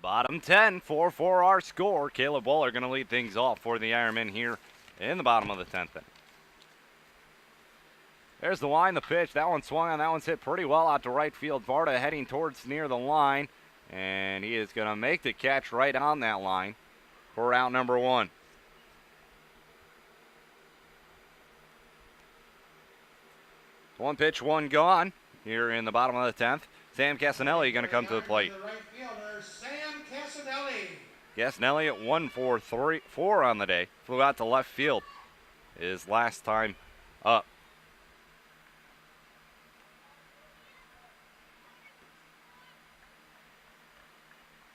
Bottom 10, 4-4 our score. Caleb Waller going to lead things off for the Ironmen here in the bottom of the 10th inning. There's the line, the pitch. That one swung on. That one's hit pretty well out to right field. Varda heading towards near the line, and he is going to make the catch right on that line for out number 1. One pitch, one gone here in the bottom of the 10th. Sam Casanelli going to come to the plate. The right fielder, Sam Casanelli. Casanelli at 1 for 4 on the day. Flew out to left field his last time up.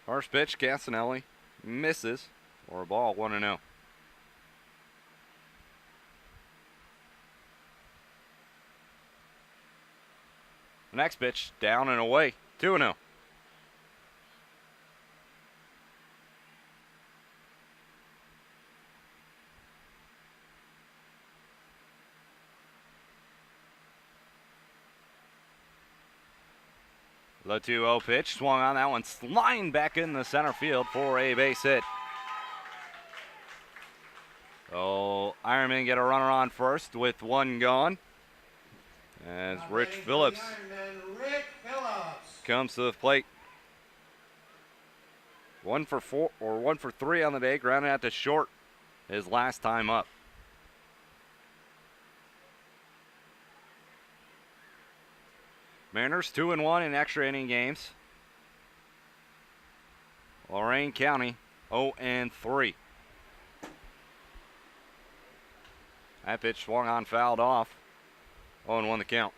First pitch, Casanelli misses for a ball, 1-0. Next pitch, down and away, 2-0. The 2-0 pitch swung on. That one lined back in the center field for a base hit. So Ironmen get a runner on first with 1 gone. As Rich Phillips comes to the plate. 1 for 4 or 1 for 3 on the day, grounded out to short his last time up. Mariners 2-1 in extra inning games. Lorain County 0-3. That pitch swung on, fouled off. 0-1 the count.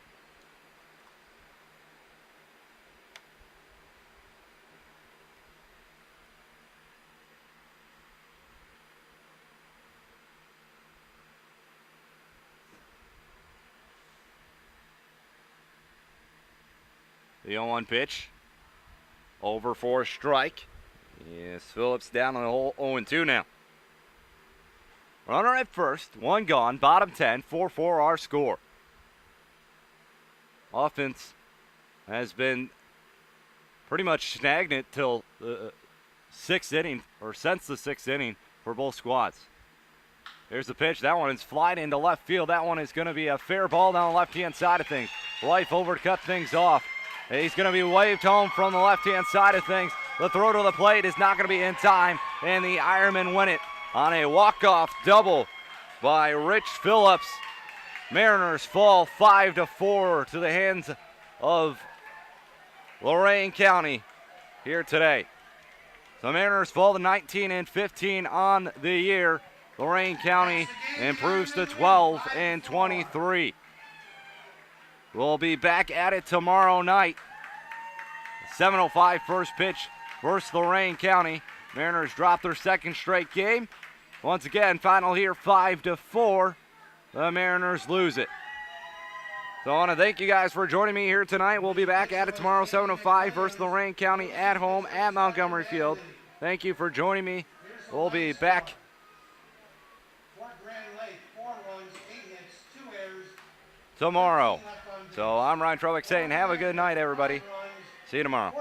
The 0-1 pitch. Over for a strike. Yes, Phillips down on the hole, 0-2 now. Runner at first, one gone, bottom 10, 4-4 our score. Offense has been pretty much stagnant till the sixth inning, or since the sixth inning for both squads. Here's the pitch. That one is flying into left field. That one is going to be a fair ball down the left-hand side of things. Life over to cut things off. He's going to be waved home from the left-hand side of things. The throw to the plate is not going to be in time, and the Ironmen win it on a walk-off double by Rich Phillips. Mariners fall 5-4 to the hands of Lorain County here today. The Mariners fall to 19-15 on the year. Lorain County improves to 12-23. We'll be back at it tomorrow night. 7:05 first pitch versus Lorain County. Mariners drop their second straight game. Once again, final here 5-4. The Mariners lose it. So I want to thank you guys for joining me here tonight. We'll be back at it tomorrow, 7:05 versus Lorain County at home at Montgomery Field. Thank you for joining me. We'll be back tomorrow. So I'm Ryan Trovick saying have a good night, everybody. See you tomorrow.